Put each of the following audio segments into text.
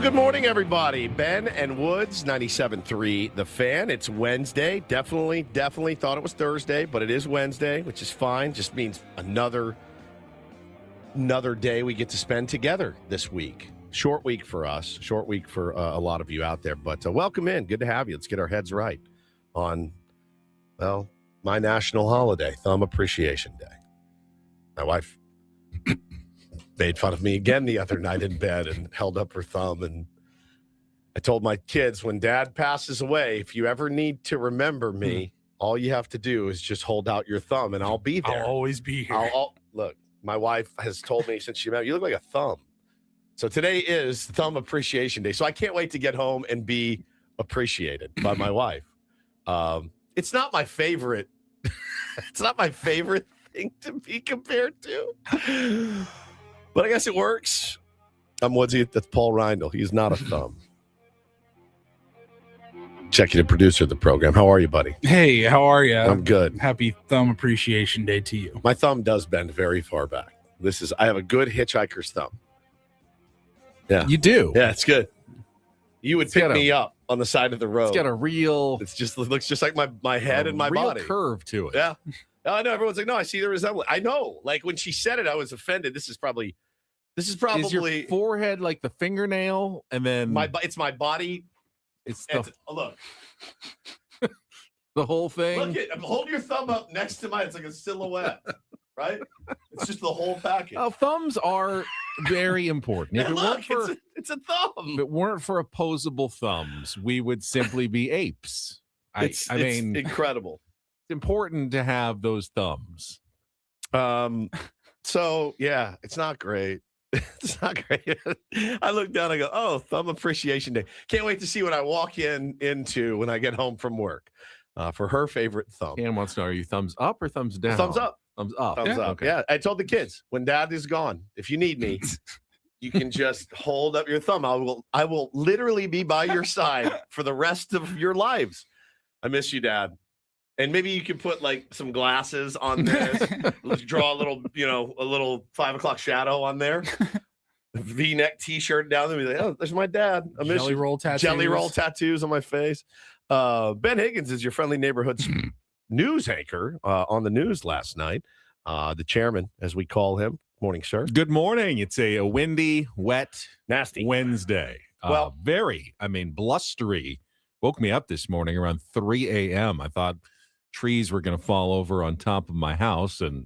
good morning, everybody. Ben and Woods, 97.3 The Fan. It's Wednesday. Definitely thought it was Thursday, but it is Wednesday, which is fine. Just means another day we get to spend together this week. Short week for us. Short week for a lot of you out there. But welcome in. Good to have you. Let's get our heads right on, well, my national holiday, Thumb Appreciation Day. My wife made fun of me again the other night in bed and held up her thumb. And I told my kids, when Dad passes away, if you ever need to remember me, all you have to do is just hold out your thumb and I'll be there. I'll always be here. Look, my wife has told me since she met me, you look like a thumb. So today is Thumb Appreciation Day. So I can't wait to get home and be appreciated by my wife. It's not my favorite. It's not my favorite thing to be compared to. But I guess it works. I'm Woodsy. That's Paul Reindl. He's not a thumb. Executive producer of the program. How are you, buddy? Hey, how are you? I'm good. Happy Thumb Appreciation Day to you. My thumb does bend very far back. I have a good hitchhiker's thumb. Yeah. You do? Yeah, it's good. You would pick me up on the side of the road. It's got a real... It looks just like my head and my body. Real curve to it. Yeah. I know. Everyone's like, no, I see the resemblance. I know. Like when she said it, I was offended. This is probably... Is your forehead like the fingernail, and then it's my body. Look, the whole thing. Look hold your thumb up next to mine. It's like a silhouette, right? It's just the whole package. Oh, thumbs are very important. If it's a thumb. If it weren't for opposable thumbs, we would simply be apes. It's incredible. It's important to have those thumbs. So yeah, it's not great. It's not great. I look down, I go, oh, Thumb Appreciation Day. Can't wait to see what I walk into when I get home from work for her favorite thumb. Ann wants to know, are you thumbs up or thumbs down? Thumbs up. Thumbs up. Thumbs up. Okay. Yeah, I told the kids, when Dad is gone, if you need me, you can just hold up your thumb. I will literally be by your side for the rest of your lives. I miss you, Dad. And maybe you can put like some glasses on this. Let's draw a little 5 o'clock shadow on there. V-neck T-shirt down there. Be like, oh, there's my dad. I miss Jelly roll tattoos. Jelly roll tattoos on my face. Ben Higgins is your friendly neighborhood news anchor on the news last night. The chairman, as we call him. Morning, sir. Good morning. It's a windy, wet, nasty Wednesday. Blustery. Woke me up this morning around 3 a.m. I thought trees were going to fall over on top of my house and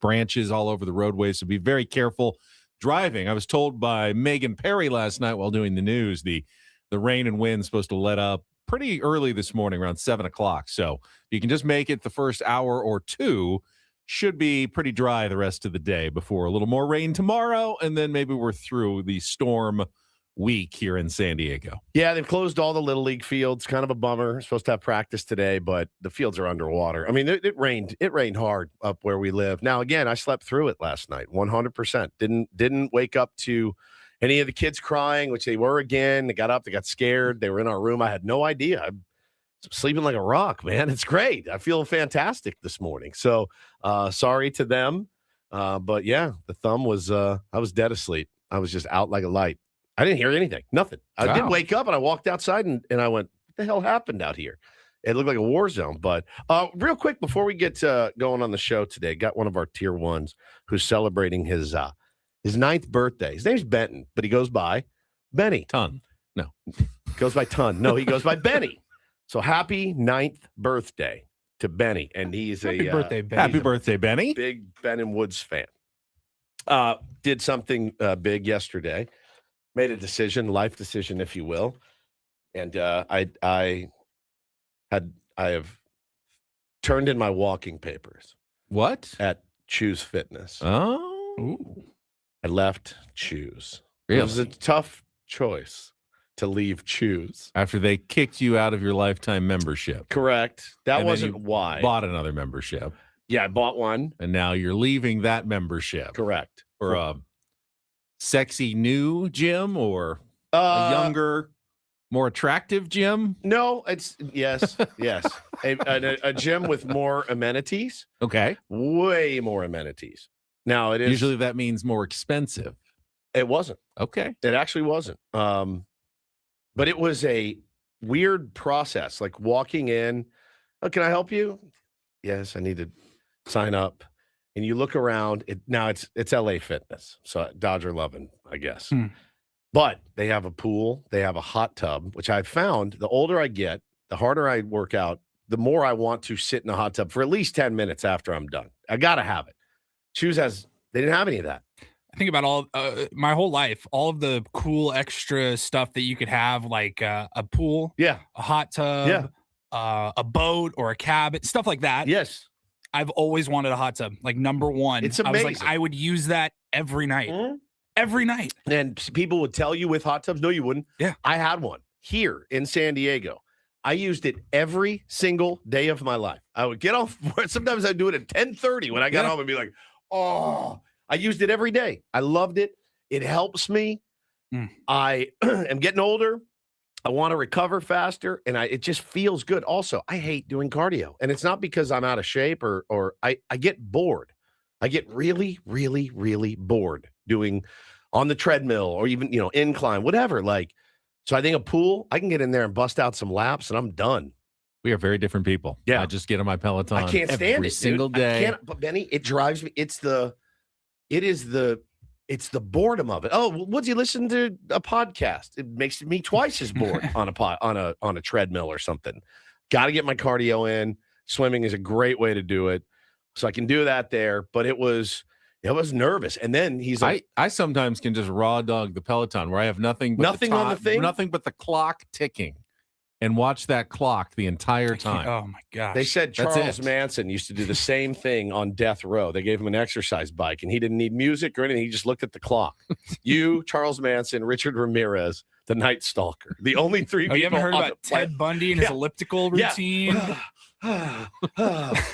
branches all over the roadway. So be very careful driving. I was told by Megan Perry last night while doing the news, the rain and wind is supposed to let up pretty early this morning, around 7 o'clock. So if you can just make it the first hour or two, should be pretty dry the rest of the day before a little more rain tomorrow. And then maybe we're through the storm week here in San Diego. Yeah, they've closed all the Little League fields. Kind of a bummer. Supposed to have practice today, but the fields are underwater. I mean, it rained hard up where we live. Now, again, I slept through it last night, 100%. Didn't wake up to any of the kids crying, which they were again. They got up, they got scared. They were in our room. I had no idea. I'm sleeping like a rock, man. It's great. I feel fantastic this morning. So sorry to them. But yeah, the thumb was, I was dead asleep. I was just out like a light. I didn't hear anything, nothing. I did wake up and I walked outside and I went, what the hell happened out here? It looked like a war zone. But real quick, before we get going on the show today, got one of our tier ones who's celebrating his 9th birthday. His name's Benton, but he goes by Benny. Ton. No. Goes by Ton. No, he goes by Benny. So happy 9th birthday to Benny. And he's happy birthday, Benny. Happy birthday, Benny. Big Ben and Woods fan. Did something big yesterday. Made a decision, life decision, if you will, and I have turned in my walking papers. What? At Choose Fitness. Oh, ooh. I left Choose. Really? It was a tough choice to leave Choose after they kicked you out of your lifetime membership. Correct. That wasn't why. Bought another membership. Yeah, I bought one, and now you're leaving that membership. Correct. For a sexy new gym or a younger, more attractive gym? No, it's yes. A gym with more amenities. Okay. Way more amenities. Now it is usually that means more expensive. It wasn't. Okay. It actually wasn't. But it was a weird process, like walking in. Oh, can I help you? Yes, I need to sign up. And you look around. Now it's LA Fitness, so Dodger loving, I guess. But they have a pool. They have a hot tub, which I've found the older I get, the harder I work out, the more I want to sit in a hot tub for at least 10 minutes after I'm done. I got to have it. Shoes they didn't have any of that. I think about my whole life, all of the cool extra stuff that you could have, like a pool, Yeah. a hot tub, a boat or a cabin, stuff like that. Yes. I've always wanted a hot tub, like number one. It's amazing. I was like, I would use that every night. Every night. And people would tell you with hot tubs, no, you wouldn't. Yeah. I had one here in San Diego. I used it every single day of my life. I would get off. Sometimes I'd do it at 10:30 when I got home and be like, oh, I used it every day. I loved it. It helps me. I am getting older. I want to recover faster, and it just feels good. Also, I hate doing cardio, and it's not because I'm out of shape or I get bored. I get really, really, really bored doing on the treadmill or even, incline, whatever. So I think a pool, I can get in there and bust out some laps, and I'm done. We are very different people. Yeah. I just get on my Peloton. I can't stand it, every single day. But Benny, it drives me. It's the boredom of it. Oh, once you listen to a podcast, it makes me twice as bored on a treadmill or something. Got to get my cardio in. Swimming is a great way to do it. So I can do that there, but it was nervous. And then he's like, I sometimes can just raw dog the Peloton where I have nothing but on the thing, nothing but the clock ticking, and watch that clock the entire time. Oh my gosh. They said Charles Manson used to do the same thing on death row. They gave him an exercise bike and he didn't need music or anything. He just looked at the clock. You, Charles Manson, Richard Ramirez, the Night Stalker. The only three people. You haven't heard about Ted Bundy and his elliptical routine?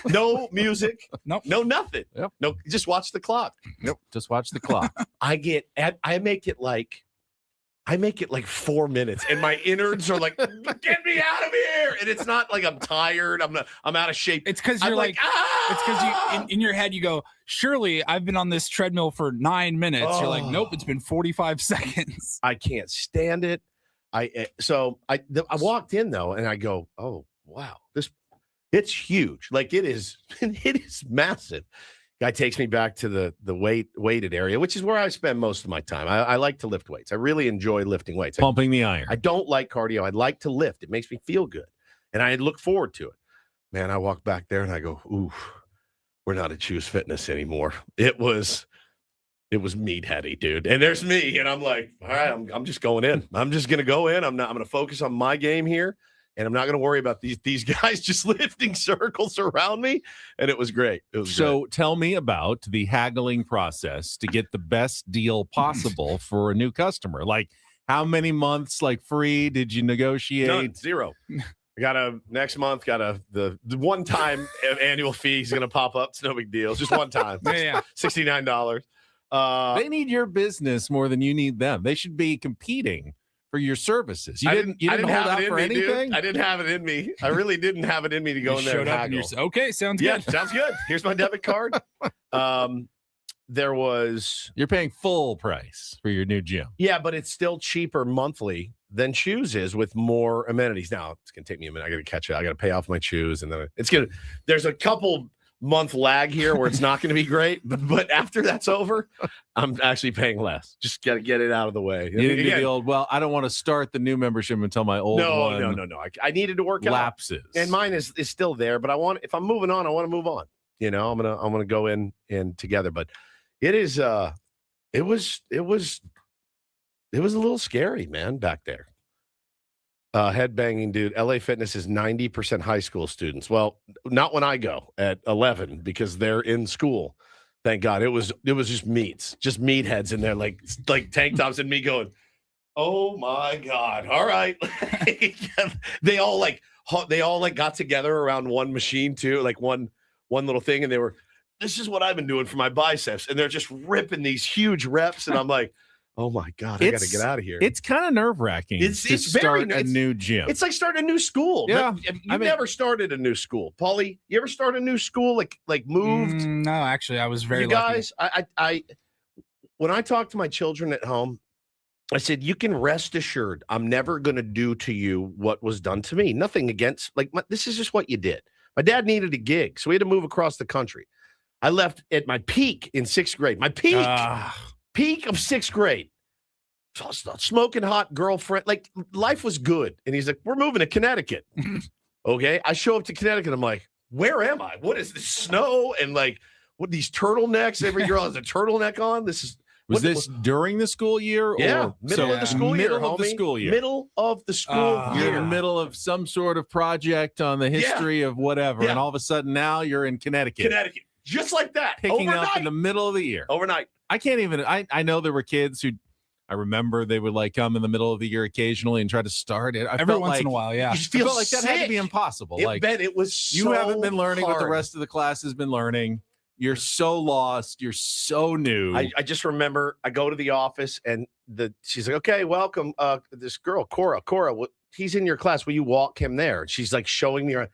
No music. Nope. No nothing. Yep. No, just watch the clock. Nope. Just watch the clock. I make it like 4 minutes and my innards are like, get me out of here. And it's not like I'm tired. I'm out of shape. It's because you're it's because you in your head you go, surely I've been on this treadmill for 9 minutes. You're like, nope, it's been 45 seconds. I can't stand it. I walked in though and I go, oh wow, it's huge. Like it is massive. Guy takes me back to the weighted area, which is where I spend most of my time. I like to lift weights. I really enjoy lifting weights. Pumping the iron. I don't like cardio. I like to lift. It makes me feel good. And I look forward to it. Man, I walk back there and I go, ooh, we're not at Choose Fitness anymore. It was meatheady, dude. And there's me. And I'm like, all right, I'm just going in. I'm just going to go in. I'm going to focus on my game here. And I'm not going to worry about these guys just lifting circles around me. And it was great. Tell me about the haggling process to get the best deal possible for a new customer. Like how many months free did you negotiate? None, 0. I next month the one time annual fee is going to pop up. It's no big deal. It's just one time. Yeah. $69. They need your business more than you need them. They should be competing for your services. You didn't hold out for anything? Dude. I didn't have it in me. I really didn't have it in me to go in there and haggle. Okay, sounds good. Sounds good. Here's my debit card. You're paying full price for your new gym. Yeah, but it's still cheaper monthly than Shoes is with more amenities. Now, it's going to take me a minute. I got to catch up. I got to pay off my shoes. And then there's a couple month lag here where it's not going to be great. But after that's over, I'm actually paying less. Just got to get it out of the way. You didn't do the old, I don't want to start the new membership until my old one. No. I needed to work lapses. Out. And mine is still there. But if I'm moving on, I want to move on. I'm gonna go in together. But it is it was a little scary, man, back there. Headbanging dude. LA Fitness is 90% high school students. Well, not when I go at 11 because they're in school. Thank God. It was just meatheads in there, like tank tops, and me going, oh my God. All right. They all got together around one machine too, like one little thing, and they were, this is what I've been doing for my biceps, and they're just ripping these huge reps, and I'm like, oh my God, I got to get out of here. It's kind of nerve-wracking to start a new gym. It's like starting a new school. Yeah. You've never started a new school. Paulie, you ever start a new school, like moved? No, actually, I was very lucky. You guys, when I talk to my children at home, I said, you can rest assured I'm never going to do to you what was done to me. Nothing against, this is just what you did. My dad needed a gig, so we had to move across the country. I left at my peak in 6th grade. My peak of 6th grade. So I was smoking hot girlfriend. Like, life was good. And he's like, we're moving to Connecticut. Okay. I show up to Connecticut. I'm like, where am I? What is this, snow? And like, what, these turtlenecks? Every girl has a turtleneck on. Was this during the school year? Yeah, middle of the school year, Middle of the school year. Middle of the school year. You're in the middle of some sort of project on the history of whatever, and all of a sudden now you're in Connecticut. Just like that. Picking Overnight. up in the middle of the year. Overnight. I can't even, I know there were kids who, I remember they would like come in the middle of the year occasionally and try to start it. Every once in a while, yeah. You just feel like that had to be impossible. It was so you haven't been learning hard. what the rest of the class has been learning. You're so lost. You're so new. I just remember I go to the office and she's like, okay, welcome. This girl, Cora, he's in your class. Will you walk him there? And she's like showing me around.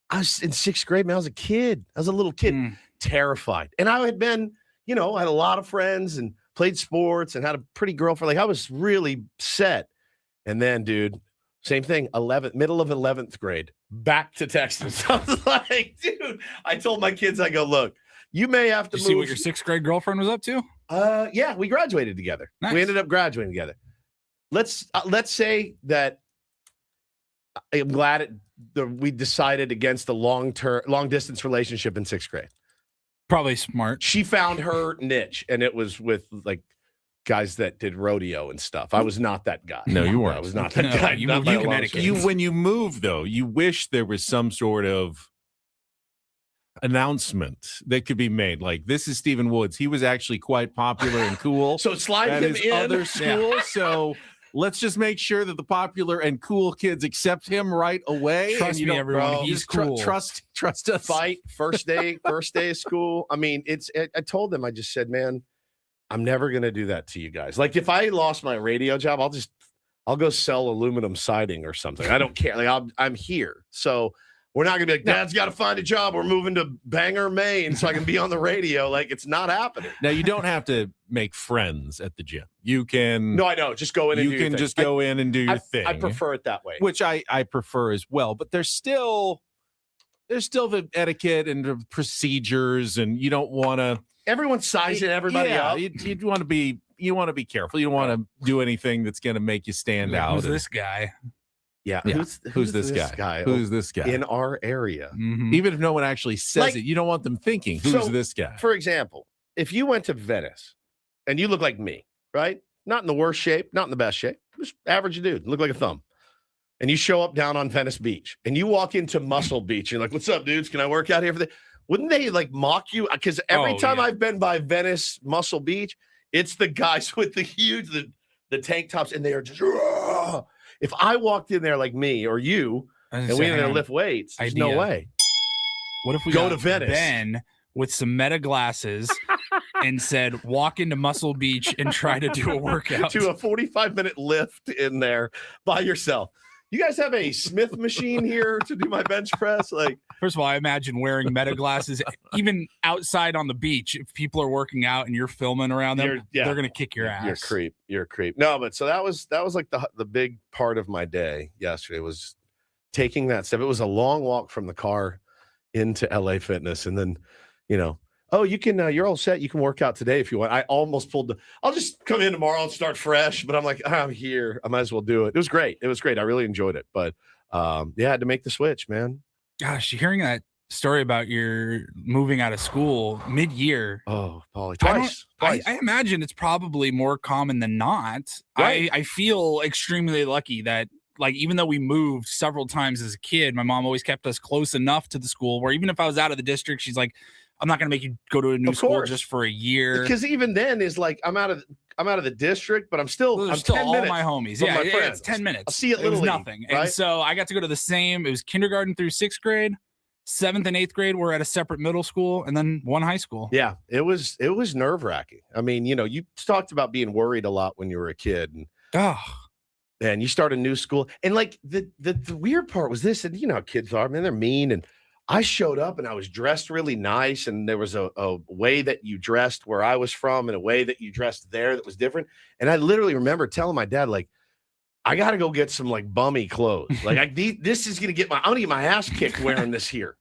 I was in 6th grade, man. I was a kid. I was a little kid, terrified. And I had been, I had a lot of friends and played sports and had a pretty girlfriend. Like, I was really set. And then, dude, same thing, middle of 11th grade, back to Texas. I was like, dude, I told my kids, I go, look, you may have to Did move. you see what your 6th grade girlfriend was up to? Yeah, we graduated together. Nice. We ended up graduating together. Let's say that I'm glad we decided against a long distance relationship in 6th grade. Probably smart. She found her niche, and it was with like guys that did rodeo and stuff. I was not that guy. No, you weren't. I was not that guy. You Not moved by to a long Connecticut. shot. When you move, though, you wish there was some sort of announcement that could be made. Like, this is Stephen Woods. He was actually quite popular and cool. So slide at him his in. other school. Yeah. So let's just make sure that the popular and cool kids accept him right away. Trust me, everyone. bro, He's cool. Trust us. Fight first day of school. I mean, I told them, I just said, man, I'm never gonna do that to you guys. Like, if I lost my radio job, I'll go sell aluminum siding or something. I don't care. Like, I'm here. So we're not gonna be like, Dad's got to find a job. We're moving to Bangor, Maine, so I can be on the radio. Like, it's not happening. Now, you don't have to make friends at the gym. You can. No, I know. Just go in and do your thing. Go in and do your thing. I prefer it that way. Which I prefer as well. But there's still the etiquette and the procedures, and you don't want to. Everyone's sizing everybody up. You want to be careful. You don't want to do anything that's going to make you stand out. Who's this guy? Yeah. Who's this guy? Who's this guy in our area? Mm-hmm. Even if no one actually says it, you don't want them thinking, who's this guy? For example, if you went to Venice and you look like me, right? Not in the worst shape, not in the best shape, just average dude, look like a thumb. And you show up down on Venice Beach and you walk into Muscle Beach. You're like, what's up, dudes? Can I work out here for the? Wouldn't they like mock you? Because every time I've been by Venice, Muscle Beach, it's the guys with the huge, the tank tops, and they are just. If I walked in there like me or you, and we ended up lift weights, there's no way. What if we go to Venice? Ben with some Meta glasses and said, walk into Muscle Beach and try to do a workout. To a 45-minute lift in there by yourself. You guys have a Smith machine here to do my bench press? Like, first of all, I imagine wearing Meta glasses, even outside on the beach. If people are working out and you're filming around them, they're gonna kick your ass. You're a creep. No, but so that was like the big part of my day yesterday was taking that step. It was a long walk from the car into LA Fitness, and then, oh, you can, you're all set. You can work out today if you want. I almost I'll just come in tomorrow and start fresh, but I'm like, I'm here. I might as well do it. It was great. I really enjoyed it, but I had to make the switch, man. Gosh, hearing that story about your moving out of school mid-year. Oh, Paulie, twice. I imagine it's probably more common than not. Right. I feel extremely lucky that, like, even though we moved several times as a kid, my mom always kept us close enough to the school where even if I was out of the district, she's like, I'm not going to make you go to a new school just for a year. Because even then is like, I'm out of the district, but I'm still all 10 minutes my homies. Yeah, it's 10 minutes. I'll see you at It was Little nothing. League, right? And so I got to go to the same. It was kindergarten through 6th grade, 7th and 8th grade were at a separate middle school, and then one high school. Yeah, it was nerve-wracking. I mean, you talked about being worried a lot when you were a kid, and you start a new school, and like the weird part was this, and you know how kids are, man, they're mean, and I showed up and I was dressed really nice, and there was a way that you dressed where I was from and a way that you dressed there that was different. And I literally remember telling my dad, like, I got to go get some like bummy clothes. Like this is going to get I'm going to get my ass kicked wearing this here.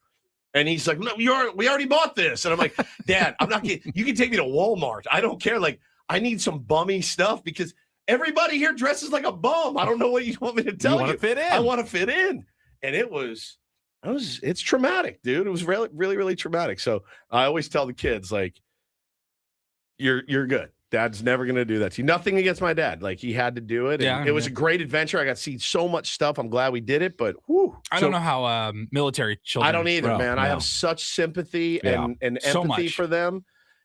And he's like, no, we already bought this. And I'm like, Dad, I'm not getting, you can take me to Walmart. I don't care. Like, I need some bummy stuff because everybody here dresses like a bum. I don't know what you want me to tell you. Want to fit in. I want to fit in. And it's traumatic, dude. It was really, really, really traumatic. So I always tell the kids, like, you're good. Dad's never going to do that to you. Nothing against my dad. Like, he had to do it. And it was a great adventure. I got to see so much stuff. I'm glad we did it, but whew. I don't know how military children. I don't either, man. No. I have such sympathy and So empathy much. for them.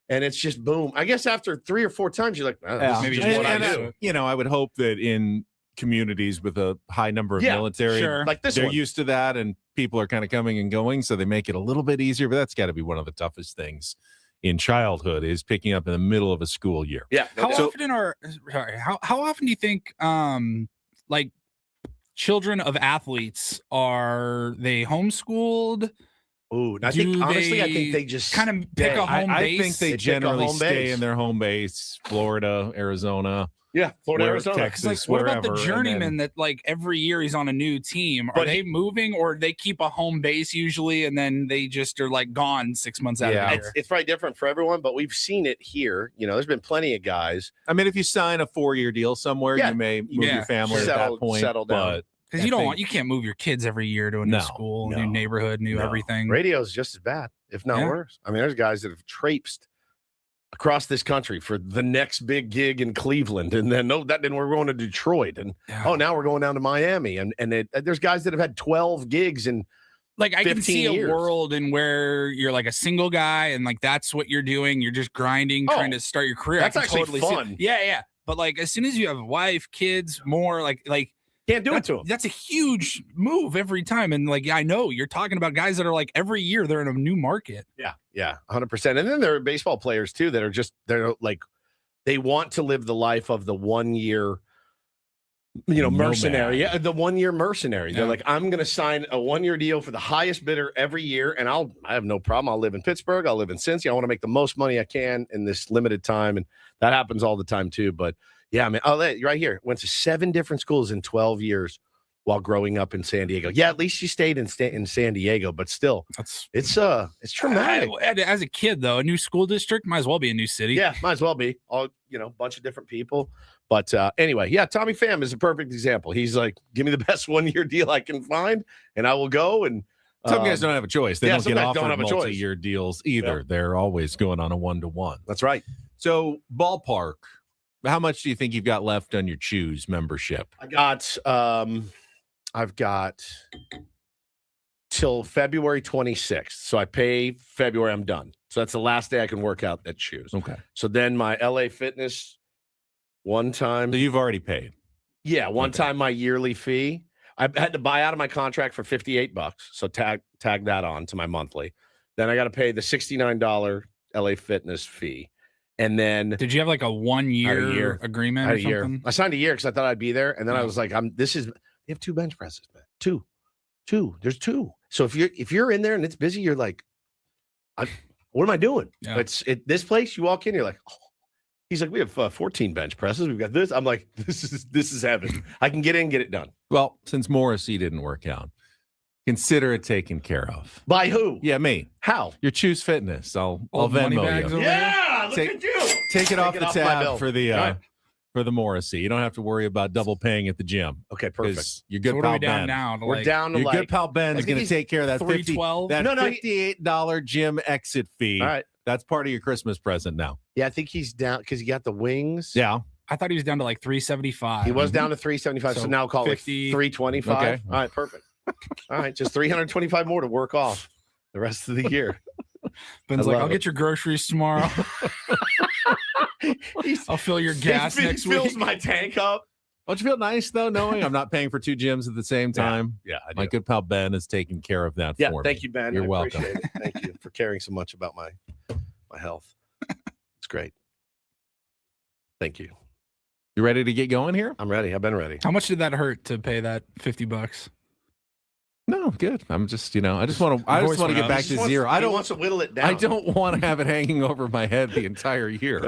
And it's just boom. I guess after 3 or 4 times, you're like, oh, this is Maybe just just what I what I do. You know, I would hope that in communities with a high number of military, sure. Like this they're one. used to that, and people are kind of coming and going, so they make it a little bit easier. But that's got to be one of the toughest things in childhood, is picking up in the middle of a school year. Yeah. How often do you think like children of athletes, are they homeschooled? Ooh, I Do think honestly, I they think they just kind of pick a home I base? think They they pick a generally home stay base. in their home base, Florida, Arizona, Florida, where- Arizona. Texas. It's like, what about the wherever, and journeyman then- that like every year he's on a new team? Are But they moving, or they keep a home base usually, and then they just are like gone 6 months out of the year? It's probably different for everyone, but we've seen it here. You know, there's been plenty of guys. I mean, if you sign a 4-year deal somewhere, Yeah. you may move Yeah. your family Settle- at that point. settle down. But Because you can't move your kids every year to a new No, school, no, new neighborhood, new no. everything. Radio's just as bad, if not Yeah. worse. I mean, there's guys that have traipsed across this country for the next big gig in Cleveland, and then that didn't. We're going to Detroit, and now we're going down to Miami, and there's guys that have had 12 gigs and like I can 15 see years. a world in where you're like a single guy and like that's what you're doing. You're just grinding, trying to start your career. That's I can actually totally see it. fun. Yeah. But like as soon as you have a wife, kids, more like can't do it to them. that's a huge move every time. And like I know you're talking about guys that are like every year they're in a new market. Yeah, 100%. And then there are baseball players too that are they're like they want to live the life of the 1 year, mercenary. Yeah, the 1 year mercenary. They're Yeah. like, I'm going to sign a 1 year deal for the highest bidder every year, and I have no problem. I'll live in Pittsburgh. I'll live in Cincy. I want to make the most money I can in this limited time, and that happens all the time too. But yeah, man, right here, went to 7 different schools in 12 years while growing up in San Diego. Yeah, at least you stayed in San Diego, but still, it's traumatic. As a kid though, a new school district might as well be a new city. Yeah, might as well be all bunch of different people. But anyway, yeah, Tommy Pham is a perfect example. He's like, give me the best 1 year deal I can find, and I will go. And some guys don't have a choice. They don't some get guys don't offered have a choice. multi-year deals either. Yeah. They're always going on a 1-to-1. That's right. So ballpark, how much do you think you've got left on your Choose membership? I've got till February 26th. So I pay February, I'm done. So that's the last day I can work out at Shoes. Okay. So then my LA Fitness one time. So you've already paid. Yeah, one time my yearly fee. I had to buy out of my contract for $58. So tag that on to my monthly. Then I got to pay the $69 LA Fitness fee. And then Did you have like a 1 year agreement I or had a year. something? I signed a year because I thought I'd be there. And then I was like, they have 2 bench presses, man. Two. There's 2. So if you're in there and it's busy, you're like, what am I doing? Yeah. This place, you walk in, you're like, oh. He's like, we have 14 bench presses. We've got this. I'm like, this is heaven. I can get in, get it done. Well, since Morrissey didn't work out, consider it taken care of. By who? Yeah, me. How? Your Choose Fitness. I'll Old money Venmo bags you. over Yeah, look Take- at you. Take it off the my tab bill. for the All right. for the Morrissey. You don't have to worry about double paying at the gym. Okay, perfect. 'Cause Your So good what are pal we down Ben. now? To We're like down to Your like, good pal Ben I is think going to he's take care of that 312. that No, $58 gym exit fee. all right. That's part of your Christmas present now. Yeah, I think he's down because he got the wings. Yeah. I thought he was down to like 375. He was down to 375. So So now call 50. it 325. Okay. All right, perfect. All right, just 325 more to work off the rest of the year. Ben's I like, love I'll it. get your groceries tomorrow. I'll fill your gas he next fills week. my tank up. Don't you feel nice though, knowing I'm not paying for 2 gyms at the same time? Yeah, I My good pal Ben is taking care of that Yeah, for thank me. you, Ben. You're I welcome. appreciate it. Thank you for caring so much about my health. It's great. Thank you. You ready to get going here? I'm ready. I've been ready. How much did that hurt to pay that $50? No, good. I'm just, I just want to get back to zero. He wants to whittle it down. I don't want to have it hanging over my head the entire year.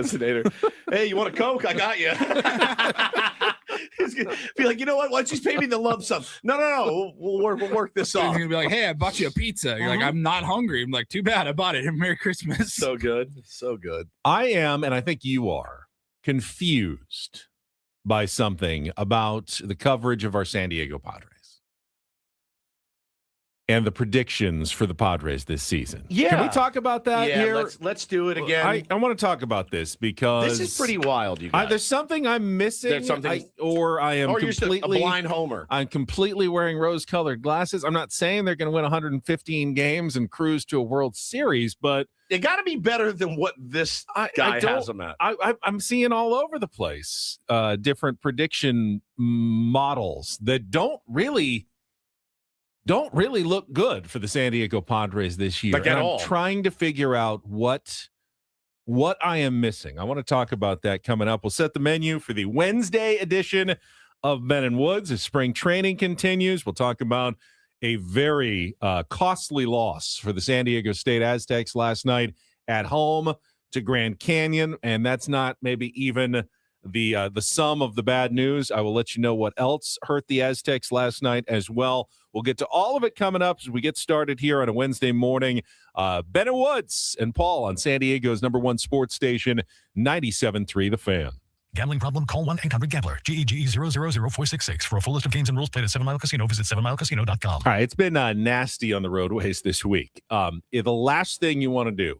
Hey, you want a Coke? I got you. He's gonna be like, you know what? Why don't you just pay me the lump sum? No. We'll work this off. He's gonna be like, hey, I bought you a pizza. You're like, I'm not hungry. I'm like, too bad. I bought it. Merry Christmas. So good. So good. I am, and I think you are, confused by something about the coverage of our San Diego Padres and the predictions for the Padres this season. Yeah. Can we talk about that here? Let's do it again. I want to talk about this because this is pretty wild, you guys. There's something I'm missing. There's something, I am completely a blind homer. I'm completely wearing rose-colored glasses. I'm not saying they're going to win 115 games and cruise to a World Series, but they got to be better than what this guy has them at. I'm seeing all over the place different prediction models that don't really look good for the San Diego Padres this year. Like at all. I'm trying to figure out what I am missing. I want to talk about that coming up. We'll set the menu for the Wednesday edition of Ben and Woods as spring training continues. We'll talk about a very costly loss for the San Diego State Aztecs last night at home to Grand Canyon, and that's not maybe even the sum of the bad news. I will let you know what else hurt the Aztecs last night as well. We'll get to all of it coming up as we get started here on a Wednesday morning. Ben and Woods and Paul on San Diego's #1 sports station, 97.3 The Fan. Gambling problem? Call 1-800-GAMBLER. GEGE 0000466. For a full list of games and rules, play at 7 Mile Casino. Visit 7milecasino.com. All right, it's been nasty on the roadways this week. The last thing you want to do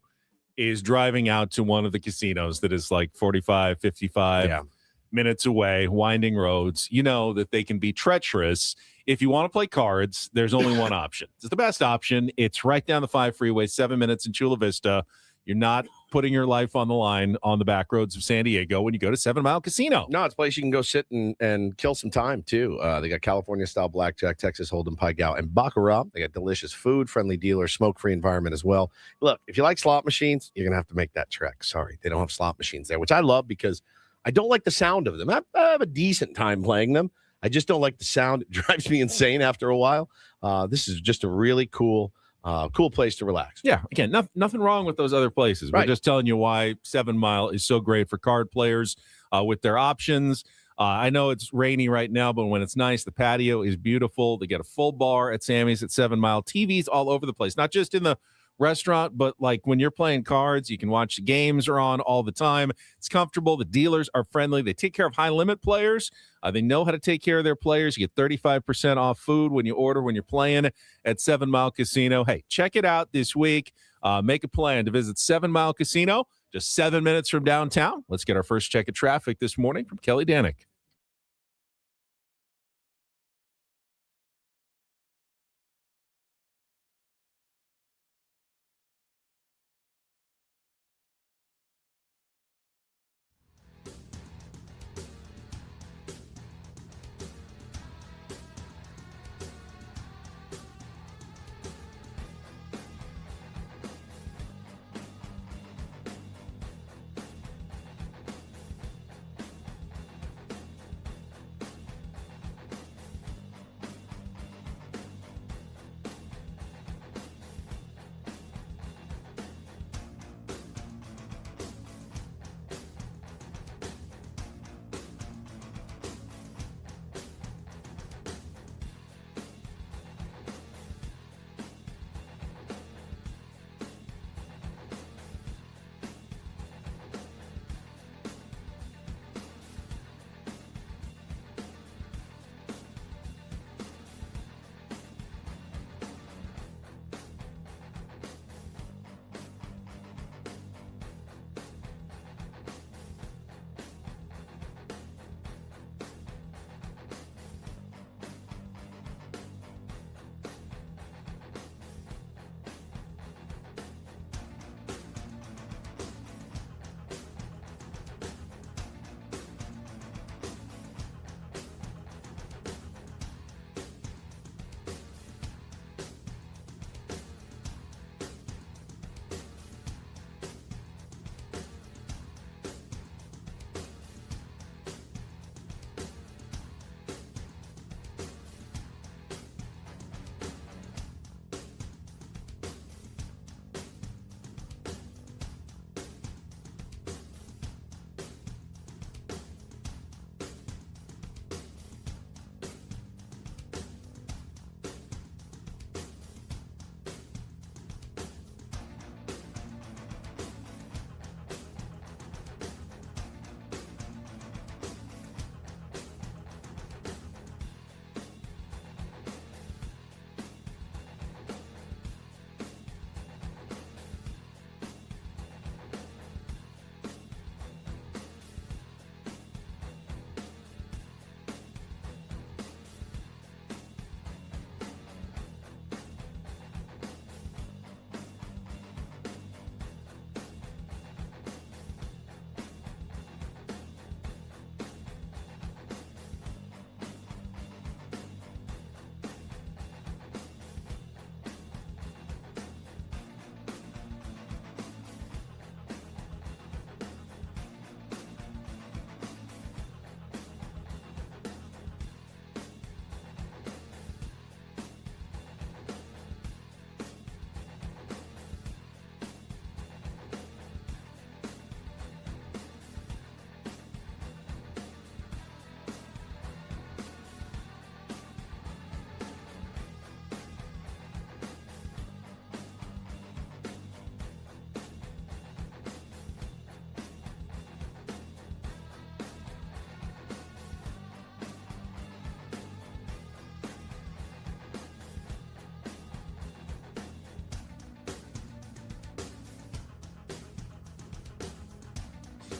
is driving out to one of the casinos that is like 45, 55 minutes away, winding roads. You know that they can be treacherous. If you want to play cards, there's only one option. It's the best option. It's right down the 5 freeway, 7 minutes in Chula Vista. You're not putting your life on the line on the back roads of San Diego when you go to 7 Mile Casino. No, it's a place you can go sit and kill some time, too. They got California-style blackjack, Texas Hold'em, Pie Gow, and Baccarat. They got delicious food, friendly dealers, smoke-free environment as well. Look, if you like slot machines, you're going to have to make that trek. Sorry, they don't have slot machines there, which I love because I don't like the sound of them. I have a decent time playing them. I just don't like the sound. It drives me insane after a while. This is just a really cool place to relax. Yeah, again, nothing wrong with those other places. We're just telling you why 7 Mile is so great for card players with their options. I know it's rainy right now, but when it's nice, the patio is beautiful. They get a full bar at Sammy's at 7 Mile. TVs all over the place, not just in the restaurant, but like when you're playing cards, you can watch the games are on all the time. It's comfortable. The dealers are friendly. They take care of high limit players. They know how to take care of their players. You get 35% off food when you order when you're playing at 7 Mile Casino. Hey, check it out this week. Make a plan to visit 7 Mile Casino, just 7 minutes from downtown. Let's get our first check of traffic this morning from Kelly Danick.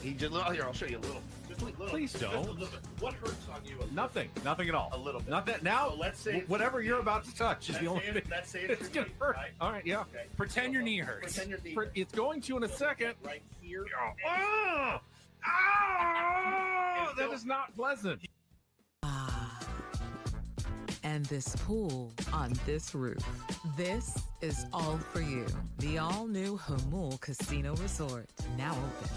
He just here. I'll show you a little. Just a little. Please don't. Just a little bit. What hurts on you? Nothing at all. A little bit. Nothing. Now, So let's say whatever you're about to touch is the only thing. Let's say It's gonna hurt. Right? All right, yeah. Okay. Pretend your knee hurts. Pretend your knee. It's going to in a second. Right here. Oh, that is not pleasant. And this pool on this roof. This is all for you. The all-new Humul Casino Resort, now open.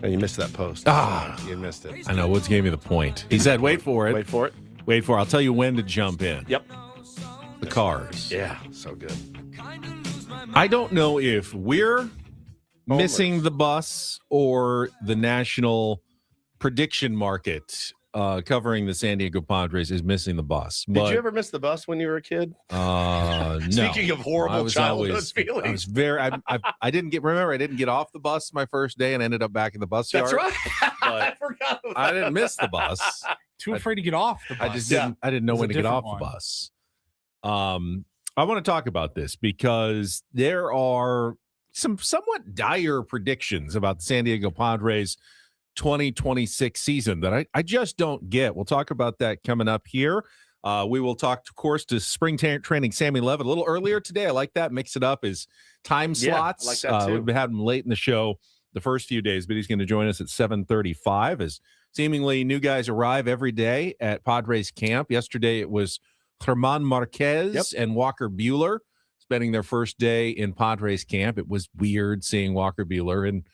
Oh, you missed that post. You missed it. I know. Woods gave me the point. He said, wait for it. Wait for it. Wait for it. I'll tell you when to jump in. Yep. The Cars. Yeah, so good. I don't know if we're missing the bus or the national prediction market covering the San Diego Padres is missing the bus. Did you ever miss the bus when you were a kid? No. Speaking of horrible childhood feelings. I was very. I didn't get. Remember, I didn't get off the bus my first day and ended up back in the bus yard. That's right. But I forgot about I didn't miss the bus. Too afraid to get off the bus. I just didn't. I didn't know It's a when to get off different the one. bus. I want to talk about this because there are some somewhat dire predictions about the San Diego Padres 2026 season that I just don't get. We'll talk about that coming up here. We will talk, of course, to spring training Sammy Levitt a little earlier today. I like that. Mix it up as time slots. I like that too. We've had him late in the show the first few days, but he's going to join us at 7:35 as seemingly new guys arrive every day at Padres camp. Yesterday it was German Marquez and Walker Buehler spending their first day in Padres camp. It was weird seeing Walker Buehler in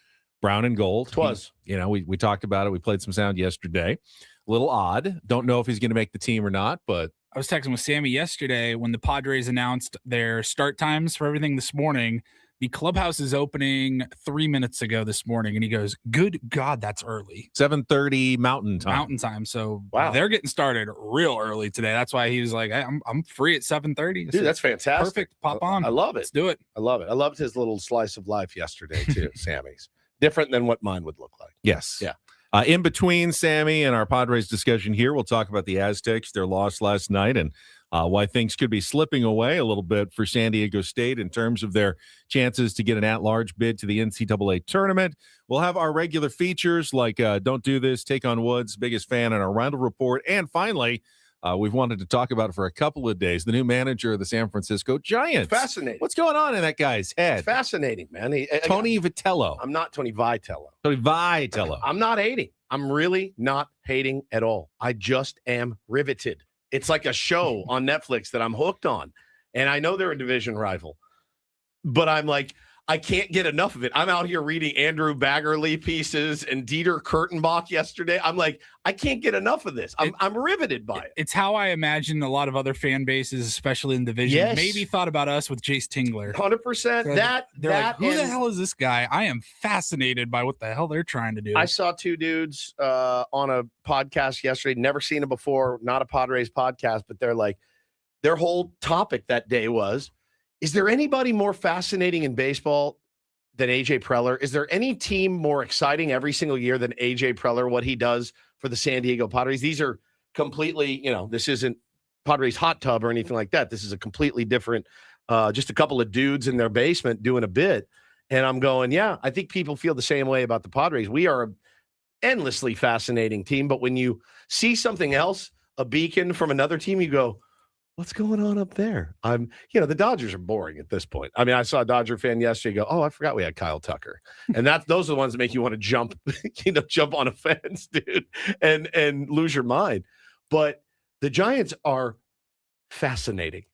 brown and gold. It was. We talked about it. We played some sound yesterday. A little odd. Don't know if he's going to make the team or not, but I was texting with Sammy yesterday when the Padres announced their start times for everything this morning. The clubhouse is opening 3 minutes ago this morning, and he goes, "Good God, that's early." 7:30 Mountain Time. Mountain time. So Wow. they're getting started real early today. That's why he was like, I'm free at 7:30. Dude, that's fantastic. Perfect. Pop on. I love Let's it. do it. I love it. I loved his little slice of life yesterday, too, Sammy's. Different than what mine would look like. Yes. Yeah. In between Sammy and our Padres discussion here, we'll talk about the Aztecs, their loss last night, and why things could be slipping away a little bit for San Diego State in terms of their chances to get an at-large bid to the NCAA tournament. We'll have our regular features like Don't Do This, Take on Woods, biggest fan, and our Reindl Report. And finally, we've wanted to talk about it for a couple of days, the new manager of the San Francisco Giants. Fascinating. What's going on in that guy's head? It's fascinating, man. Tony Vitello. I'm not Tony Vitello. Tony Vitello. I'm not hating. I'm really not hating at all. I just am riveted. It's like a show on Netflix that I'm hooked on. And I know they're a division rival, but I'm like, I can't get enough of it. I'm out here reading Andrew Baggerly pieces and Dieter Kurtenbach yesterday. I'm like, I can't get enough of this. I'm riveted by it. It's how I imagine a lot of other fan bases, especially in division, Yes. maybe thought about us with Jace Tingler. 100%. They're like, who the hell is this guy? I am fascinated by what the hell they're trying to do. I saw two dudes on a podcast yesterday, never seen them before, not a Padres podcast, but they're like, their whole topic that day was, is there anybody more fascinating in baseball than AJ Preller? Is there any team more exciting every single year than AJ Preller, what he does for the San Diego Padres? These are completely, this isn't Padres hot tub or anything like that. This is a completely different, just a couple of dudes in their basement doing a bit. And I'm going, yeah, I think people feel the same way about the Padres. We are an endlessly fascinating team. But when you see something else, a beacon from another team, you go, what's going on up there? The Dodgers are boring at this point. I mean, I saw a Dodger fan yesterday go, oh, I forgot we had Kyle Tucker. And those are the ones that make you want to jump, jump on a fence, dude, and lose your mind. But the Giants are fascinating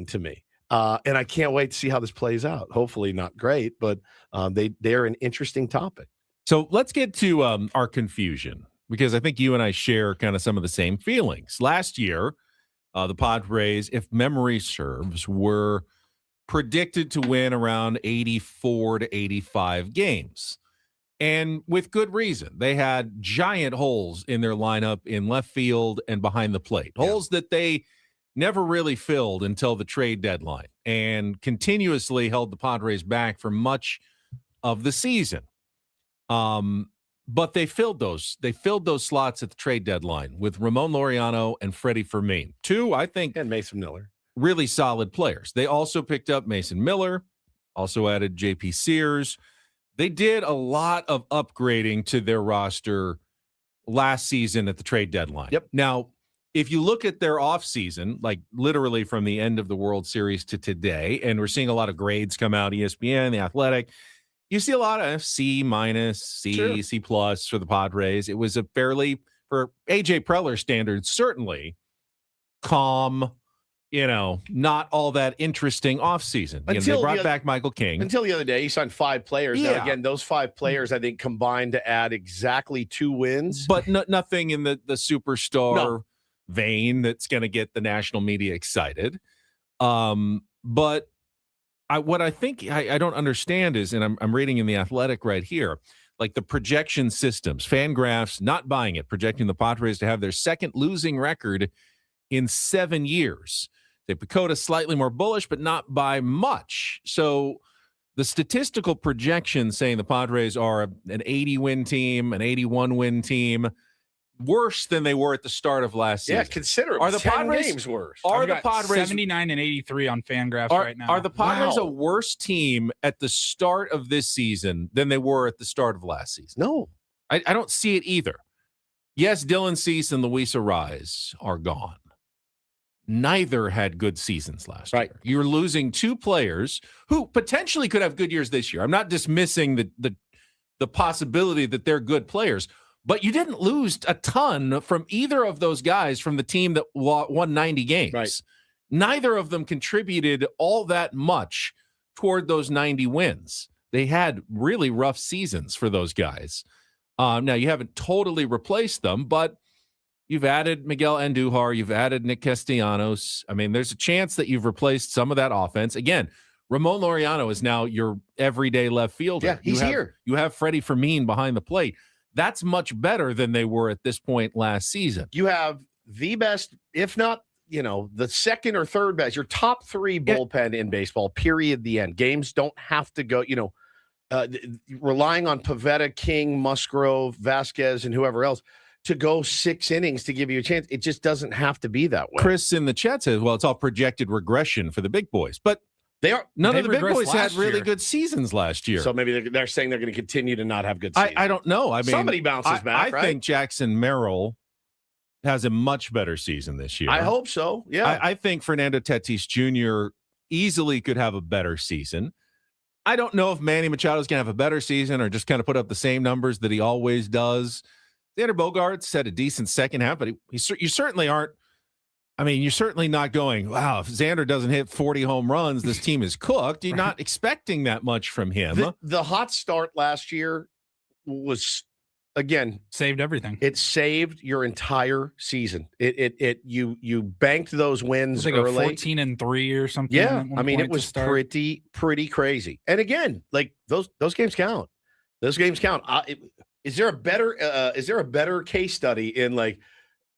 to me. And I can't wait to see how this plays out. Hopefully not great, but they're an interesting topic. So let's get to our confusion, because I think you and I share kind of some of the same feelings. Last year, the Padres, if memory serves, were predicted to win around 84 to 85 games. And with good reason. They had giant holes in their lineup in left field and behind the plate. Holes that they never really filled until the trade deadline, and continuously held the Padres back for much of the season. But they filled those. They filled those slots at the trade deadline with Ramon Laureano and Freddie Fermin. Two, I think, and Mason Miller, really solid players. They also picked up Mason Miller, also added J.P. Sears. They did a lot of upgrading to their roster last season at the trade deadline. Yep. Now, if you look at their offseason, like literally from the end of the World Series to today, and we're seeing a lot of grades come out, ESPN, The Athletic, you see a lot of C-, C, sure. C+ for the Padres. It was a fairly, for AJ Preller standards, certainly calm, not all that interesting offseason. They brought back Michael King. Until the other day, he signed 5 players. Yeah. Now, again, those 5 players, I think, combined to add exactly 2 wins. But nothing in the superstar vein that's going to get the national media excited. But what I think I don't understand is, and I'm reading in The Athletic right here, like the projection systems, Fangraphs not buying it, projecting the Padres to have their second losing record in 7 years. They Pacoda slightly more bullish, but not by much. So the statistical projection saying the Padres are an 80-win team, an 81-win team, worse than they were at the start of last season. Yeah, considerably. Are the 10 Padres games worse? Are I've the got Padres 79 and 83 on Fangraphs right now? Are the Padres Wow. a worse team at the start of this season than they were at the start of last season? No. I don't see it either. Yes, Dylan Cease and Luis Arraez are gone. Neither had good seasons last year. You're losing 2 players who potentially could have good years this year. I'm not dismissing the possibility that they're good players, but you didn't lose a ton from either of those guys from the team that won 90 games. Right. Neither of them contributed all that much toward those 90 wins. They had really rough seasons for those guys. Now, you haven't totally replaced them, but you've added Miguel Andujar. You've added Nick Castellanos. I mean, there's a chance that you've replaced some of that offense. Again, Ramon Laureano is now your everyday left fielder. Yeah, he's here. You have Freddie Fermin behind the plate. That's much better than they were at this point last season. You have the best, if not, the second or third best, your top 3 bullpen in baseball, period, the end. Games don't have to go, relying on Pivetta, King, Musgrove, Vasquez, and whoever else. to go 6 innings to give you a chance. It just doesn't have to be that way. Chris in the chat says, well, it's all projected regression for the big boys. But none of the big boys had really good seasons last year. So maybe they're saying they're going to continue to not have good seasons. I don't know. I mean, somebody bounces back, right? I think Jackson Merrill has a much better season this year. I hope so. Yeah. I think Fernando Tatis Jr. easily could have a better season. I don't know if Manny Machado's going to have a better season or just kind of put up the same numbers that he always does. Xander Bogaerts had a decent second half, but you certainly aren't. I mean, you're certainly not going, wow, if Xander doesn't hit 40 home runs, this team is cooked. You're not expecting that much from him. The hot start last year was, again, saved everything. It saved your entire season. You banked those wins like early. 14-3 or something. Yeah, I mean, it was pretty crazy. And again, like those games count. Those games count. Is there a better case study in, like,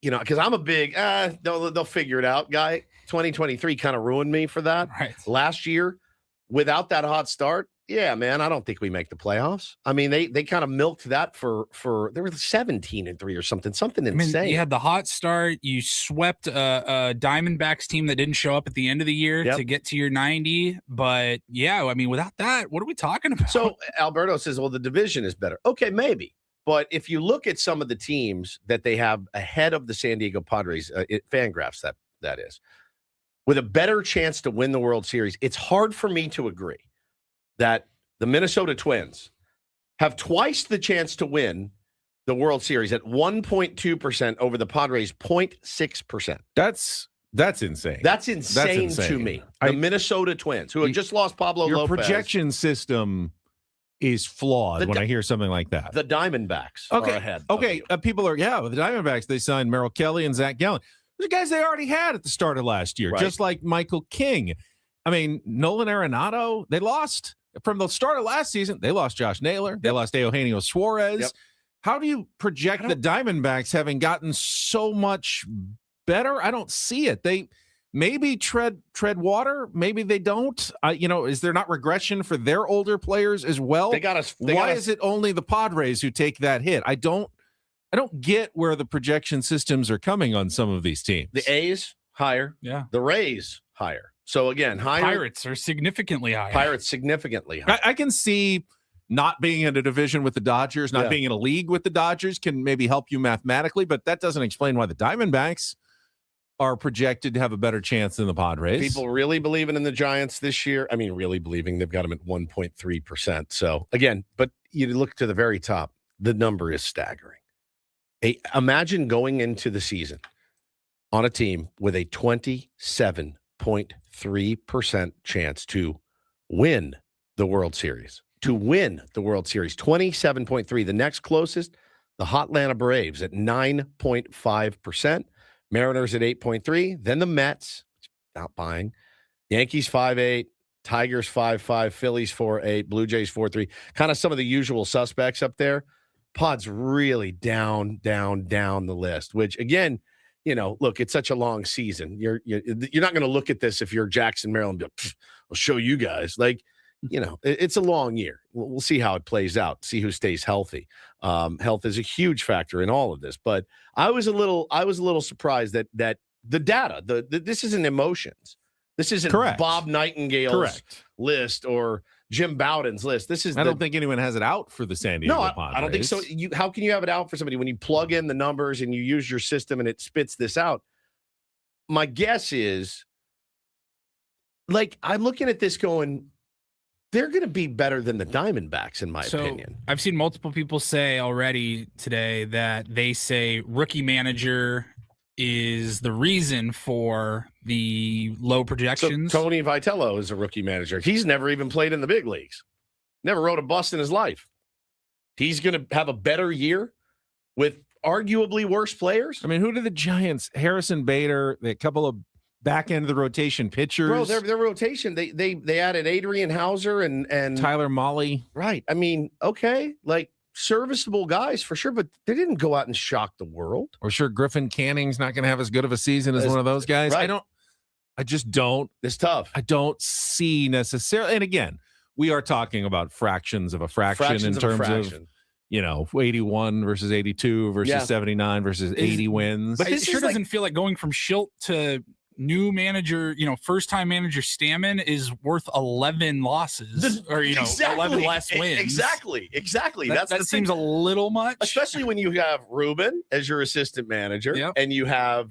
you know, because I'm a big they'll figure it out guy. 2023 kind of ruined me for that. Right. Last year, without that hot start, yeah, man, I don't think we make the playoffs. I mean, they kind of milked that for they were 17-3 or something insane. I mean, you had the hot start. You swept a Diamondbacks team that didn't show up at the end of the year to get to your 90. But yeah, I mean, without that, what are we talking about? So Alberto says, well, the division is better. Okay, maybe. But if you look at some of the teams that they have ahead of the San Diego Padres, Fangraphs, that is, with a better chance to win the World Series, it's hard for me to agree that the Minnesota Twins have twice the chance to win the World Series at 1.2% over the Padres' 0.6%. That's insane. That's insane to me. The Minnesota Twins, who have just lost Pablo Lopez. Your projection system is flawed when I hear something like that. The Diamondbacks are ahead. Okay, people are, with the Diamondbacks, they signed Merrill Kelly and Zach Gallen. Those are guys they already had at the start of last year, just like Michael King. I mean, Nolan Arenado, they lost. From the start of last season, they lost Josh Naylor. They lost Eugenio Suarez. How do you project the Diamondbacks having gotten so much better? I don't see it. They maybe tread water. Maybe they don't. Is there not regression for their older players as well? Why is it only the Padres who take that hit? I don't get where the projection systems are coming on some of these teams. The A's higher. Yeah. The Rays higher. So again, higher. Pirates are significantly higher. Pirates significantly higher. I can see not being in a division with the Dodgers, not being in a league with the Dodgers can maybe help you mathematically, but that doesn't explain why the Diamondbacks are projected to have a better chance than the Padres. People really believing in the Giants this year. I mean, really believing. They've got them at 1.3%. So again, but you look to the very top, the number is staggering. Imagine going into the season on a team with a 27.3% chance to win the World Series. 27.3. The next closest, the hot Atlanta Braves at 9.5%. Mariners at 8.3. Then the Mets, not buying. Yankees 5.8. Tigers 5.5. Phillies 4.8. Blue Jays 4.3. Kind of some of the usual suspects up there. Pod's really down the list, which again, look, it's such a long season. You're not going to look at this if you're Jackson, Maryland, and be like, I'll show you guys. Like, it's a long year. We'll see how it plays out, see who stays healthy. Health is a huge factor in all of this, but I was a little surprised that the data, this isn't emotions. This isn't Bob Nightingale's list or Jim Bowden's list. I don't think anyone has it out for the San Diego Padres. I don't think so. How can you have it out for somebody when you plug in the numbers and you use your system and it spits this out? My guess is, like, I'm looking at this going, they're going to be better than the Diamondbacks, in my opinion. I've seen multiple people say already today that they say rookie manager is the reason for the low projections. So Tony Vitello is a rookie manager. He's never even played in the big leagues. Never rode a bus in his life. He's going to have a better year with arguably worse players. I mean, who did the Giants? Harrison Bader, a couple of back end of the rotation pitchers. Bro, their rotation, they added Adrian Hauser and Tyler Mahle. Right. I mean, okay, like serviceable guys for sure, but they didn't go out and shock the world. Or sure, Griffin Canning's not going to have as good of a season as one of those guys. Right. I just don't. It's tough. I don't see necessarily. And again, we are talking about fractions of a fraction in terms of 81 versus 82 versus 79 versus 80 wins. But it sure doesn't feel like going from Schilt to new manager, first-time manager Stammen is worth 11 losses or, 11 less wins. Exactly. That seems a little much. Especially when you have Ruben as your assistant manager and you have,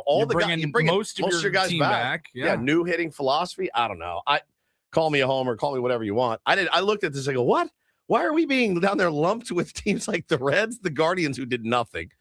all the guys, you bring most of your guys back. Yeah. New hitting philosophy. I don't know. Call me a homer, call me whatever you want. I looked at this, I go, what? Why are we being down there lumped with teams like the Reds, the Guardians, who did nothing?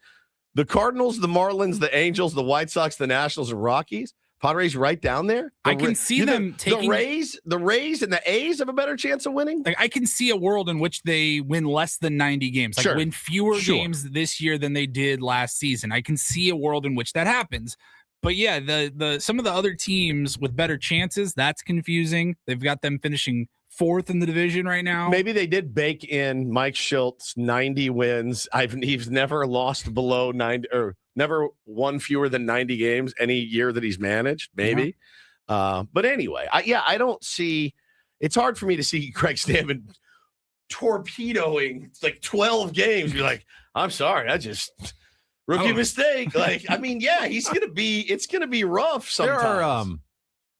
The Cardinals, the Marlins, the Angels, the White Sox, the Nationals, and Rockies. Padres right down there. I can see them taking the Rays and the A's have a better chance of winning. Like I can see a world in which they win less than 90 games, like win fewer games this year than they did last season. I can see a world in which that happens. But yeah, the some of the other teams with better chances, that's confusing. They've got them finishing 4th in the division right now. Maybe they did bake in Mike Schilt's 90 wins. He's never lost below 90 or never won fewer than 90 games any year that he's managed, maybe. Yeah. But anyway, I don't see – it's hard for me to see Craig Stammen torpedoing like 12 games. Be like, I'm sorry, I just – rookie mistake. Like, I mean, yeah, it's going to be rough sometimes.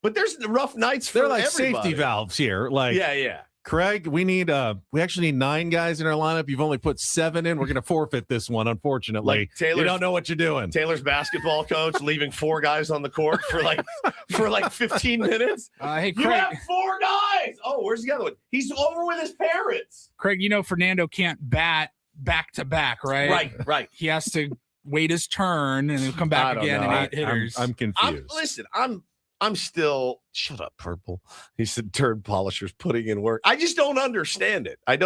But there's rough nights for everybody. Safety valves here. Like, yeah. Craig, we actually need 9 guys in our lineup. You've only put 7 in. We're going to forfeit this one, unfortunately. Like you don't know what you're doing. Taylor's basketball coach leaving 4 guys on the court for 15 minutes. Hey, Craig, you have 4 guys. Oh, where's the other one? He's over with his parents. Craig, Fernando can't bat back to back, right? Right. He has to wait his turn and he'll come back again and 8 hitters. I'm confused. I'm still shut up, Purple. He said turd polishers putting in work. I just don't understand it. It's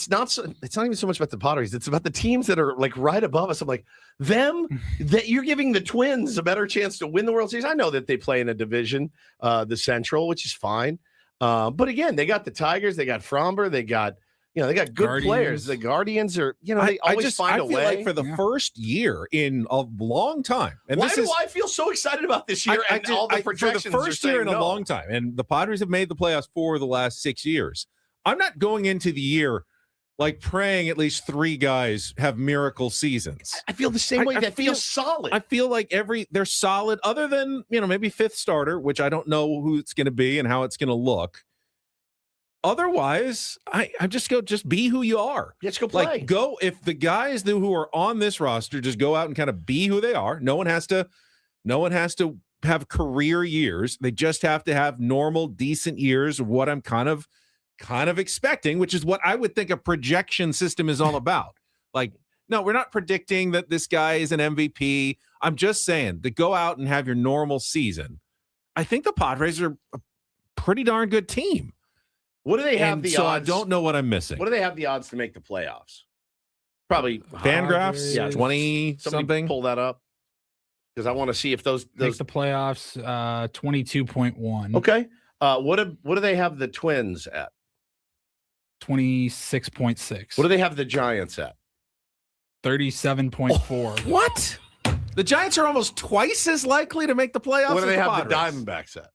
not even so much about the Padres. It's about the teams that are like right above us. I'm like, that you're giving the Twins a better chance to win the World Series. I know that they play in a division, the Central, which is fine. But again, they got the Tigers, they got Fromber, they got good players. The Guardians are, they always find a way. Like for the first year in a long time. And why do I feel so excited about this year all the projections for the first year in a long time? And the Padres have made the playoffs 4 of the last 6 years. I'm not going into the year like praying at least 3 guys have miracle seasons. I feel the same way. That feels solid. I feel like they're solid other than, maybe 5th starter, which I don't know who it's going to be and how it's going to look. Otherwise, I just be who you are. Let's go play. Like if the guys who are on this roster just go out and kind of be who they are. No one has to have career years. They just have to have normal, decent years of what I'm kind of expecting, which is what I would think a projection system is all about. Like, no, we're not predicting that this guy is an MVP. I'm just saying to go out and have your normal season. I think the Padres are a pretty darn good team. What do they have the odds? I don't know what I'm missing. What do they have the odds to make the playoffs? Probably Fangraphs, 20 something. Pull that up because I want to see if those make the playoffs. 22.1. Okay. What do they have the Twins at? 26.6. What do they have the Giants at? 37.4. What? The Giants are almost twice as likely to make the playoffs. What do they have the Diamondbacks at?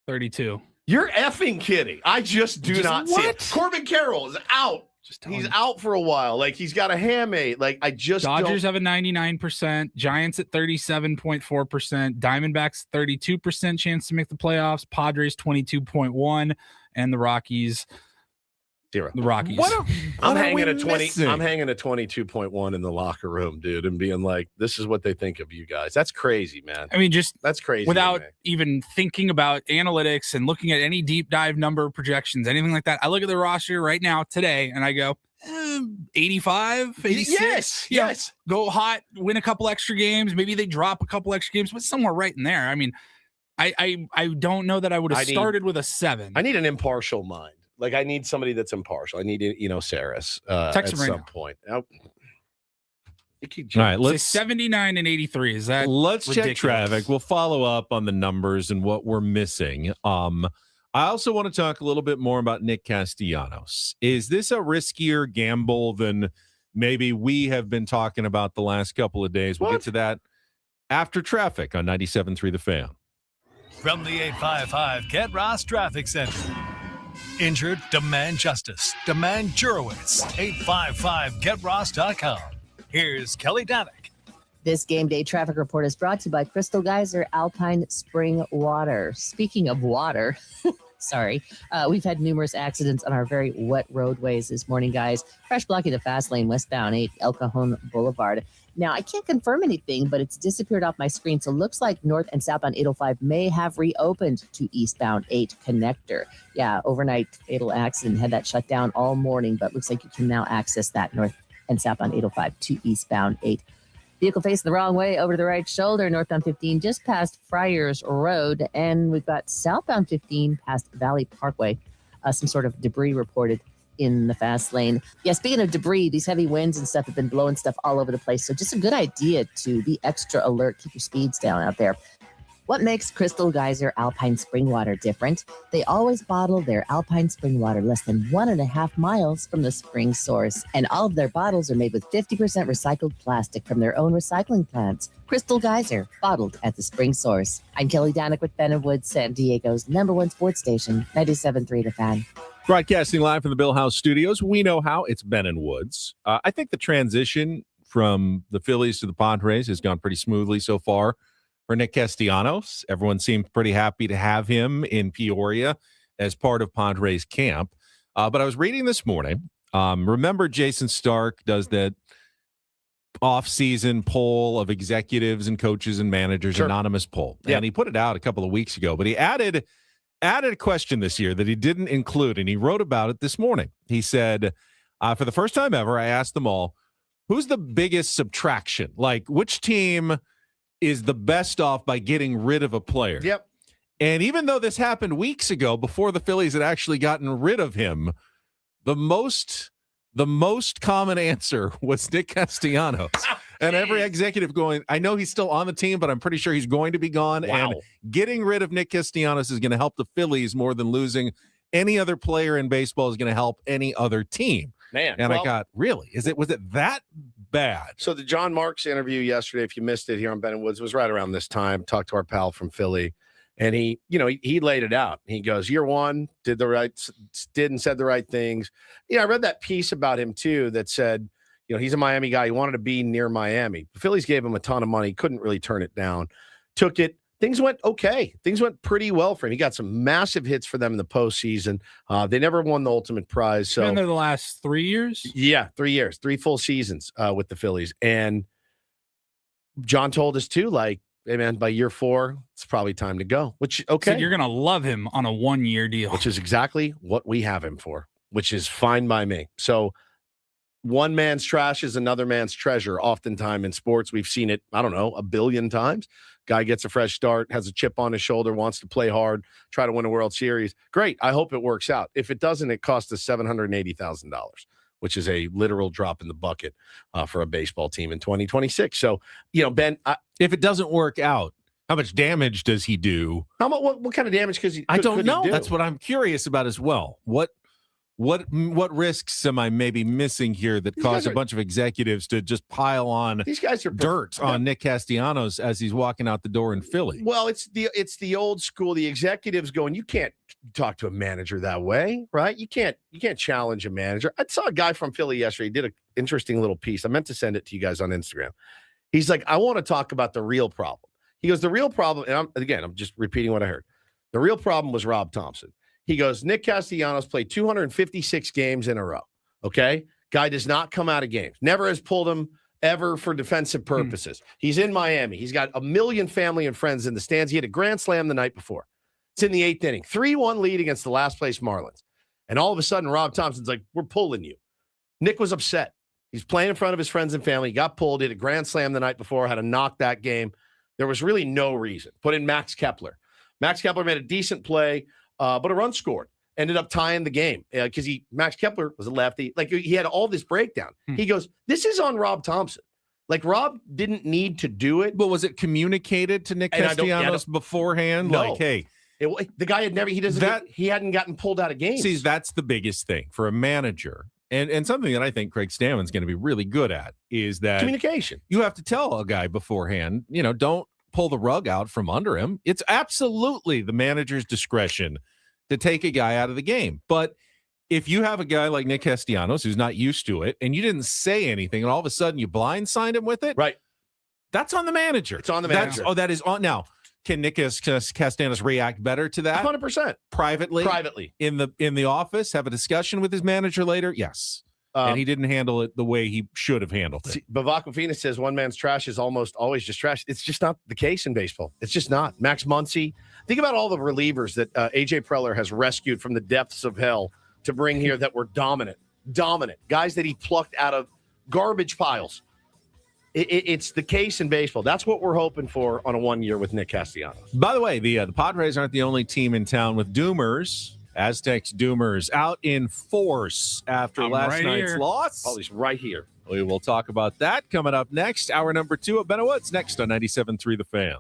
32. You're effing kidding. I just do not see it. Corbin Carroll is out. He's out for a while. Like, he's got a hamate. Like, Dodgers have a 99%. Giants at 37.4%. Diamondbacks 32% chance to make the playoffs. Padres 22.1%. And the Rockies 0. The Rockies. I'm hanging a 20. I'm hanging a 22.1 in the locker room, dude, and being like, "This is what they think of you guys." That's crazy, man. I mean, that's crazy. Without even thinking about analytics and looking at any deep dive number projections, anything like that, I look at the roster right now today, and I go, 85, 86. Yes. Go hot, win a couple extra games. Maybe they drop a couple extra games, but somewhere right in there. I mean, I don't know that I would have started with a 7. I need an impartial mind. Like, I need somebody that's impartial. I need, Saris at some point. All right, let's 79 and 83. Is that let's ridiculous? Check traffic. We'll follow up on the numbers and what we're missing. I also want to talk a little bit more about Nick Castellanos. Is this a riskier gamble than maybe we have been talking about the last couple of days? We'll get to that after traffic on 97.3 The Fan. From the 855 Kent Ross Traffic Center. Injured? Demand justice. Demand Jurowitz. 855-GetRoss.com. Here's Kelly Danick. This game day traffic report is brought to you by Crystal Geyser Alpine Spring Water. Speaking of water, we've had numerous accidents on our very wet roadways this morning, guys. Fresh blocking the fast lane westbound 8 El Cajon Boulevard. Now, I can't confirm anything, but it's disappeared off my screen. So it looks like north and southbound 805 may have reopened to eastbound 8 connector. Yeah, overnight fatal accident had that shut down all morning, but looks like you can now access that north and southbound 805 to eastbound 8. Vehicle facing the wrong way over to the right shoulder, northbound 15 just past Friars Road. And we've got southbound 15 past Valley Parkway. Some sort of debris reported in the fast lane. Yeah, speaking of debris, these heavy winds and stuff have been blowing stuff all over the place. So just a good idea to be extra alert, keep your speeds down out there. What makes Crystal Geyser Alpine Spring Water different? They always bottle their Alpine Spring Water less than 1.5 miles from the spring source. And all of their bottles are made with 50% recycled plastic from their own recycling plants. Crystal Geyser, bottled at the spring source. I'm Kelly Danick with Ben & Woods, San Diego's #1 sports station, 97.3 The Fan. Broadcasting live from the Bill House Studios. We know how. It's Ben and Woods. I think the transition from the Phillies to the Padres has gone pretty smoothly so far for Nick Castellanos. Everyone seemed pretty happy to have him in Peoria as part of Padres camp. But I was reading this morning. Remember Jason Stark does that off-season poll of executives and coaches and managers, Sure. anonymous poll. Yep. And he put it out a couple of weeks ago, but he added a question this year that he didn't include, and he wrote about it this morning. He said, for the first time ever, I asked them all, who's the biggest subtraction? Like, which team is the best off by getting rid of a player? Yep. And even though this happened weeks ago, before the Phillies had actually gotten rid of him, the most common answer was Nick Castellanos. And every executive going, I know he's still on the team, but I'm pretty sure he's going to be gone. Wow. And getting rid of Nick Castellanos is going to help the Phillies more than losing any other player in baseball is going to help any other team. Man. And well, I got, really? Was it that bad? So the John Marks interview yesterday, if you missed it here on Ben & Woods, was right around this time. Talked to our pal from Philly. And he laid it out. He goes, year one, did and said the right things. I read that piece about him too that said, he's a Miami guy. He wanted to be near Miami. The Phillies gave him a ton of money. Couldn't really turn it down. Took it. Things went okay. Things went pretty well for him. He got some massive hits for them in the postseason. They never won the ultimate prize. So Been there the last 3 years? Yeah, 3 years, 3 full seasons with the Phillies. And John told us too, like, hey man, by year 4, it's probably time to go. Which, okay. So you're going to love him on a 1-year deal. Which is exactly what we have him for, which is fine by me. So one man's trash is another man's treasure. Oftentimes in sports, we've seen it, I don't know, 1 billion times. Guy gets a fresh start, has a chip on his shoulder, wants to play hard, try to win a World Series. Great. I hope it works out. If it doesn't, it costs us $780,000, which is a literal drop in the bucket for a baseball team in 2026. So, Ben, If it doesn't work out, how much damage does he do? how much? What kind of damage? Because I don't know. That's what I'm curious about as well. What risks am I maybe missing here that cause a bunch of executives to just pile on these guys are dirt on Nick Castellanos as he's walking out the door in Philly? Well, it's the old school. The executives going, you can't talk to a manager that way, right? You can't challenge a manager. I saw a guy from Philly yesterday. He did an interesting little piece. I meant to send it to you guys on Instagram. He's like, I want to talk about the real problem. He goes, the real problem, and I'm just repeating what I heard. The real problem was Rob Thompson. He goes, Nick Castellanos played 256 games in a row. Okay. Guy does not come out of games. Never has pulled him ever for defensive purposes. He's in Miami. He's got 1 million family and friends in the stands. He had a grand slam the night before. It's in the 8th inning, 3-1 lead against the last place Marlins. And all of a sudden, Rob Thompson's like, we're pulling you. Nick was upset. He's playing in front of his friends and family. He got pulled, did a grand slam the night before, had to knock that game. There was really no reason. Put in Max Kepler. Max Kepler made a decent play. But a run scored, ended up tying the game because Max Kepler was a lefty. Like he had all this breakdown. He goes, this is on Rob Thompson. Like Rob didn't need to do it. But was it communicated to Nick Castellanos beforehand? No. Like, hey, the guy had never, he hadn't gotten pulled out of games. See, that's the biggest thing for a manager. And something that I think Craig Stammen's going to be really good at is that communication. You have to tell a guy beforehand, don't pull the rug out from under him. It's absolutely the manager's discretion to take a guy out of the game. But if you have a guy like Nick Castellanos who's not used to it and you didn't say anything and all of a sudden you blindsided him with it, right? That's on the manager. It's on the manager. That is on. Now, can Nick Castellanos react better to that? 100%. Privately in the office, have a discussion with his manager later? Yes. And he didn't handle it the way he should have handled it. Bavak Mafina says one man's trash is almost always just trash. It's just not the case in baseball. It's just not. Max Muncy. Think about all the relievers that A.J. Preller has rescued from the depths of hell to bring here that were dominant. Guys that he plucked out of garbage piles. It's the case in baseball. That's what we're hoping for on a 1 year with Nick Castellanos. By the way, the Padres aren't the only team in town with Doomers. Aztecs Doomers out in force after last night's loss. Oh, he's right here. We will talk about that coming up next. Hour number 2 of Benno Woods next on 97.3 The Fan.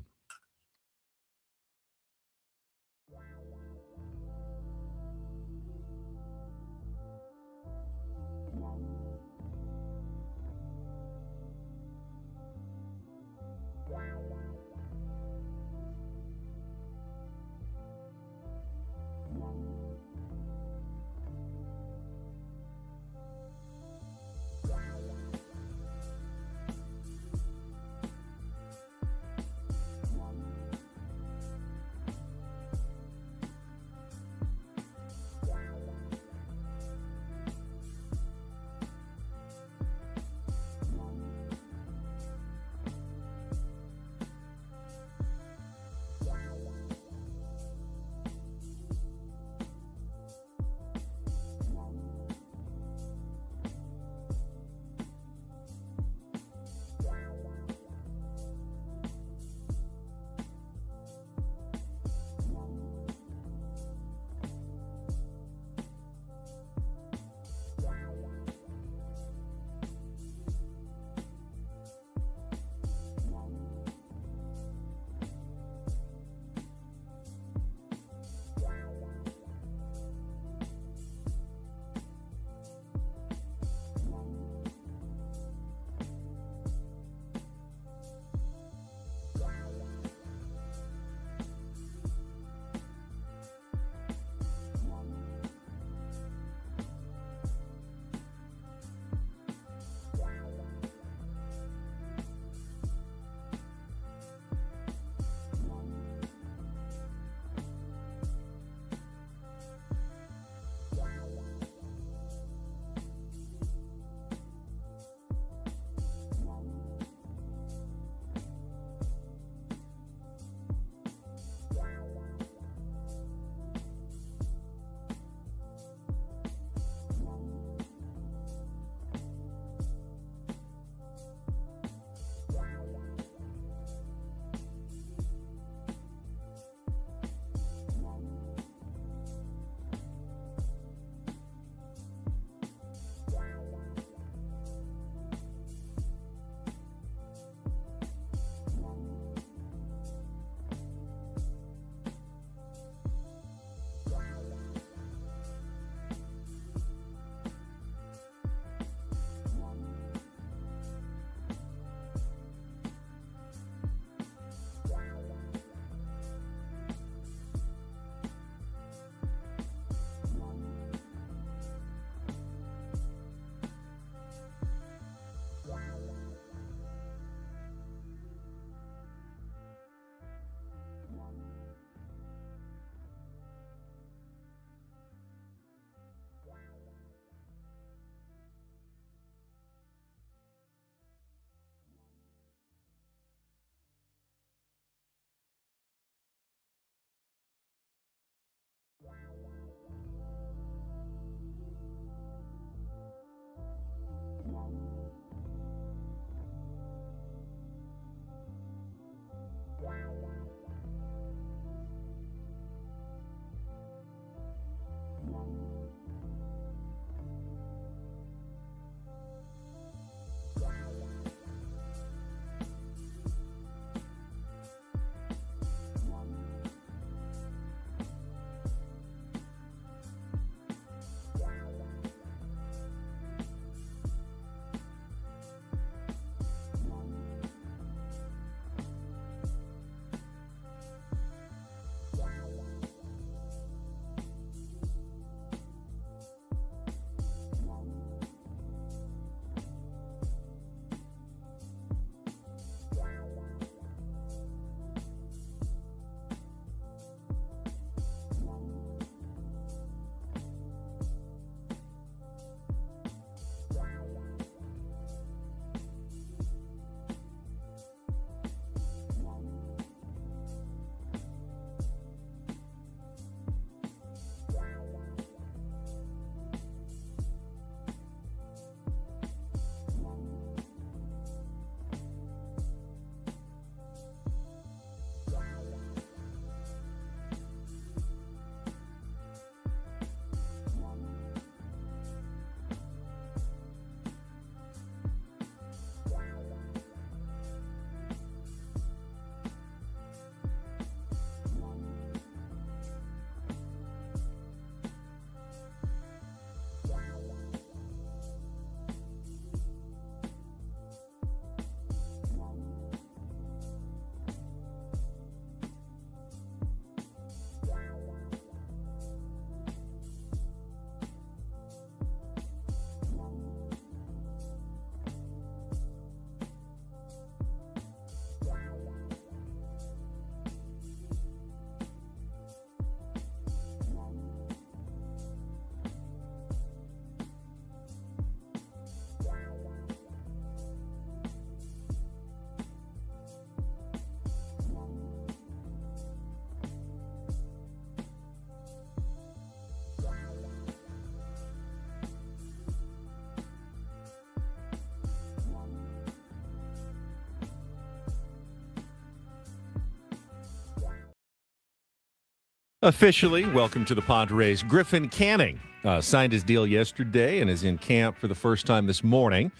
Officially, welcome to the Padres. Griffin Canning signed his deal yesterday and is in camp for the first time this morning.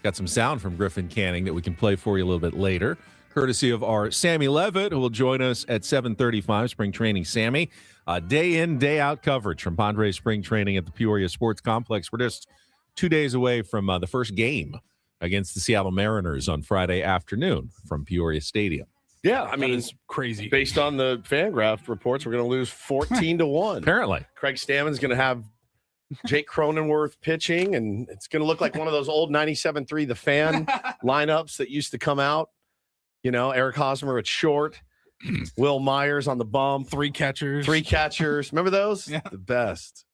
Got some sound from Griffin Canning that we can play for you a little bit later, courtesy of our Sammy Levitt, who will join us at 7:35, spring training. Sammy, day in, day out coverage from Padres spring training at the Peoria Sports Complex. We're just 2 days away from the first game against the Seattle Mariners on Friday afternoon from Peoria Stadium. Yeah, I mean, it's crazy. Based on the Fangraph reports, we're going to lose 14-1. Apparently. Craig Stammen's going to have Jake Cronenworth pitching, and it's going to look like one of those old 97.3 The Fan lineups that used to come out. You know, Eric Hosmer at short, Will Myers on the bump. Three catchers. Remember those? Yeah. The best.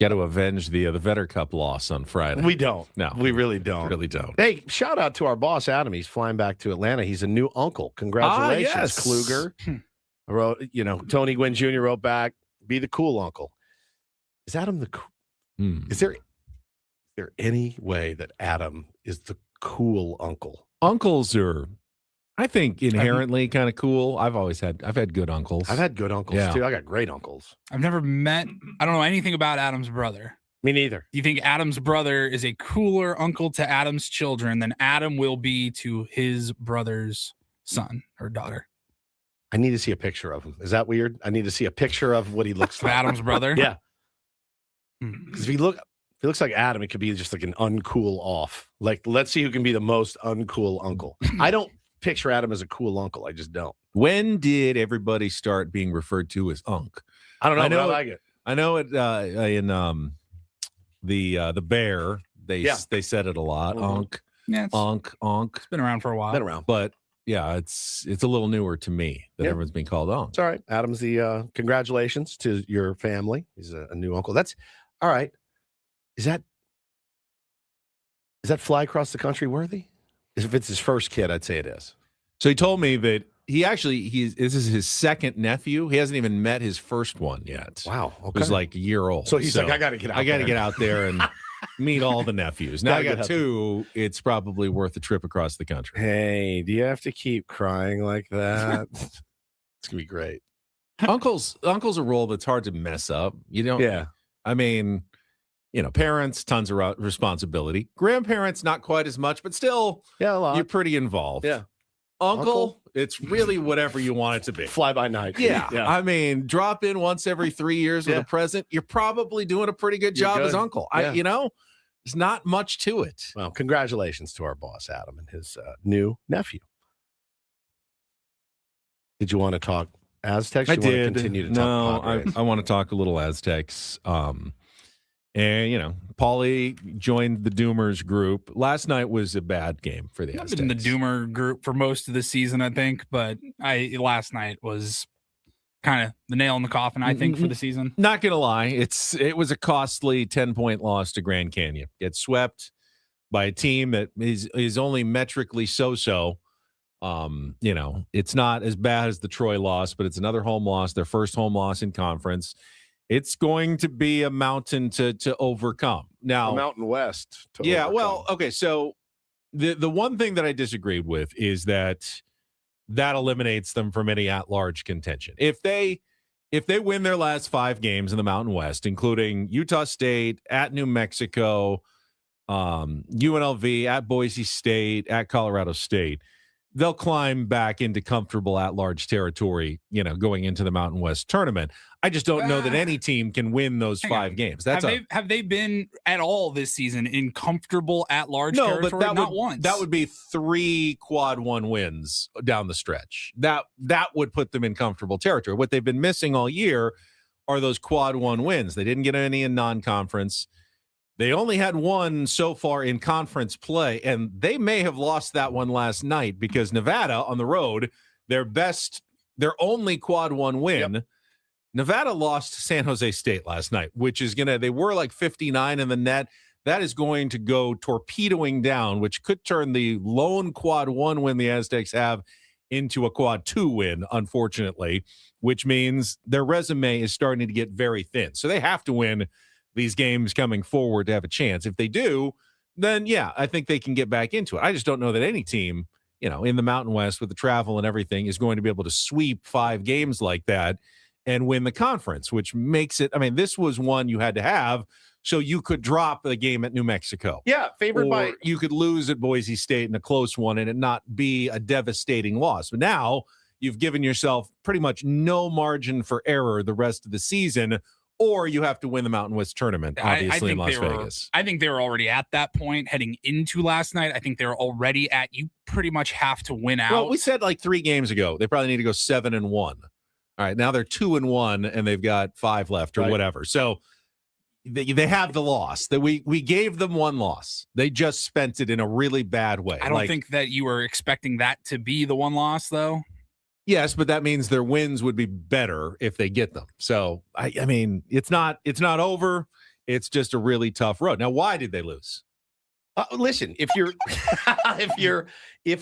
Got to avenge the Vetter Cup loss on Friday. We don't. No. We really don't. Really don't. Hey, shout out to our boss, Adam. He's flying back to Atlanta. He's a new uncle. Congratulations, yes. Kluger. I wrote, Tony Gwynn Jr. wrote back, be the cool uncle. Is Adam the cool? Is there any way that Adam is the cool uncle? Uncles are, I think, inherently kind of cool. I've had good uncles. I've had good uncles too. I got great uncles. I've never met, I don't know anything about Adam's brother. Me neither. Do you think Adam's brother is a cooler uncle to Adam's children than Adam will be to his brother's son or daughter? I need to see a picture of him. Is that weird? I need to see a picture of what he looks like. Adam's brother? Yeah. Because if he looks like Adam, it could be just like an uncool off. Like, let's see who can be the most uncool uncle. I don't picture Adam as a cool uncle. I just don't. When did everybody start being referred to as Unc? I don't know. I know but I like it. I know it in the Bear. They said it a lot. Mhm. Unc. Yeah, Unc. it's been around for a while. Been around. But yeah, it's a little newer to me that everyone's being called Unc. It's all right. Adam's the congratulations to your family. He's a new uncle. That's all right. Is that fly across the country worthy? If it's his first kid, I'd say it is. So he told me that this is his second nephew. He hasn't even met his first one yet. Wow. Okay. Who's like a year old. So he's like, I got to get out. I got to get out there and meet all the nephews. Now I Gotta got get two. It's probably worth a trip across the country. Hey, do you have to keep crying like that? It's gonna be great. Uncle's a role that's hard to mess up. You don't. Yeah. I mean, parents, tons of responsibility. Grandparents, not quite as much, but still, Yeah, a lot. you're pretty involved. Yeah. Uncle, it's really whatever you want it to be. Fly by night. Yeah. I mean, drop in once every 3 years with a present. You're probably doing a pretty good job as uncle. Yeah. There's not much to it. Well, congratulations to our boss, Adam, and his new nephew. Did you want to talk Aztecs? I You want to did. continue to No, talk Padres? I want to talk a little Aztecs. And, Paulie joined the Doomers group. Last night was a bad game for the I've Aztecs. been in the Doomer group for most of the season, I think, but last night was kind of the nail in the coffin, I think, for the season. Not going to lie. It was a costly 10-point loss to Grand Canyon. Get swept by a team that is only metrically so-so. It's not as bad as the Troy loss, but it's another home loss, their first home loss in conference. It's going to be a mountain to overcome. Now, The Mountain West. to overcome. well, okay. So the one thing that I disagreed with is that eliminates them from any at-large contention. If they win their last 5 games in the Mountain West, including Utah State, at New Mexico, UNLV, at Boise State, at Colorado State, they'll climb back into comfortable at-large territory, going into the Mountain West tournament. I just don't know that any team can win those 5 games. Have they been at all this season in comfortable at-large no, territory? but that Not would, once. That would be 3 quad 1 wins down the stretch. That would put them in comfortable territory. What they've been missing all year are those quad 1 wins. They didn't get any in non-conference. They only had 1 so far in conference play, and they may have lost that one last night because Nevada on the road, their only quad 1 win. Yep. Nevada lost San Jose State last night, which is they were like 59 in the net. That is going to go torpedoing down, which could turn the lone quad 1 win the Aztecs have into a quad 2 win, unfortunately, which means their resume is starting to get very thin. So they have to win these games coming forward to have a chance. If they do, then I think they can get back into it. I just don't know that any team in the Mountain West with the travel and everything, is going to be able to sweep 5 games like that and win the conference, which makes it, this was one you had to have so you could drop the game at New Mexico. Yeah, favored by. You could lose at Boise State in a close one and it not be a devastating loss. But now you've given yourself pretty much no margin for error the rest of the season, or you have to win the Mountain West tournament, obviously, in Las Vegas. I think they were already at that point heading into last night. I think they're already at, you pretty much have to win out. Well, we said like 3 games ago, they probably need to go 7-1. All right, now they're 2-1 and they've got 5 left or whatever. So they have the loss. That we gave them 1 loss. They just spent it in a really bad way. I don't think that you were expecting that to be the 1 loss, though. Yes, but that means their wins would be better if they get them. So it's not over. It's just a really tough road. Now, why did they lose? Listen, if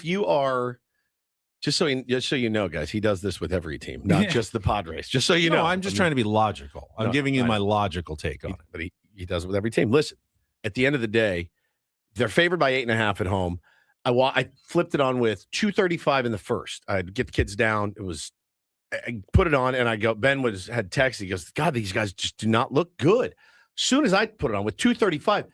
you are, just so you know, guys, he does this with every team, not just the Padres. Just so you know, I'm just trying to be logical. I'm giving you my logical take on it. But he does it with every team. Listen, at the end of the day, they're favored by 8.5 at home. I flipped it on with 2:35 in the first. I'd get the kids down. I put it on, and I go. Ben had text. He goes, "God, these guys just do not look good." As soon as I put it on with 2:35,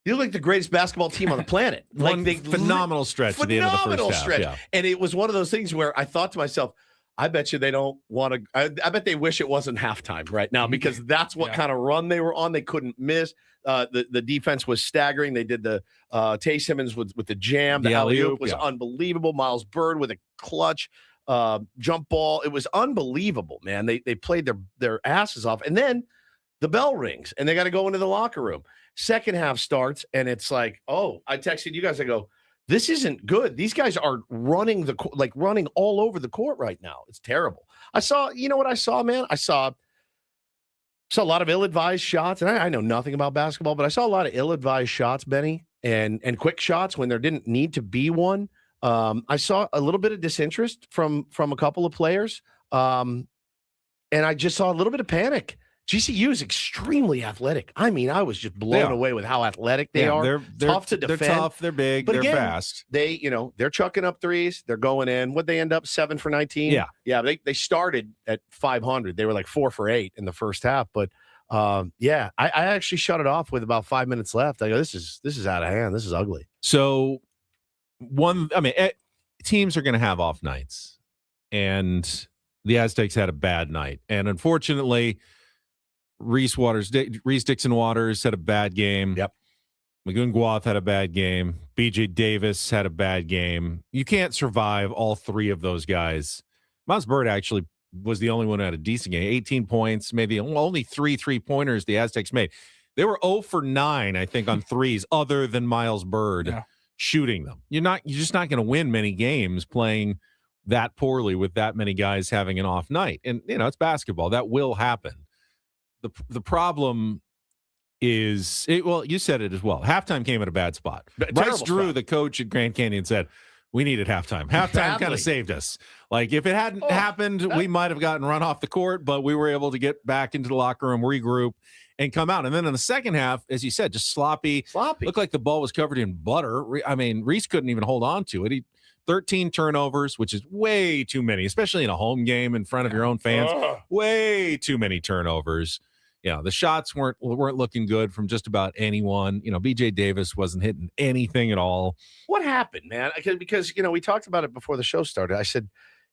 they look like the greatest basketball team on the planet. Phenomenal stretch at the end of the first half. Yeah. And it was one of those things where I thought to myself, I bet you they don't want to. I bet they wish it wasn't halftime right now, because that's what kind of run they were on. They couldn't miss. The defense was staggering. They did the Tay Simmons with the jam. The alley-oop was unbelievable. Miles Bird with a clutch jump ball. It was unbelievable, man. They played their asses off. And then the bell rings, and they got to go into the locker room. Second half starts, and it's like, oh, I texted you guys. I go, this isn't good. These guys are running running all over the court right now. It's terrible. You know what I saw, man? I saw a lot of ill-advised shots, and I know nothing about basketball, but I saw a lot of ill-advised shots, Benny, and quick shots when there didn't need to be one. I saw a little bit of disinterest from a couple of players, and I just saw a little bit of panic. GCU is extremely athletic. I was just blown away with how athletic they are. They're tough to defend. They're tough. They're big. But they're fast. They're chucking up threes. They're going in. What'd they end up? 7 for 19? Yeah. They started at 500. They were like 4 for 8 in the first half. But I actually shut it off with about 5 minutes left. I go, this is out of hand. This is ugly. So teams are going to have off nights, and the Aztecs had a bad night. And unfortunately, Reese Dixon Waters had a bad game. Yep. Magoon Guath had a bad game. BJ Davis had a bad game. You can't survive all 3 of those guys. Miles Bird actually was the only one who had a decent game. 18 points, maybe only 3 3-pointers the Aztecs made. They were 0 for 9, I think, on threes, other than Miles Bird shooting them. You're just not going to win many games playing that poorly with that many guys having an off night. And it's basketball. That will happen. The problem is, you said it as well. Halftime came at a bad spot. Bryce Drew, the coach at Grand Canyon, said, we needed halftime. Halftime kind of saved us. Like, if it hadn't happened, we might have gotten run off the court, but we were able to get back into the locker room, regroup, and come out. And then in the second half, as you said, just sloppy. Looked like the ball was covered in butter. Reese couldn't even hold on to it. 13 turnovers, which is way too many, especially in a home game in front of your own fans. Way too many turnovers. The shots weren't looking good from just about anyone. BJ Davis wasn't hitting anything at all. What happened, man? Because we talked about it before the show started. I said,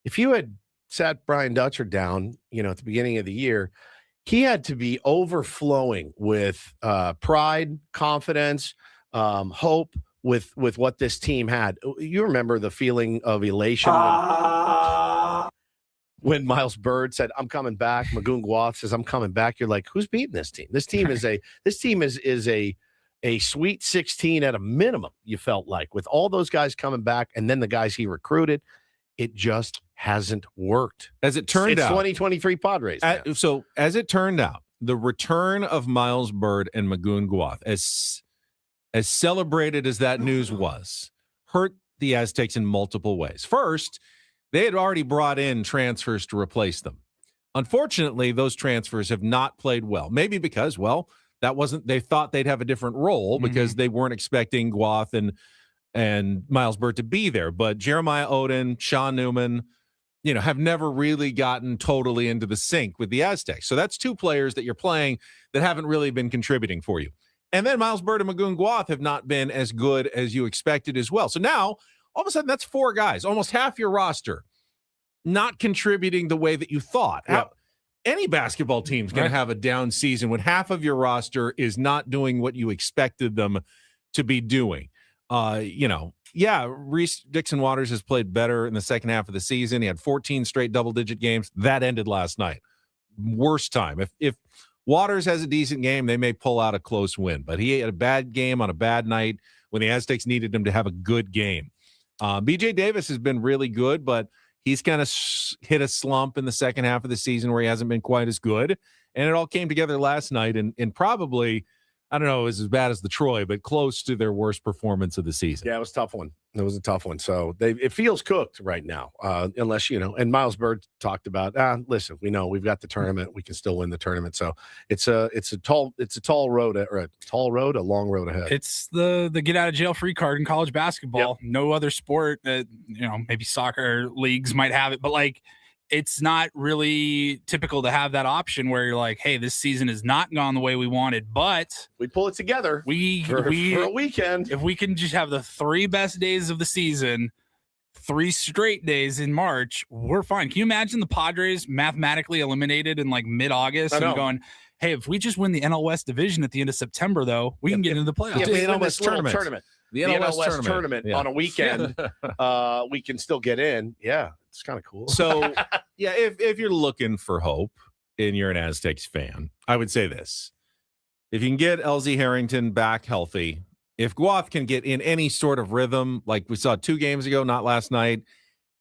if you had sat Brian Dutcher down, at the beginning of the year, he had to be overflowing with pride, confidence, hope with what this team had. You remember the feeling of elation when Miles Bird said, "I'm coming back." Magoon Guath says, "I'm coming back." You're like, who's beating this team? This team is a Sweet 16 at a minimum. You felt like, with all those guys coming back, and then the guys he recruited, it just hasn't worked. As it turned out, 2023 Padres. So as it turned out, the return of Miles Bird and Magoon Guath, as celebrated as that news was, hurt the Aztecs in multiple ways. First, they had already brought in transfers to replace them. Unfortunately, those transfers have not played well. Maybe because, they thought they'd have a different role because they weren't expecting Guath and and Miles Burt to be there. But Jeremiah Odin, Sean Newman, have never really gotten totally into the sync with the Aztecs. So that's two players that you're playing that haven't really been contributing for you. And then Miles Burt and Magoon Guath have not been as good as you expected as well. So now, all of a sudden, that's four guys, almost half your roster, not contributing the way that you thought. Yep. Any basketball team's going to have a down season when half of your roster is not doing what you expected them to be doing. Reese Dixon Waters has played better in the second half of the season. He had 14 straight double-digit games. That ended last night. Worst time. If Waters has a decent game, they may pull out a close win. But he had a bad game on a bad night when the Aztecs needed him to have a good game. BJ Davis has been really good, but he's kind of hit a slump in the second half of the season where he hasn't been quite as good. And it all came together last night and probably, I don't know, it was as bad as the Troy, but close to their worst performance of the season. Yeah, it was a tough one. It was a tough one. So it feels cooked right now, unless, and Miles Burt talked about, listen, we know we've got the tournament. We can still win the tournament. So it's a tall road, a long road ahead. It's the get out of jail free card in college basketball. Yep. No other sport that, maybe soccer leagues might have it, but it's not really typical to have that option where you're like, hey, this season has not gone the way we wanted, but we pull it together for a weekend. If we can just have the 3 best days of the season, 3 straight days in March, we're fine. Can you imagine the Padres mathematically eliminated in mid-August and going, hey, if we just win the NL West division at the end of September, though, we can get into the playoffs. The NL West tournament. The NL West tournament on a weekend, we can still get in. Yeah, it's kind of cool. So, if you're looking for hope and you're an Aztecs fan, I would say this. If you can get LZ Harrington back healthy, if Guath can get in any sort of rhythm, like we saw 2 games ago, not last night,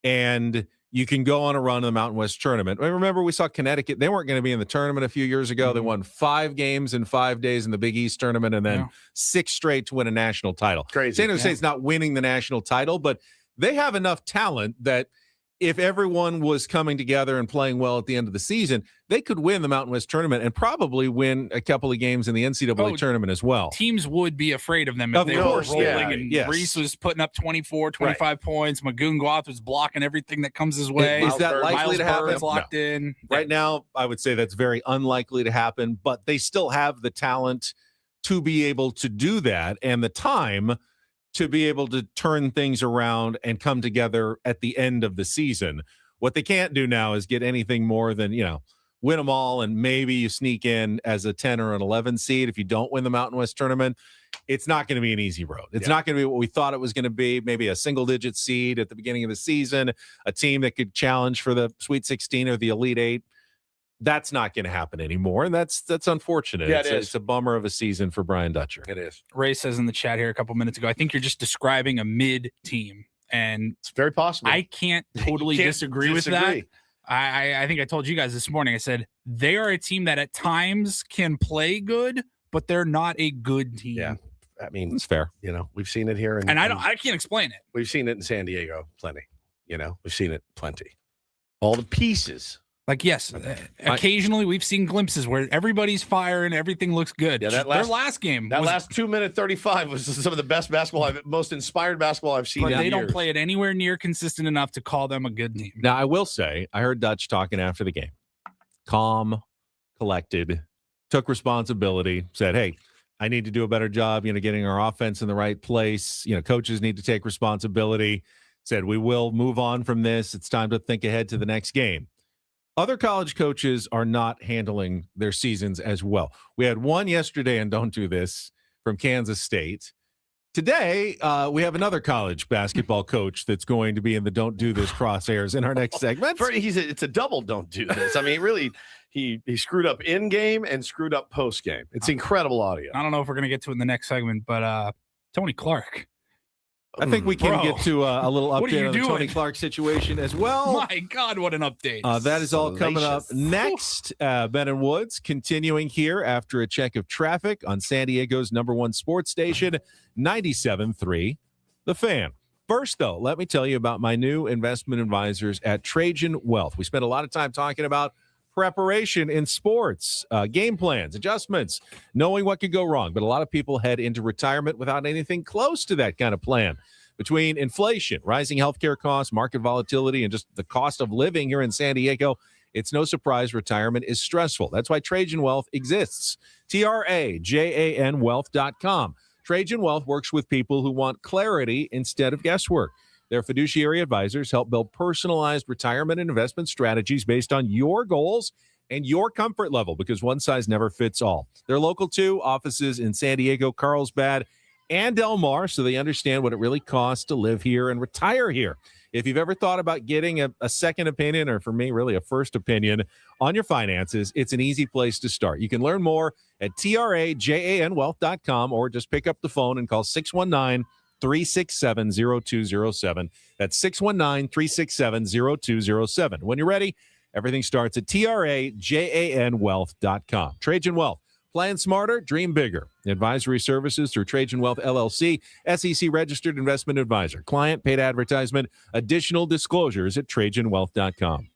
and you can go on a run in the Mountain West tournament. I remember we saw Connecticut. They weren't going to be in the tournament a few years ago. They won 5 games in 5 days in the Big East tournament and then 6 straight to win a national title. Crazy. San Jose State's not winning the national title, but they have enough talent that if everyone was coming together and playing well at the end of the season, they could win the Mountain West tournament and probably win a couple of games in the NCAA tournament as well. Teams would be afraid of them if they were rolling and Reese was putting up 24, 25 points. Magoon Guath was blocking everything that comes his way. Is that likely to happen? Locked in. Right now, I would say that's very unlikely to happen, but they still have the talent to be able to do that and the time to be able to turn things around and come together at the end of the season. What they can't do now is get anything more than, win them all, and maybe you sneak in as a 10 or an 11 seed. If you don't win the Mountain West tournament, it's not going to be an easy road. It's not going to be what we thought it was going to be, maybe a single-digit seed at the beginning of the season, a team that could challenge for the Sweet 16 or the Elite 8. That's not going to happen anymore, and that's unfortunate. Yeah, it's a bummer of a season for Brian Dutcher. It is. Ray says in the chat here a couple minutes ago, I think you're just describing a mid team, and it's very possible. I can't totally disagree with that. I think I told you guys this morning, I said they are a team that at times can play good, but they're not a good team. Yeah. I mean, it's fair. We've seen it here. And I can't explain it. We've seen it in San Diego plenty. We've seen it plenty. All the pieces. Yes, occasionally we've seen glimpses where everybody's firing, everything looks good. Yeah, their last game. That last 2-minute 35 was some of the best most inspired basketball I've seen. But they don't years. play it anywhere near consistent enough to call them a good team. Now, I will say, I heard Dutch talking after the game. Calm, collected, took responsibility, said, hey, I need to do a better job, getting our offense in the right place. Coaches need to take responsibility. Said, we will move on from this. It's time to think ahead to the next game. Other college coaches are not handling their seasons as well. We had one yesterday, and don't do this, from Kansas State. Today, we have another college basketball coach that's going to be in the don't do this crosshairs in our next segment. It's a double don't do this. I mean, really, he screwed up in game and screwed up post game. It's incredible audio. I don't know if we're going to get to it in the next segment, but Tony Clark. I think we can get to a little update on the Tony Clark situation as well. My God, what an update. That is all coming up next. Ben and Woods continuing here after a check of traffic on San Diego's #1 sports station, 97.3 The Fan. First, though, let me tell you about my new investment advisors at Trajan Wealth. We spent a lot of time talking about preparation in sports, game plans, adjustments, knowing what could go wrong. But a lot of people head into retirement without anything close to that kind of plan. Between inflation, rising healthcare costs, market volatility, and just the cost of living here in San Diego, it's no surprise retirement is stressful. That's why Trajan Wealth exists. TRAJANwealth.com. Trajan Wealth works with people who want clarity instead of guesswork. Their fiduciary advisors help build personalized retirement and investment strategies based on your goals and your comfort level, because one size never fits all. They're local too, offices in San Diego, Carlsbad, and Del Mar, so they understand what it really costs to live here and retire here. If you've ever thought about getting a second opinion, or for me, really a first opinion on your finances, it's an easy place to start. You can learn more at TRAJANwealth.com or just pick up the phone and call 619-367-0207. That's 619-367-0207. When you're ready, everything starts at TRAJANwealth.com. Trajan Wealth. Plan smarter, dream bigger. Advisory services through Trajan Wealth LLC, SEC registered investment advisor. Client paid advertisement. Additional disclosures at TrajanWealth.com.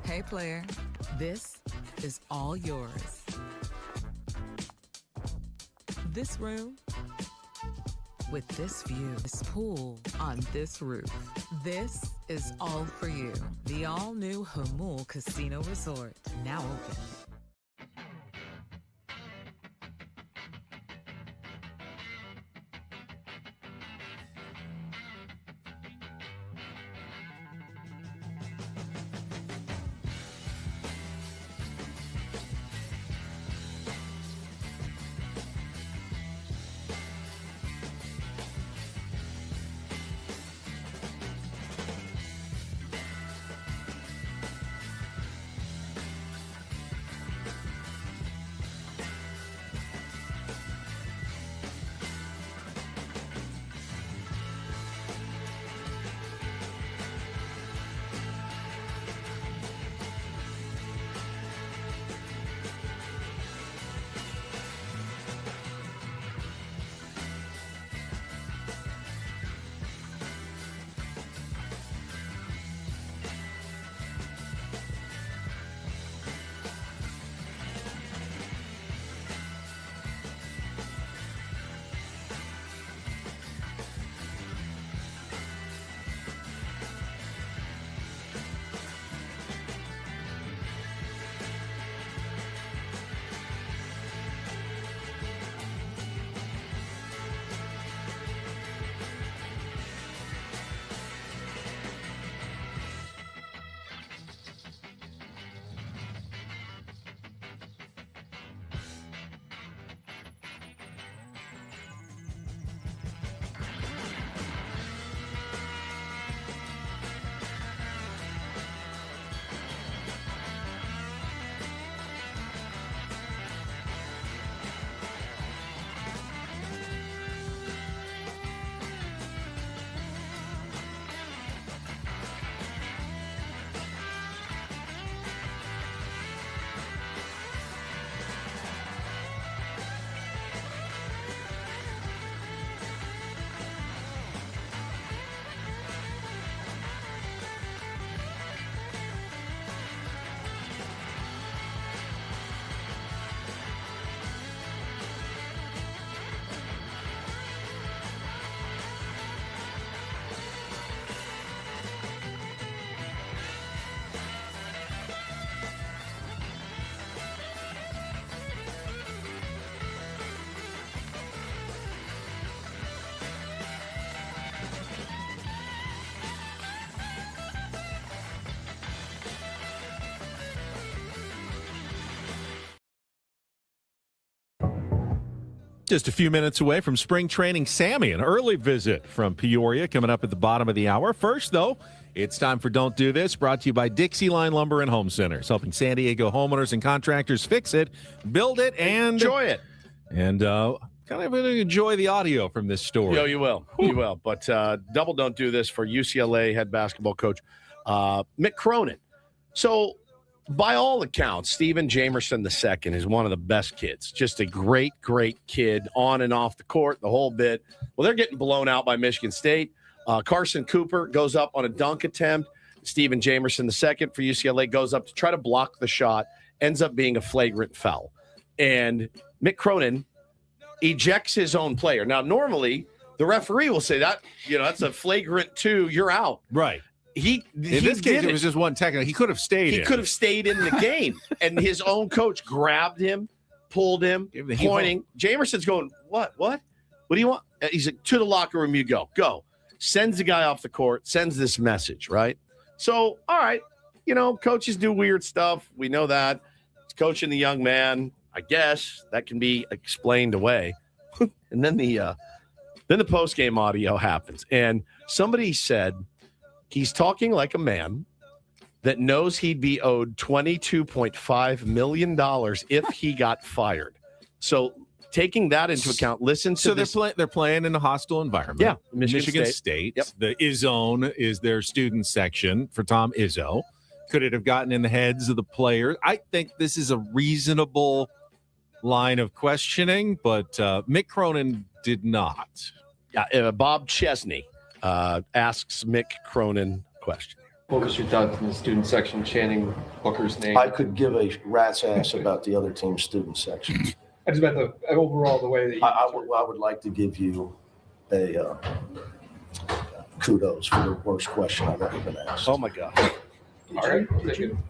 Hey player, this is all yours. This room with this view, this pool on this roof. This is all for you. The all-new Hamul Casino Resort, now open. Just a few minutes away from spring training, Sammy, an early visit from Peoria coming up at the bottom of the hour. First, though, it's time for Don't Do This, brought to you by Dixie Line Lumber and Home Centers, helping San Diego homeowners and contractors fix it, build it, and enjoy it. And kind of enjoy the audio from this story. You will. You will. But double Don't Do This for UCLA head basketball coach Mick Cronin. So, by all accounts, Stephen Jamerson II is one of the best kids. Just a great, great kid on and off the court, the whole bit. Well, they're getting blown out by Michigan State. Carson Cooper goes up on a dunk attempt. Stephen Jamerson II for UCLA goes up to try to block the shot, ends up being a flagrant foul. And Mick Cronin ejects his own player. Now, normally, the referee will say that, that's a flagrant 2, you're out. Right. In this case, it was just one technical. He could have stayed in. He could have stayed in the game. And his own coach grabbed him, pulled him, pointing. Jamerson's going, what? What do you want? He's like, to the locker room you go. Go. Sends the guy off the court, sends this message, right? So, all right, coaches do weird stuff. We know that. It's coaching the young man. I guess that can be explained away. And then the post-game audio happens. And somebody said, he's talking like a man that knows he'd be owed $22.5 million if he got fired. So taking that into account, listen to so this. they're playing in a hostile environment. Yeah, Michigan State. Yep. The Izzone is their student section for Tom Izzo. Could it have gotten in the heads of the players? I think this is a reasonable line of questioning, but Mick Cronin did not. Yeah, Bob Chesney asks Mick Cronin a question. What was your thought in the student section chanting Booker's name? I could give a rat's ass about the other team's student section. I just meant the overall the way that you I would like to give you a kudos for the worst question I've ever been asked. Oh my God! All right.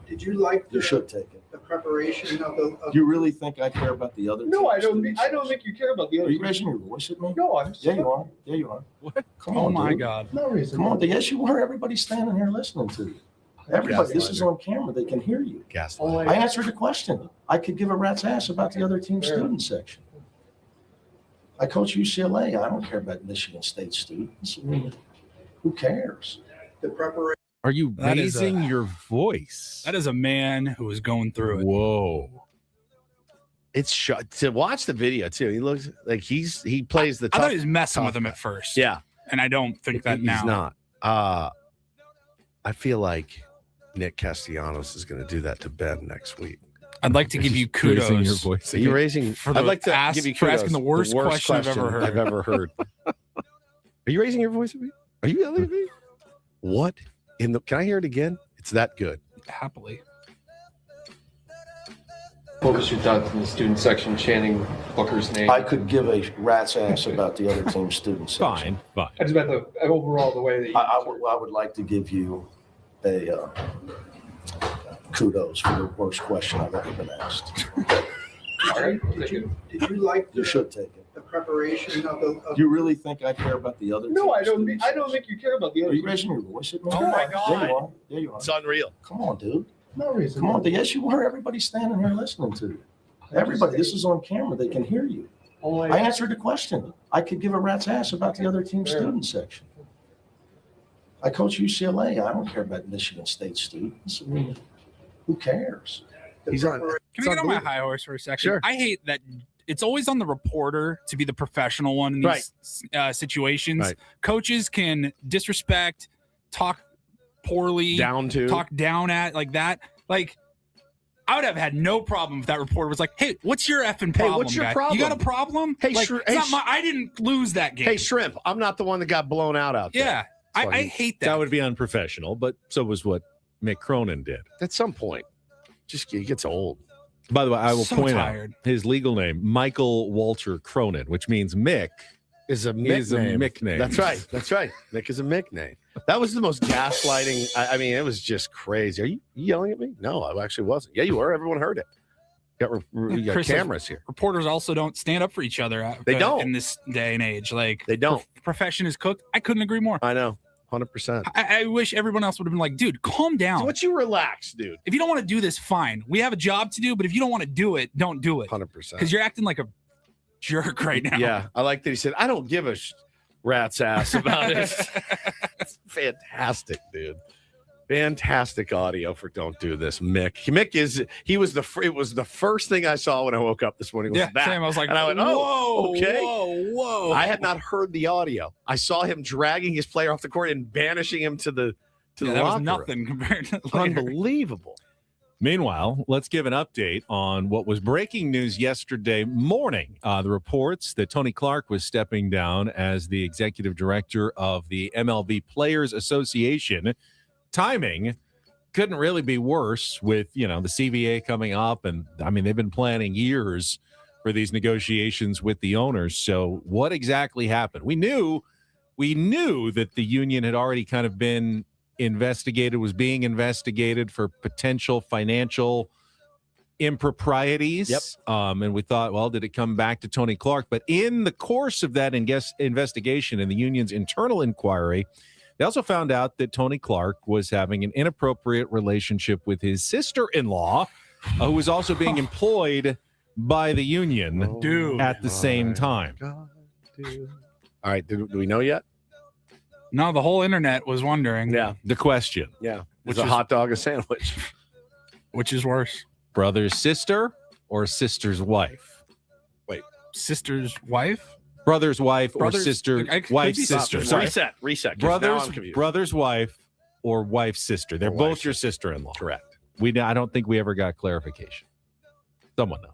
Did you like You should take it. the preparation of the? Do you really think I care about the other? No, team's I don't. student I don't section? think you care about the other. Are you raising your voice at me? No, I'm. Yeah, you are. Yeah, you are. What? Come Oh on, my dude. God. No reason. Come on. Yes, you are. Everybody's standing here listening to you. Everybody. This is on camera. They can hear you. Gaslight. I answered the question. I could give a rat's ass about the other team's student section. I coach UCLA. I don't care about Michigan State students. I mean, who cares? The preparation. Are you That is raising your voice? That is a man who is going through it. Whoa. It's to watch the video too. He looks like he plays the. I tough, thought he was messing tough with him guy. at first. Yeah, And I don't think that he's now. not. I feel like Nick Castellanos is going to do that to Ben next week. I'd like to give you Raising your kudos voice Are you again. raising? for I'd like to give you for kudos. asking the worst question I've ever heard. I've ever heard. Are you raising your voice at me? Are you yelling at me? What in the? Can I hear it again? It's that good. Happily. What was your thought in the student section chanting Booker's name? I could give a rat's ass about the other team's student section. Fine. I just meant the overall the way that you. I would like to give you a kudos for the worst question I've ever been asked. All right. Did you like You should take it. the preparation of the? Do you really think I care about the other? No, team's I don't. student I don't section? think you care about the Are other. you raising your voice at me? Oh my Yeah, God. you are. Yeah, you are. It's unreal. Come on, dude. No reason. Come on. Yes, you are. Everybody's standing here listening to you. Everybody. This is on camera. They can hear you. I answered the question. I could give a rat's ass about the other team's student section. I coach UCLA. I don't care about Michigan State students. I mean, who cares? He's on. Can It's I get on my unbelievable. high horse for a second? Sure. I hate that it's always on the reporter to be the professional one in these situations. Right. Coaches can disrespect, talk poorly, Down to talk down at like that. Like, I would have had no problem if that reporter was like, "Hey, what's your effing problem? what's your guy? problem? You got a problem? Hey, like, Shri- it's hey, not I didn't lose that game. Hey, Shrimp, I'm not the one that got blown out there. yeah, I Fucking- hate that. That would be unprofessional, but so was what Mick Cronin did. At some point, just he gets old. By the way, I will So point tired. out his legal name, Michael Walter Cronin, which means Mick Is a is a nickname. Mick name. That's right. That's right. Mick is a Mick name. That was the most gaslighting. I mean, it was just crazy. Are you yelling at me? No, I actually wasn't. Yeah, you were. Everyone heard it. You got Chris, cameras here. Reporters also don't stand up for each other. They don't. in this day and age. Like They don't. Profession is cooked. I couldn't agree more. I know. 100%. I wish everyone else would have been like, dude, calm down. So what you relax, dude? If you don't want to do this, fine. We have a job to do, but if you don't want to do it, don't do it. 100%. Because you're acting like a jerk right now. Yeah, I like that he said, I don't give a rat's ass about it. It's fantastic, dude. Fantastic audio for Don't Do This, Mick. It was the first thing I saw when I woke up this morning. Was that. Same. I was like, and I went, whoa, okay. whoa. I had not heard the audio. I saw him dragging his player off the court and banishing him to the that locker was room. nothing compared to later. Unbelievable. Meanwhile, let's give an update on what was breaking news yesterday morning. The reports that Tony Clark was stepping down as the executive director of the MLB Players Association. Timing couldn't really be worse with, the CBA coming up. And I mean, they've been planning years for these negotiations with the owners. So what exactly happened? We knew that the union had already kind of been was being investigated for potential financial improprieties. Yep. And we thought, well, did it come back to Tony Clark? But in the course of that investigation and the union's internal inquiry, they also found out that Tony Clark was having an inappropriate relationship with his sister-in-law, who was also being employed by the union at the same time. God, dude. All right. Do we know yet? No, the whole internet was wondering. Yeah. The question. Yeah. Is a hot dog a sandwich? Which is worse? Brother's sister or sister's wife? Sister's wife? Brother's wife or Brother's- sister, I could wife's be sister. stopped. Sorry. Reset. 'Cause now I'm confused. Brother's wife or wife's sister. They're Or both wife's your sister-in-law. Correct. I don't think we ever got clarification. Someone knows.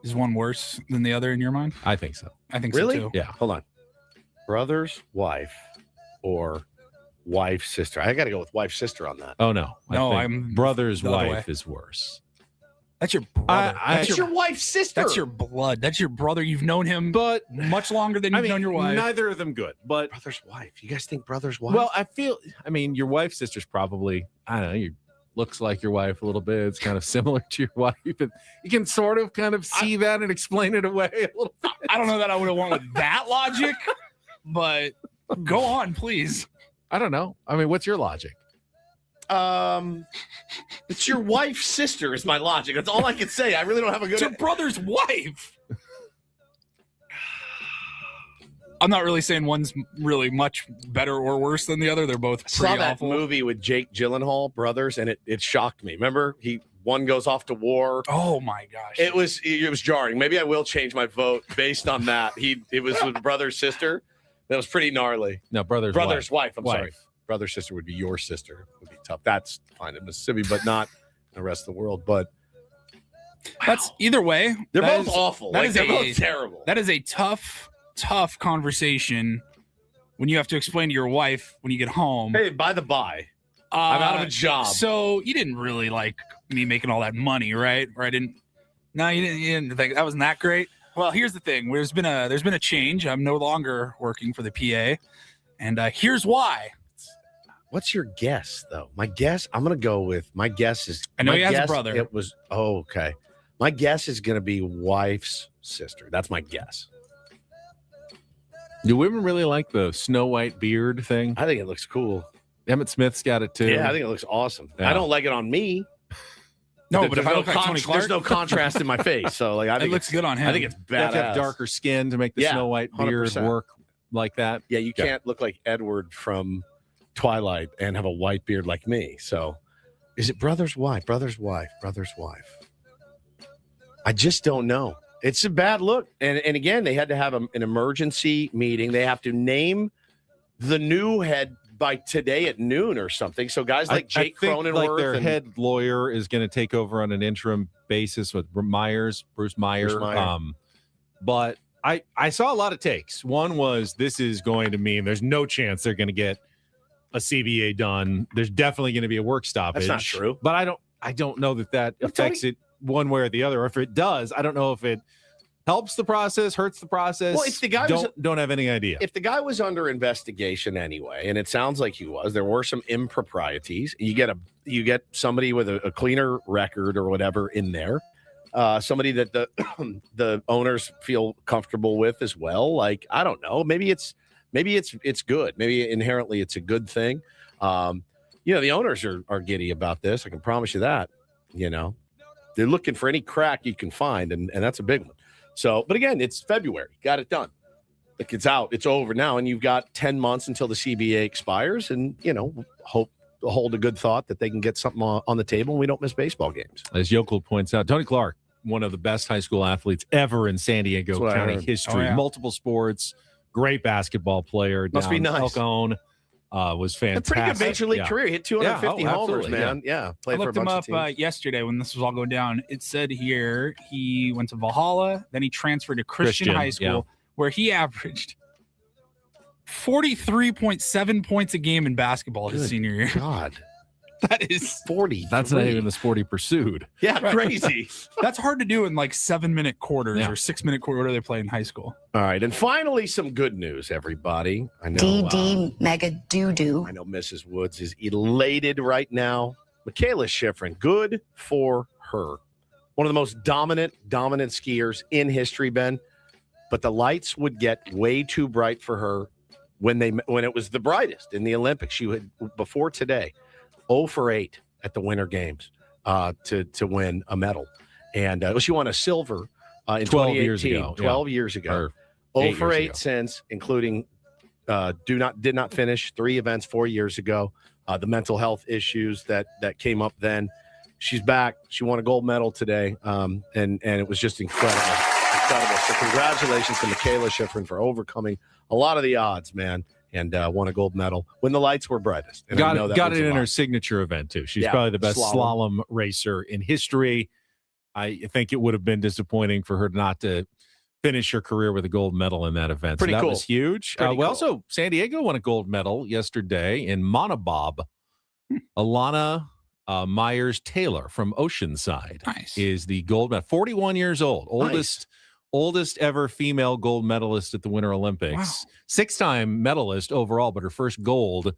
Is one worse than the other in your mind? I think so. I think Really? so too. Yeah. Hold on. Brother's wife or wife's sister? I got to go with wife's sister on that. Oh no. No, I think I'm brother's the other wife way. is worse. That's your brother. That's your wife's sister. That's your blood. That's your brother. You've known him But much longer than you've known your wife. neither of them good. But brother's wife. You guys think brother's wife? well, your wife's sister's probably, I don't know, looks like your wife a little bit. It's kind of similar to your wife. And you can sort of kind of see that and explain it away a little bit. I don't know that I would have went with that logic, but go on, please. I don't know. I mean, what's your logic? It's your wife's sister is my logic. That's all I can say. I really don't have a good. It's your brother's wife. I'm not really saying one's really much better or worse than the other. They're both I saw pretty that awful. movie with Jake Gyllenhaal, Brothers, and it shocked me. Remember, one goes off to war. Oh my gosh! It was jarring. Maybe I will change my vote based on that. It was with brother's sister. That was pretty gnarly. No, brother's wife. I'm Wife. sorry. Brother's sister would be your sister. Would be tough. That's fine in Mississippi, but not the rest of the world. But That's either way. they're that both is- awful. that Like, is they're a- both terrible. That is a tough conversation when you have to explain to your wife when you get home. Hey, by the by, I'm out of a job. So you didn't really like me making all that money, right? Or I didn't. No, you didn't think that wasn't that great. Well, here's the thing. There's been a change. I'm no longer working for the PA, and here's why. What's your guess, though? My guess, I'm going to go with my guess is. I know my he has a guess, brother. It was okay. My guess is going to be wife's sister. That's my guess. Do women really like the Snow White beard thing? I think it looks cool. Emmett Smith's got it too. Yeah, I think it looks awesome. Yeah. I don't like it on me. No, but if I There's look like Tony Clark, there's no contrast in my face. So like, I it think looks good on him. I think it's You have badass. to have darker skin to make the Yeah, Snow White beard 100%. work like that. Yeah, you can't look like Edward from Twilight and have a white beard like me. So, is it brother's wife? Brother's wife? Brother's wife? I just don't know. It's a bad look. And again, they had to have an emergency meeting. They have to name the new head by today at noon or something. So guys like Jake I think Cronenworth, like their and head lawyer is going to take over on an interim basis with Bruce Meyer. Bruce Meyer. But I saw a lot of takes. One was this is going to mean there's no chance they're going to get a CBA done. There's definitely going to be a work stoppage. That's not true. But I don't know that affects it one way or the other. Or if it does, I don't know if it helps the process, hurts the process. Well, if the guy don't have any idea. If the guy was under investigation anyway, and it sounds like he was, there were some improprieties. You get somebody with a cleaner record or whatever in there, somebody that the owners feel comfortable with as well. Like, I don't know, maybe it's good. Maybe inherently it's a good thing. The owners are giddy about this. I can promise you that. They're looking for any crack you can find, and that's a big one. So, but again, it's February. Got it done. Like it's out. It's over now, and you've got 10 months until the CBA expires, and hold a good thought that they can get something on the table and we don't miss baseball games. As Yokel points out, Tony Clark, one of the best high school athletes ever in San Diego County history. Multiple sports, great basketball player. Must be nice. El Cajon, was fantastic. A pretty good major league career. He hit 250 homers, man. Yeah. I looked him up yesterday when this was all going down. It said here he went to Valhalla, then he transferred to Christian High School, where he averaged 43.7 points a game in basketball his senior year. God. That is 40. That's not even the sport he pursued. Yeah, crazy. That's hard to do in like 7-minute quarters or 6-minute quarter they play in high school. All right. And finally, some good news, everybody. I know DD mega doo-doo. I know Mrs. Woods is elated right now. Michaela Schifrin, good for her. One of the most dominant skiers in history, Ben. But the lights would get way too bright for her when it was the brightest in the Olympics. She would, before today, 0 for 8 at the Winter Games to win a medal. And she won a silver in 12 years ago. 12 years ago. 0 for 8 since, including did not finish 3 events 4 years ago. The mental health issues that came up then. She's back. She won a gold medal today, and it was just incredible. So congratulations to Michaela Schifrin for overcoming a lot of the odds, man, and won a gold medal when the lights were brightest. And got it in her signature event, too. She's probably the best slalom racer in history. I think it would have been disappointing for her not to finish her career with a gold medal in that event. Pretty so that cool. was huge. Also, San Diego won a gold medal yesterday in monobob. Alana Myers-Taylor from Oceanside is the gold medal. 41 years old. Oldest ever female gold medalist at the Winter Olympics. Wow. 6-time medalist overall, but her first gold.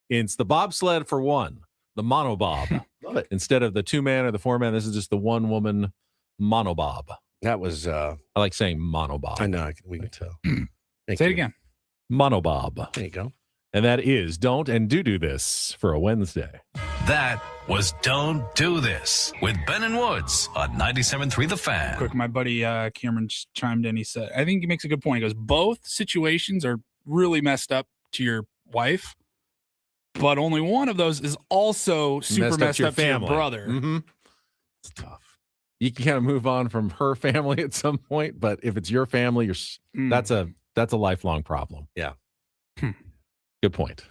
It's the bobsled for one, the monobob. Love it. Instead of the 2-man or the 4-man, this is just the 1-woman monobob. That was I like saying monobob. I know, we can tell. Say it again. Monobob. There you go. And that is Don't and Do This for a Wednesday. That was Don't Do This with Ben and Woods on 97.3 The Fan. Quick, my buddy Cameron just chimed in. He said, I think he makes a good point. He goes, both situations are really messed up to your wife, but only one of those is also super messed up to your brother. Mm-hmm. It's tough. You can kind of move on from her family at some point, but if it's your family, that's a lifelong problem. Yeah. Good point.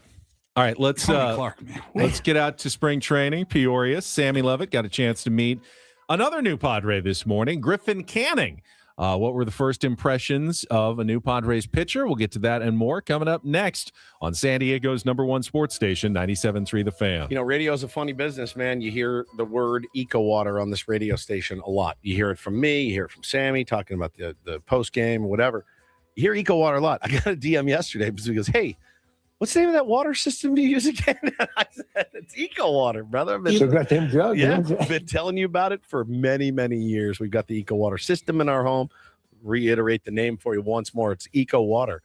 All right, let's get out to spring training. Peoria, Sammy Levitt got a chance to meet another new Padre this morning, Griffin Canning. What were the first impressions of a new Padres pitcher? We'll get to that and more coming up next on San Diego's #1 sports station, 97.3 The Fan. You know, radio is a funny business, man. You hear the word eco water on this radio station a lot. You hear it from me. You hear it from Sammy talking about the post game or whatever. You hear eco water a lot. I got a DM yesterday because he goes, hey, what's the name of that water system you use again? I said, it's eco water, brother. So got them jugs. Yeah, I've been telling you about it for many, many years. We've got the eco water system in our home. Reiterate the name for you once more. It's eco water.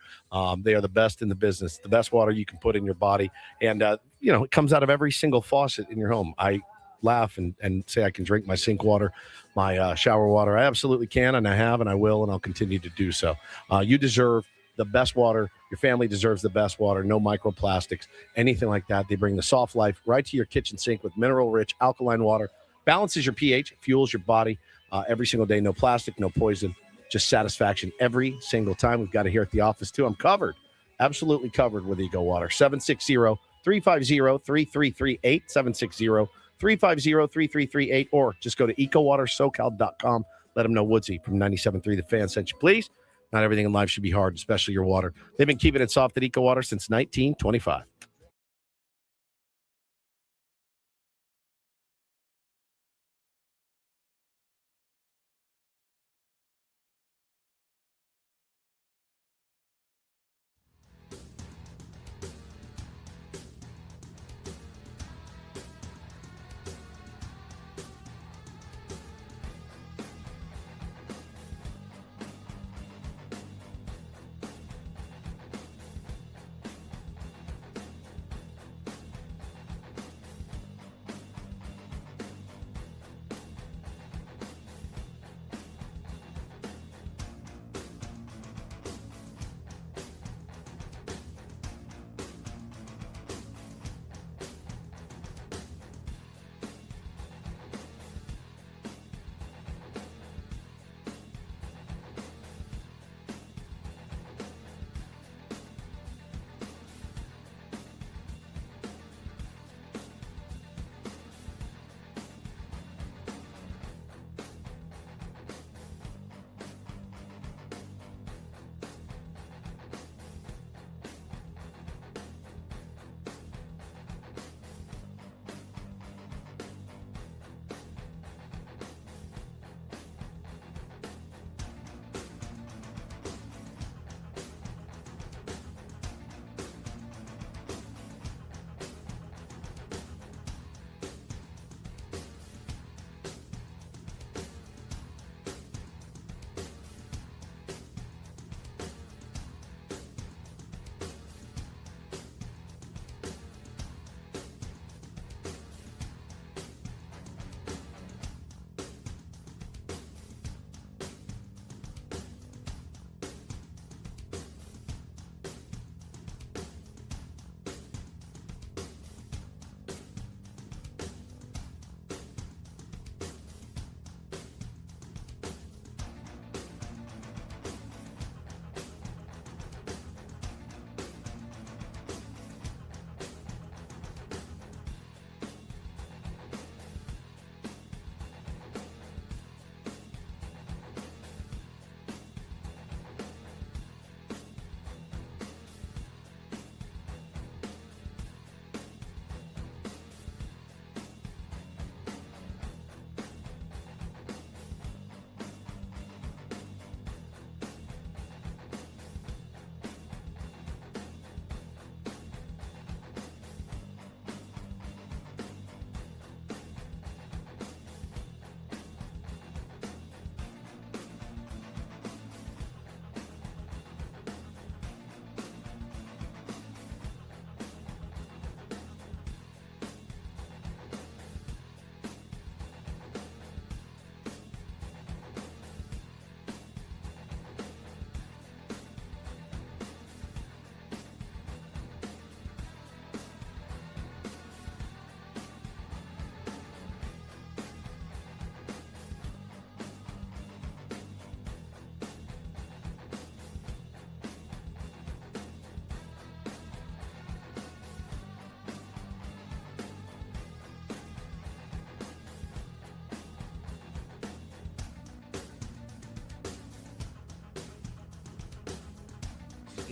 They are the best in the business, the best water you can put in your body. And, it comes out of every single faucet in your home. I laugh and say I can drink my sink water, my shower water. I absolutely can, and I have, and I will, and I'll continue to do so. You deserve the best water. Your family deserves the best water. No microplastics, anything like that. They bring the soft life right to your kitchen sink with mineral-rich alkaline water. Balances your pH, fuels your body every single day. No plastic, no poison, just satisfaction every single time. We've got it here at the office, too. I'm covered, absolutely covered with Eco Water. 760-350-3338, 760-350-3338, or just go to ecowatersocal.com. Let them know Woodsy from 97.3 The Fan sent you, please. Not everything in life should be hard, especially your water. They've been keeping it soft at Eco Water since 1925.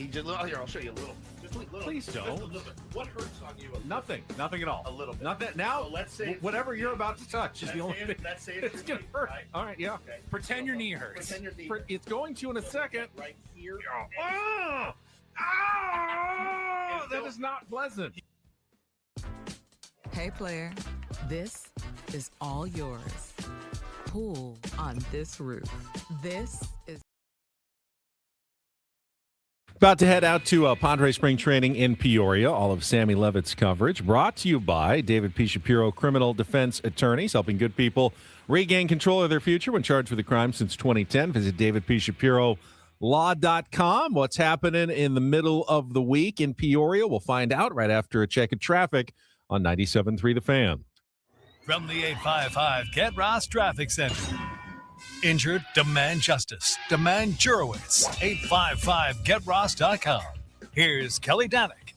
He just here. I'll show you a little. Just a little. Please don't. Just a little bit. What hurts on you? Nothing at all. A little bit. Not that now. So let's say whatever you're about to touch is the only thing. Let's say It's gonna hurt. Right? All right, yeah. Okay. Pretend your knee hurts. Pretend your knee. It's going to in a second. Right here. Oh, that is not pleasant. Hey, player, this is all yours. Pool on this roof. This is About to head out to Padres spring training in Peoria. All of Sammy Levitt's coverage brought to you by David P. Shapiro, criminal defense attorneys, helping good people regain control of their future when charged with a crime since 2010. Visit davidpshapirolaw.com. What's happening in the middle of the week in Peoria? We'll find out right after a check of traffic on 97.3 The Fan. From the 855 Get Ross Traffic Center. Injured? Demand justice. Demand Jurowitz. 855GetRoss.com. Here's Kelly Danick.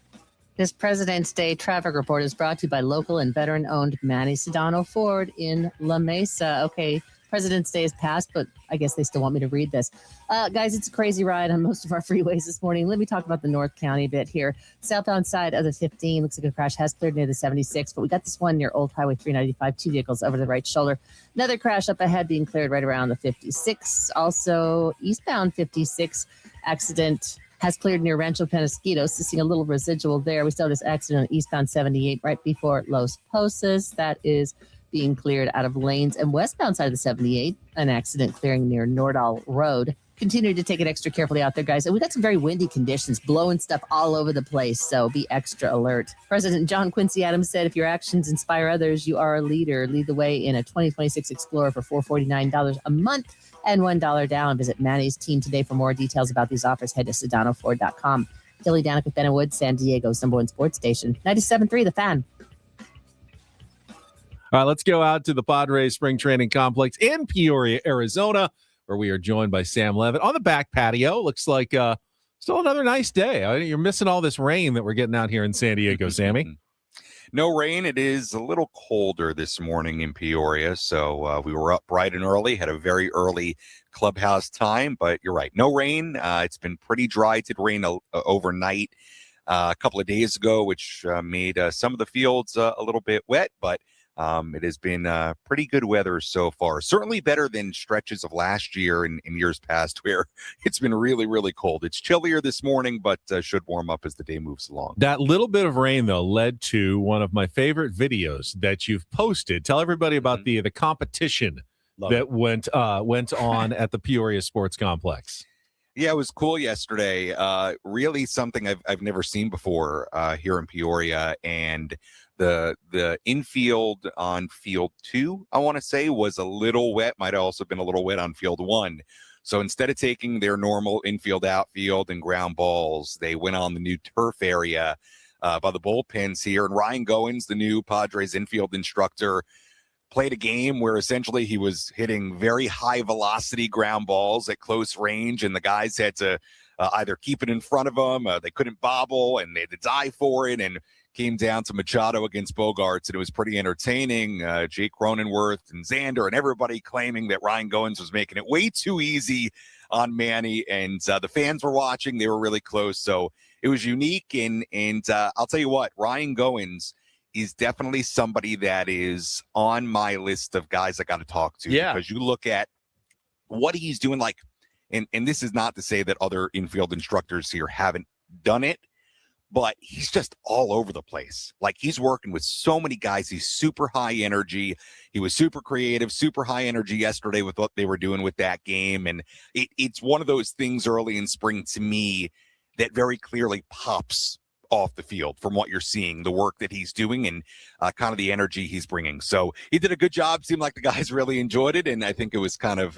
This President's Day traffic report is brought to you by local and veteran-owned Manny Sedano Ford in La Mesa. Okay, President's Day is past, but I guess they still want me to read this. Guys, it's a crazy ride on most of our freeways this morning. Let me talk about the North County a bit here. Southbound side of the 15, looks like a crash has cleared near the 76, but we got this one near Old Highway 395, 2 vehicles over the right shoulder. Another crash up ahead being cleared right around the 56. Also, eastbound 56 accident has cleared near Rancho Penasquitos. Seeing a little residual there. We saw this accident on eastbound 78 right before Los Posas. That is being cleared out of lanes. And westbound side of the 78, an accident clearing near Nordal Road. Continue to take it extra carefully out there, guys. And we got some very windy conditions, blowing stuff all over the place, so be extra alert. President John Quincy Adams said, if your actions inspire others, you are a leader. Lead the way in a 2026 Explorer for $449 a month and $1 down. Visit Manny's team today for more details about these offers. Head to SedanoFord.com. Kelly Danick with Ben Wood, San Diego's #1 sports station. 97.3 The Fan. All right, let's go out to the Padres spring training complex in Peoria, Arizona, where we are joined by Sam Levitt on the back patio. Looks like still another nice day. You're missing all this rain that we're getting out here in San Diego, Sammy. No rain. It is a little colder this morning in Peoria, so we were up bright and early, had a very early clubhouse time, but you're right. No rain. It's been pretty dry. It did rain overnight a couple of days ago, which made some of the fields a little bit wet, but it has been pretty good weather so far. Certainly better than stretches of last year and in years past where it's been really, really cold. It's chillier this morning, but should warm up as the day moves along. That little bit of rain, though, led to one of my favorite videos that you've posted. Tell everybody about the competition that went on at the Peoria Sports Complex. Yeah, it was cool yesterday. Really something I've never seen before here in Peoria. And the infield on field 2, I want to say, was a little wet. Might have also been a little wet on field 1. So instead of taking their normal infield, outfield, and ground balls, they went on the new turf area by the bullpens here. And Ryan Goins, the new Padres infield instructor, played a game where essentially he was hitting very high velocity ground balls at close range, and the guys had to either keep it in front of them, they couldn't bobble, and they had to die for it, and came down to Machado against Bogarts, and it was pretty entertaining. Jake Cronenworth and Xander and everybody claiming that Ryan Goins was making it way too easy on Manny, and the fans were watching. They were really close, so it was unique, and I'll tell you what, Ryan Goins is definitely somebody that is on my list of guys I got to talk to. Yeah. Because you look at what he's doing, like, and this is not to say that other infield instructors here haven't done it, but he's just all over the place. Like, he's working with so many guys. He's super high energy. He was super creative, super high energy yesterday with what they were doing with that game. And it's one of those things early in spring to me that very clearly pops off the field from what you're seeing, the work that he's doing and kind of the energy he's bringing. So he did a good job. Seemed like the guys really enjoyed it, and I think it was kind of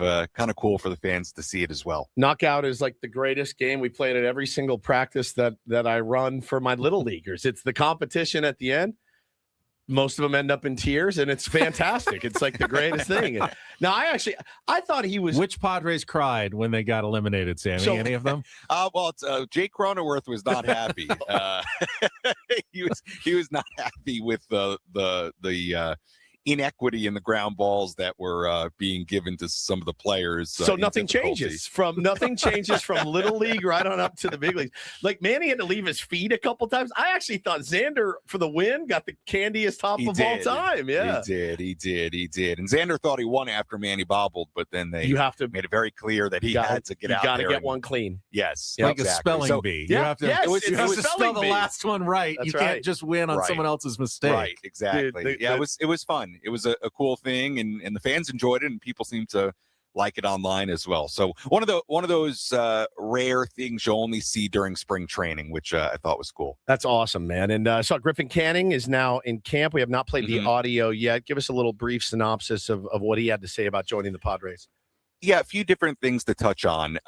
cool for the fans to see it as well. Knockout is like the greatest game. We played at every single practice that I run for my little leaguers. It's the competition at the end. Most of them end up in tears, and it's fantastic. It's like the greatest thing. Now, I thought he was. Which Padres cried when they got eliminated, Sammy? Any of them? Jake Cronenworth was not happy. He was not happy with the inequity in the ground balls that were being given to some of the players. So nothing changes from little league right on up to the big leagues. Like Manny had to leave his feet a couple times. I actually thought Xander for the win got the candiest hop of all time. Yeah, he did. And Xander thought he won after Manny bobbled, but then they made it very clear that he had to get out there. You got to get one clean. Yes, like a spelling bee. You have to. Yes, you have to spell the last one right. That's you can't just win on someone else's mistake. Right, exactly. It was fun. It was a cool thing, and the fans enjoyed it, and people seem to like it online as well. So one of those rare things you only see during spring training, which I thought was cool. That's awesome, man. And I saw Griffin Canning is now in camp. We have not played the audio yet. Give us a little brief synopsis of what he had to say about joining the Padres. Yeah, a few different things to touch on.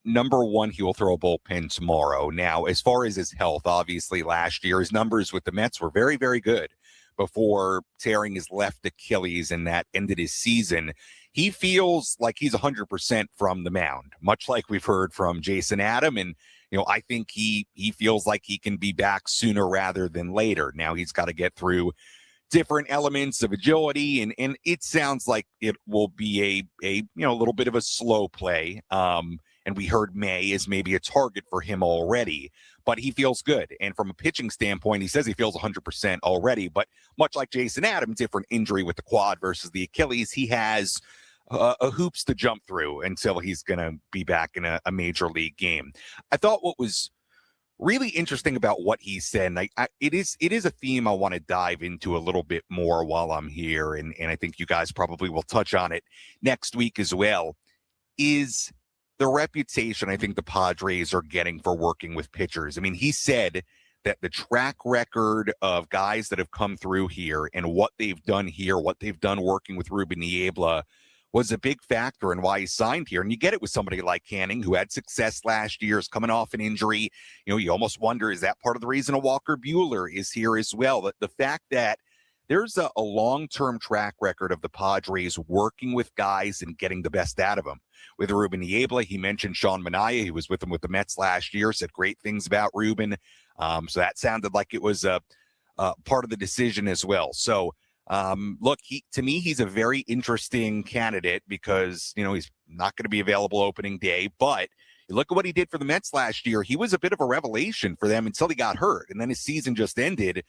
Number one, he will throw a bullpen tomorrow. Now, as far as his health, obviously last year his numbers with the Mets were very, very good before tearing his left Achilles, and that ended his season. He feels like he's 100% from the mound, much like we've heard from Jason Adam. And, I think he feels like he can be back sooner rather than later. Now he's got to get through different elements of agility, and it sounds like it will be a little bit of a slow play. And we heard May is maybe a target for him already, but he feels good. And from a pitching standpoint, he says he feels 100% already, but much like Jason Adam, different injury with the quad versus the Achilles, he has a hoops to jump through until he's going to be back in a major league game. I thought what was really interesting about what he said, and it is a theme I want to dive into a little bit more while I'm here, and I think you guys probably will touch on it next week as well, is the reputation I think the Padres are getting for working with pitchers. I mean, he said that the track record of guys that have come through here and what they've done here, what they've done working with Ruben Niebla, was a big factor in why he signed here. And you get it with somebody like Canning, who had success last year, is coming off an injury. You almost wonder, is that part of the reason a Walker Buehler is here as well? The fact that there's a long-term track record of the Padres working with guys and getting the best out of them. With Ruben Niebla, he mentioned Sean Manaea. He was with him with the Mets last year, said great things about Ruben. So that sounded like it was a part of the decision as well. So, look, to me, he's a very interesting candidate because, he's not going to be available opening day, but you look at what he did for the Mets last year. He was a bit of a revelation for them until he got hurt, and then his season just ended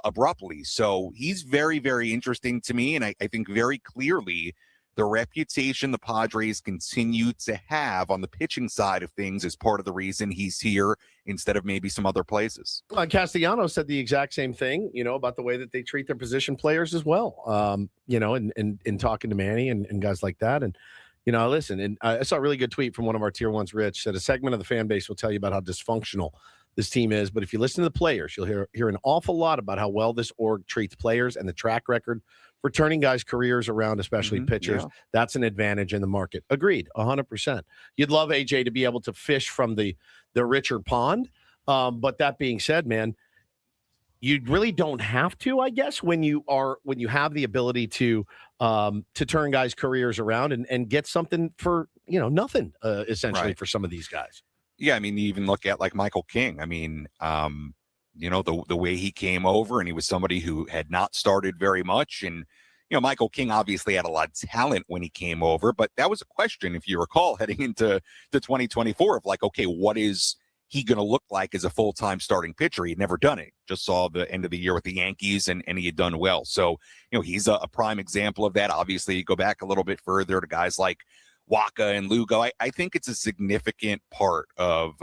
abruptly. So he's very, very interesting to me, and I think very clearly the reputation the Padres continue to have on the pitching side of things is part of the reason he's here instead of maybe some other places. Castellanos said the exact same thing, about the way that they treat their position players as well, in talking to Manny and guys like that. And, listen, and I saw a really good tweet from one of our tier ones, Rich, said a segment of the fan base will tell you about how dysfunctional this team is. But if you listen to the players, you'll hear an awful lot about how well this org treats players and the track record for turning guys' careers around, especially pitchers. Yeah. That's an advantage in the market. Agreed, 100%. You'd love AJ to be able to fish from the richer pond. But that being said, man, you really don't have to, I guess, when you have the ability to turn guys' careers around and get something for, nothing, essentially, for some of these guys. Yeah, I mean, you even look at like Michael King. I mean, the way he came over, and he was somebody who had not started very much. And, Michael King obviously had a lot of talent when he came over, but that was a question, if you recall, heading into 2024 of like, okay, what is he going to look like as a full-time starting pitcher? He'd never done it. Just saw the end of the year with the Yankees, and he had done well. So, he's a prime example of that. Obviously, you go back a little bit further to guys like Waka and Lugo. I think it's a significant part of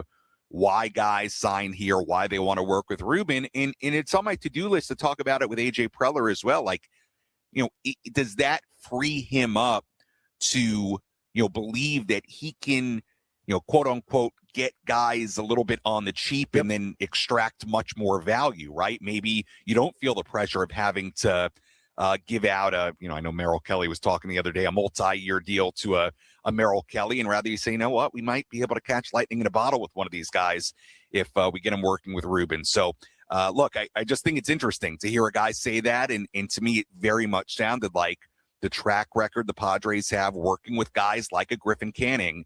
why guys sign here, why they want to work with Ruben. And it's on my to-do list to talk about it with AJ Preller as well. Like, does that free him up to, believe that he can, quote unquote, get guys a little bit on the cheap and then extract much more value, right? Maybe you don't feel the pressure of having to give out I know Merrill Kelly was talking the other day, a multi-year deal to a Merrill Kelly, and rather you say, you know what, we might be able to catch lightning in a bottle with one of these guys if we get him working with Ruben. So, look, I just think it's interesting to hear a guy say that, and to me, it very much sounded like the track record the Padres have working with guys like a Griffin Canning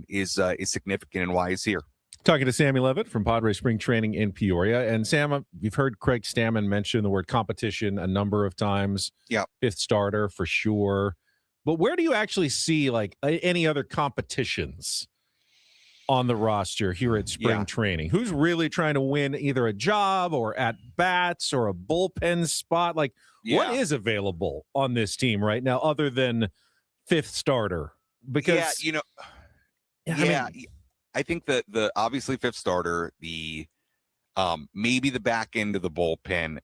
is significant in why he's here. Talking to Sammy Levitt from Padres Spring Training in Peoria. And Sam, you've heard Craig Stammen mention the word competition a number of times. Yeah. Fifth starter for sure. But where do you actually see like any other competitions on the roster here at spring training? Who's really trying to win either a job or at bats or a bullpen spot? Like what is available on this team right now other than fifth starter? Because I think that the obviously fifth starter, the maybe the back end of the bullpen,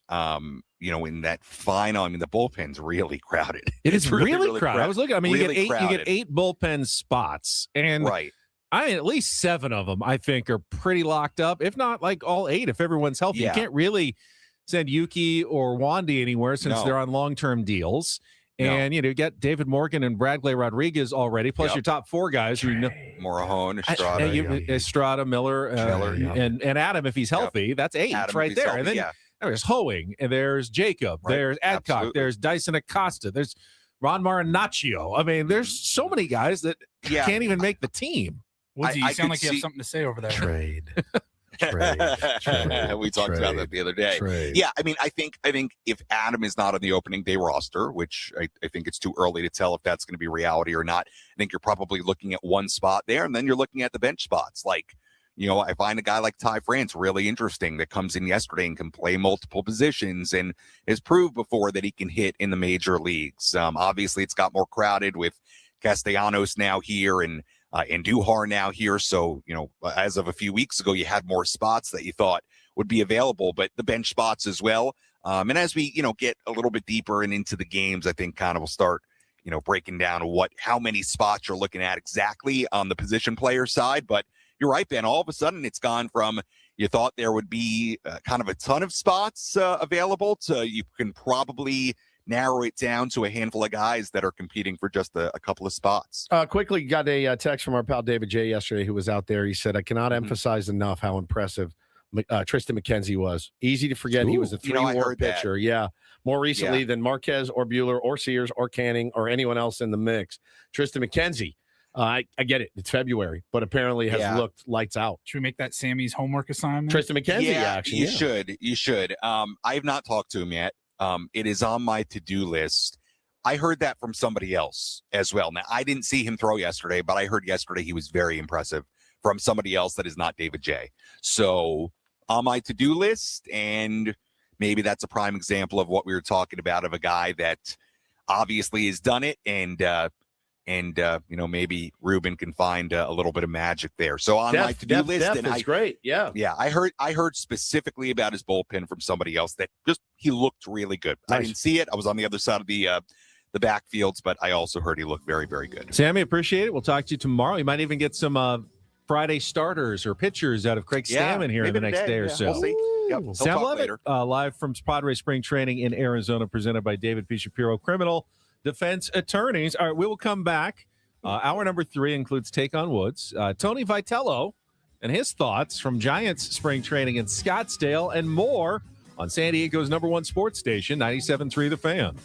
in that final, the bullpen's really crowded. It is really crowded. I was looking, really you get 8 bullpen spots, and at least 7 of them I think are pretty locked up, if not like all 8 if everyone's healthy. You can't really send Yuki or Wandy anywhere since they're on long-term deals. And, you get David Morgan and Bradley Rodriguez already, plus your top 4 guys. Morejon, Estrada. Estrada, Miller, and Adam, if he's healthy, that's 8 right there. And then there's Hoeing, and there's Jacob, there's Adcock, there's Dyson Acosta, there's Ron Marinaccio. There's so many guys that can't even make the team. Woodsy, you sound like you have something to say over there. Trade. We talked about that the other day. Yeah, I think if Adam is not on the opening day roster, which I think it's too early to tell if that's going to be reality or not, I think you're probably looking at one spot there, and then you're looking at the bench spots. Like, I find a guy like Ty France really interesting that comes in yesterday and can play multiple positions and has proved before that he can hit in the major leagues. Obviously, it's got more crowded with Castellanos now here and Duhar now here. So, as of a few weeks ago, you had more spots that you thought would be available, but the bench spots as well. And as we, get a little bit deeper and into the games, I think kind of we'll start, breaking down how many spots you're looking at exactly on the position player side. But you're right, Ben, all of a sudden it's gone from you thought there would be kind of a ton of spots available to you can probably narrow it down to a handful of guys that are competing for just a couple of spots. Quickly got a text from our pal David J yesterday who was out there. He said, I cannot emphasize enough how impressive Tristan McKenzie was. Easy to forget he was a 3-WAR pitcher. Yeah. More recently than Marquez or Buehler or Sears or Canning or anyone else in the mix. Tristan McKenzie. I get it. It's February, but apparently has looked lights out. Should we make that Sammy's homework assignment? Tristan McKenzie action. You should. I have not talked to him yet. It is on my to-do list. I heard that from somebody else as well. Now, I didn't see him throw yesterday, but I heard yesterday he was very impressive from somebody else that is not David J. So on my to-do list, and maybe that's a prime example of what we were talking about, of a guy that obviously has done it, and maybe Ruben can find a little bit of magic there. So on my to-do list, and is great. Yeah. I heard specifically about his bullpen from somebody else that he looked really good. Nice. I didn't see it. I was on the other side of the backfields, but I also heard he looked very, very good. Sammy, appreciate it. We'll talk to you tomorrow. You might even get some Friday starters or pitchers out of Craig Stammen here in the next day or so. We'll see. Yep, Sam Levitt, live from Padres Spring Training in Arizona, presented by David P. Shapiro, Criminal Defense Attorneys. All right, we will come back. Hour number 3 includes Take on Woods, Tony Vitello and his thoughts from Giants Spring Training in Scottsdale, and more on San Diego's #1 sports station, 97.3 The Fan.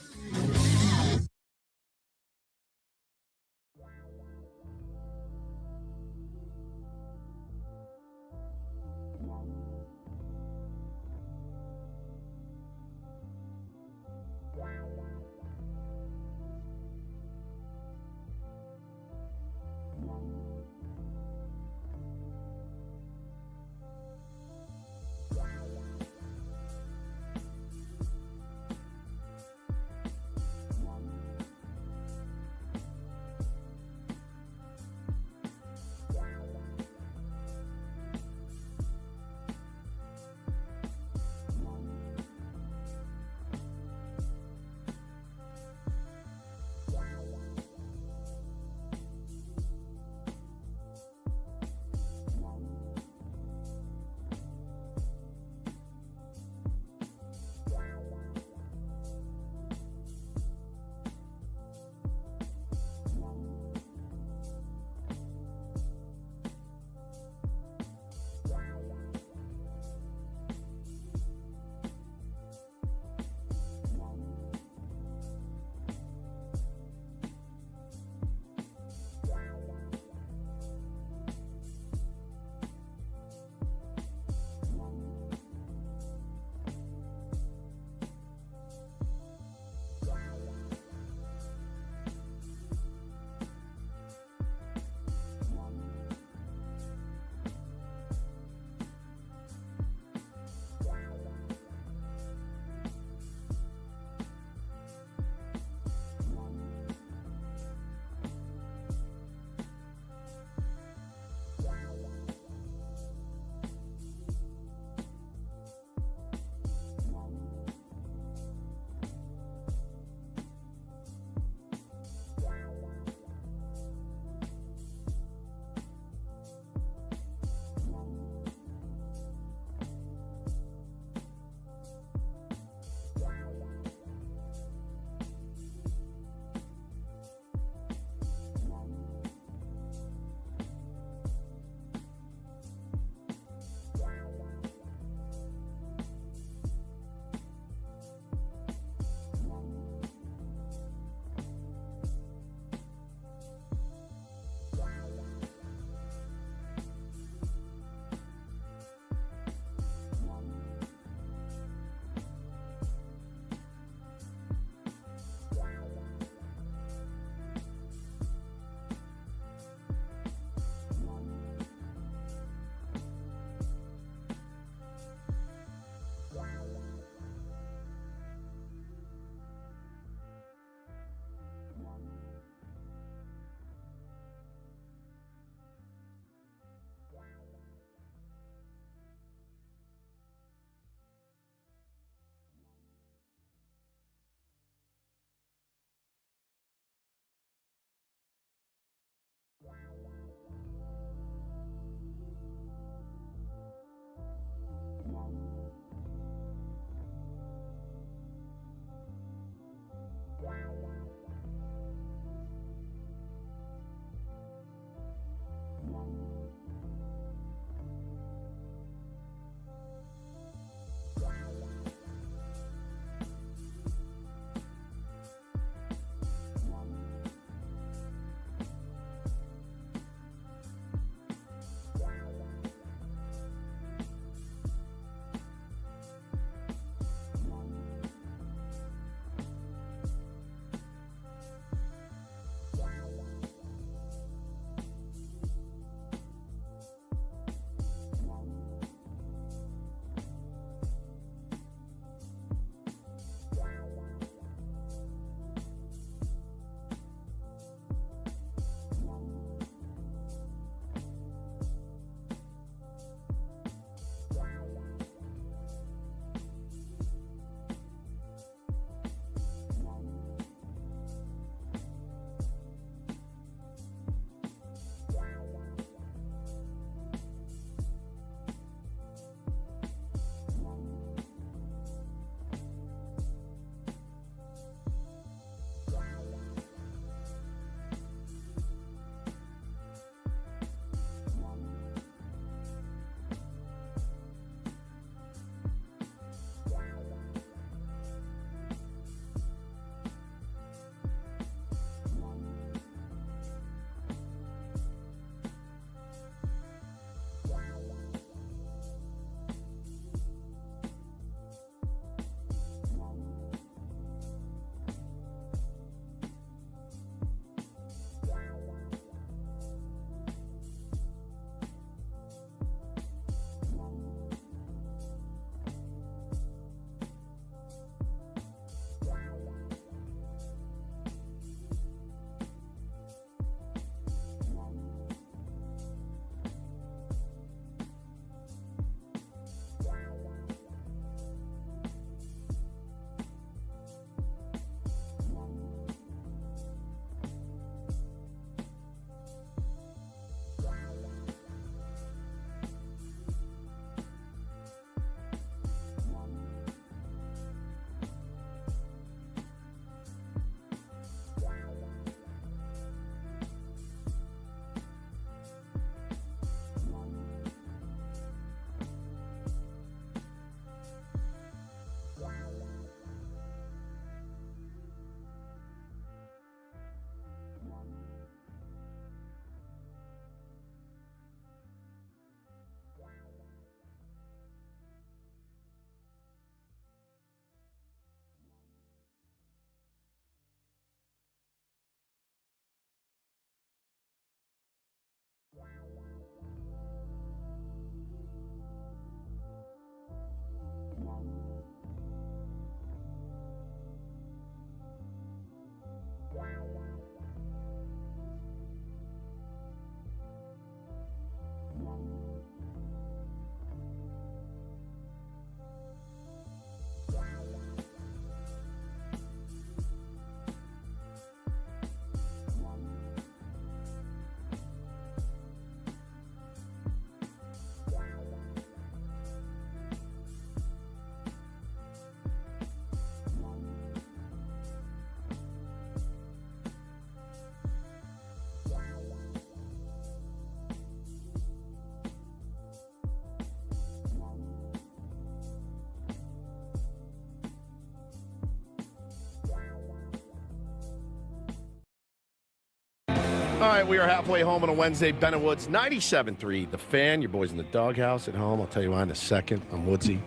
All right, we are halfway home on a Wednesday. Ben Woods, 97.3. The Fan, your boys in the doghouse at home. I'll tell you why in a second. I'm Woodsy.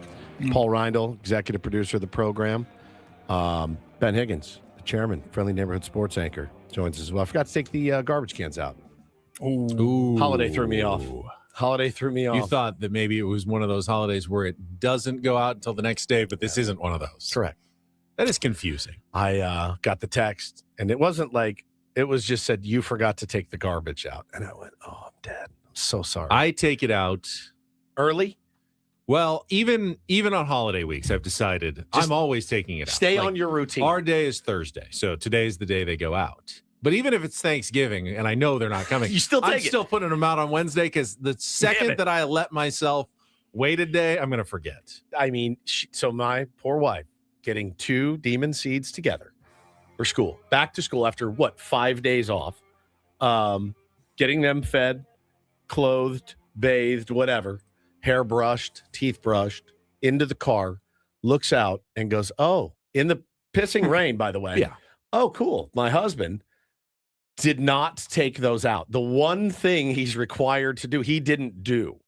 Paul Reindl, executive producer of the program. Ben Higgins, the chairman, friendly neighborhood sports anchor, joins us as well. I forgot to take the garbage cans out. Ooh. Holiday threw me off. You thought that maybe it was one of those holidays where it doesn't go out until the next day, but this isn't one of those. Correct. That is confusing. I got the text, and it wasn't like, it was just said, you forgot to take the garbage out. And I went, oh, I'm dead. I'm so sorry. I take it out early. Well, even on holiday weeks, I've decided I'm always taking it out. Stay on your routine. Our day is Thursday, so today's the day they go out. But even if it's Thanksgiving and I know they're not coming, you still take I'm still putting them out on Wednesday because the second that I let myself wait a day, I'm going to forget. I mean, so my poor wife getting 2 demon seeds together for school, back to school after 5 days off, getting them fed, clothed, bathed, whatever, hair brushed, teeth brushed, into the car, looks out and goes, oh, in the pissing rain, by the way. Yeah. Oh, cool. My husband did not take those out. The one thing he's required to do, he didn't do.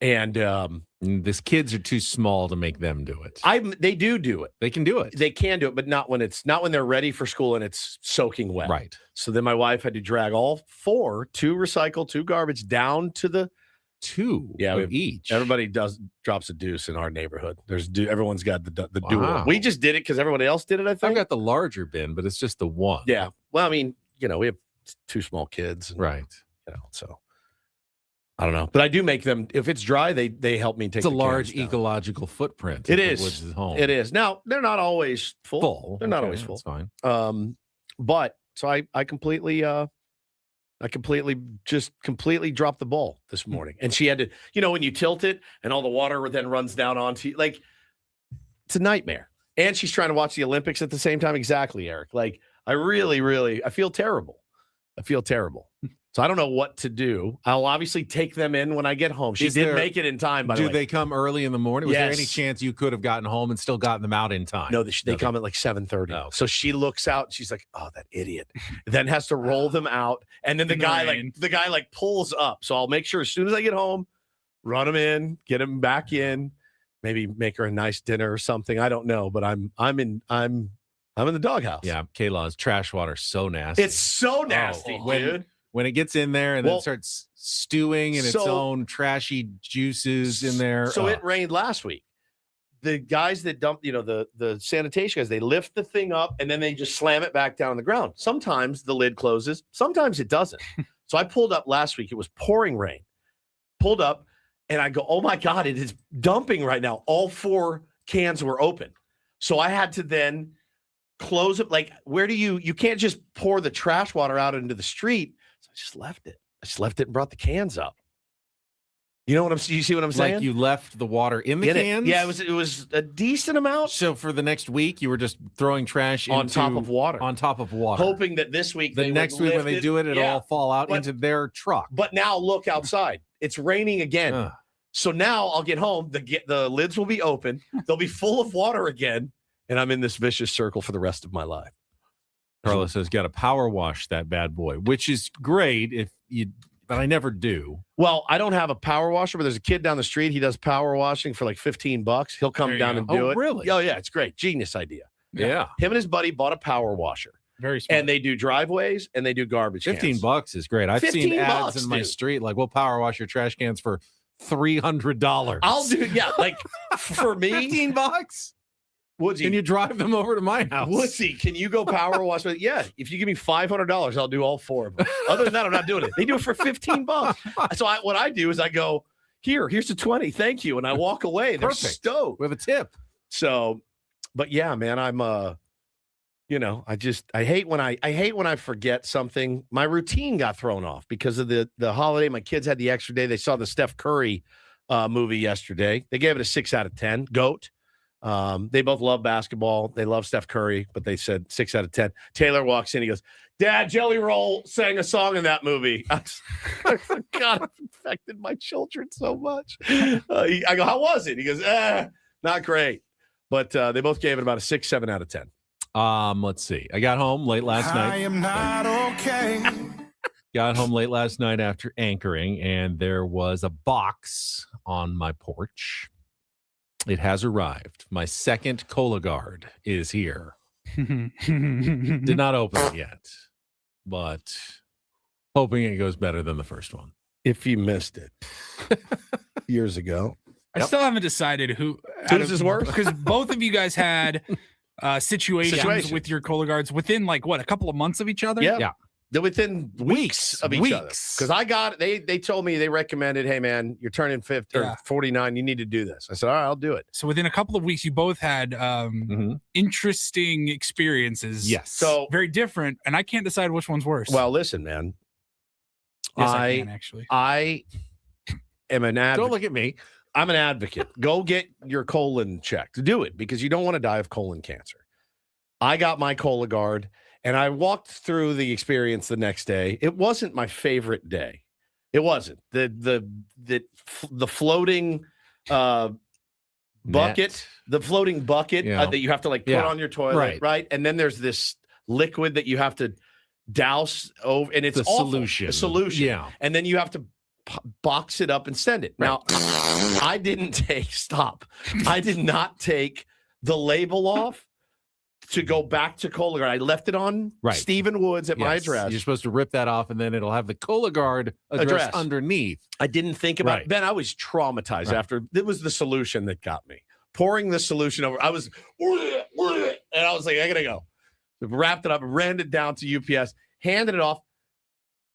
And these kids are too small to make them do it. They do it. They can do it. They can do it, but not when they're ready for school and it's soaking wet. Right. So then my wife had to drag all 4, 2 recycle, 2 garbage, down to the 2 of each. Everybody drops a deuce in our neighborhood. Everyone's got the Wow. dual. We just did it because everybody else did it, I think. I've got the larger bin, but it's just the one. Yeah. Well, I mean, we have 2 small kids. And, right. So I don't know. But I do make them, if it's dry, they help me take It's a the large cans down. ecological footprint. It of the is. Woods' home. It is. Now, they're not always full. They're not always full. That's fine. But so I completely dropped the ball this morning. And she had to, when you tilt it and all the water then runs down onto you, it's a nightmare. And she's trying to watch the Olympics at the same time. Exactly, Eric. I really, I feel terrible. So I don't know what to do. I'll obviously take them in when I get home. She did make it in time, by the way. Do they come early in the morning? Was there any chance you could have gotten home and still gotten them out in time? No, they come at 7:30. Oh. So she looks out and she's like, oh, that idiot. Then has to roll them out. And then the guy pulls up. So I'll make sure as soon as I get home, run them in, get them back in, maybe make her a nice dinner or something. I don't know, but I'm in the doghouse. Yeah, Kaylaw's trash water so nasty. It's so nasty, dude. When it gets in there and then starts stewing in its own trashy juices in there. So it rained last week. The guys that dump, the sanitation guys, they lift the thing up and then they just slam it back down on the ground. Sometimes the lid closes. Sometimes it doesn't. So I pulled up last week. It was pouring rain. Pulled up and I go, oh my God, it is dumping right now. All 4 cans were open. So I had to then close it. Where do you can't just pour the trash water out into the street. So I just left it. And brought the cans up. You see what I'm saying? Like you left the water in the cans? Yeah, it was a decent amount. So for the next week, you were just throwing trash on top of water. Hoping that this week, the next week when they do it, it'll all fall out into their truck. But now look outside. It's raining again. So now I'll get home. The lids will be open. They'll be full of water again. And I'm in this vicious circle for the rest of my life. Carla says, got to power wash that bad boy, which is great but I never do. Well, I don't have a power washer, but there's a kid down the street. He does power washing for $15. He'll come down and do it. Really? Oh, yeah. It's great. Genius idea. Yeah. Him and his buddy bought a power washer. Very smart. And they do driveways and they do garbage cans. $15 is great. I've seen ads in my street like, we'll power wash your trash cans for $300. I'll do, for me. $15? Woodsy, can you drive them over to my house? Woodsy, can you go power wash? Yeah, if you give me $500, I'll do all 4 of them. Other than that, I'm not doing it. They do it for $15. So what I do is I go, here's the 20, thank you, and I walk away. They're stoked with a tip. So, but yeah, man, I'm I hate when I forget something. My routine got thrown off because of the holiday. My kids had the extra day. They saw the Steph Curry movie yesterday. They gave it a 6 out of 10. GOAT. They both love basketball. They love Steph Curry, but they said 6 out of 10. Taylor walks in. He goes, Dad, Jelly Roll sang a song in that movie. God, I've infected my children so much. I go, how was it? He goes, not great. But they both gave it about a 6, 7 out of 10. Let's see. I got home late last night. I am not okay. got home late last night after anchoring, and there was a box on my porch. It has arrived. My second Cologuard is here. Did not open it yet, but hoping it goes better than the first one. If you missed it years ago. I still haven't decided who's is worse, because both of you guys had situations with your Cologuards within like what, a couple of months of each other. Yeah. They're within weeks of each other. Because I got it. They told me, they recommended, hey man, you're turning 50 or 49. You need to do this. I said, all right, I'll do it. So within a couple of weeks, you both had interesting experiences. Yes. So very different, and I can't decide which one's worse. Well, listen, man. Yes, I can, actually. I am an advocate. Don't look at me. I'm an advocate. Go get your colon checked. Do it because you don't want to die of colon cancer. I got my Cologuard, and I walked through the experience the next day. It wasn't my favorite day. It wasn't. The floating bucket, the floating bucket that you have to like put on your toilet, right? And then there's this liquid that you have to douse over, and it's the awful. Solution. Yeah. And then you have to box it up and send it. Now, I did not take the label off to go back to Cologuard. I left it on Stephen Woods at my address. You're supposed to rip that off, and then it'll have the Cologuard address underneath. I didn't think about it. Then I was traumatized after. It was the solution that got me. Pouring the solution over. I was, and I was like, I gotta go. Wrapped it up, ran it down to UPS, handed it off.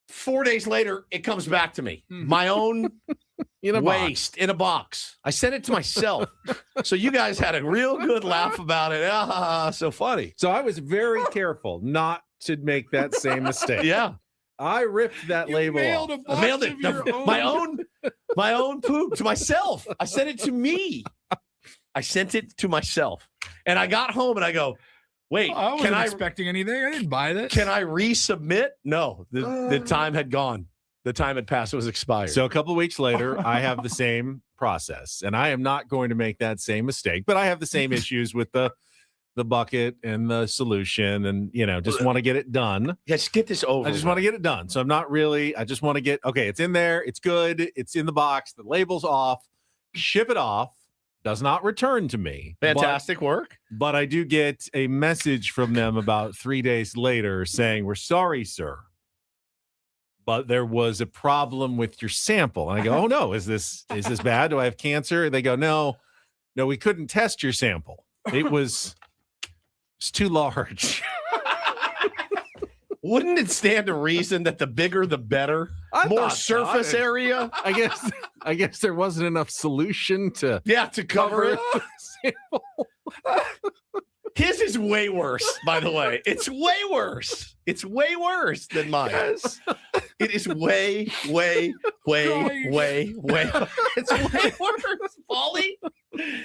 4 days later, it comes back to me. My own waste in a box. I sent it to myself. So you guys had a real good laugh about it. So funny. So I was very careful not to make that same mistake. Yeah. I ripped that label off. I mailed it. My own poop to myself. I sent it to me. I sent it to myself. And I got home and I go, wait, I wasn't expecting anything. I didn't buy this. Can I resubmit? No, the time had gone. The time had passed. It was expired. So a couple of weeks later, I have the same process, and I am not going to make that same mistake. But I have the same issues with the bucket and the solution, and just want to get it done. Yes, get this over. I just want to get it done. So I'm not really. I just want to get. Okay, it's in there. It's good. It's in the box. The label's off. Ship it off. Does not return to me. Fantastic work. But I do get a message from them about 3 days later saying, we're sorry, sir, but there was a problem with your sample. And I go, oh no, is this bad? Do I have cancer? They go, no, we couldn't test your sample. It's too large. Wouldn't it stand to reason that the bigger the better? More surface area? I guess there wasn't enough solution to cover it. His is way worse, by the way. It's way worse. It's way worse than mine. Yes. It is way. It's way worse, Paulie.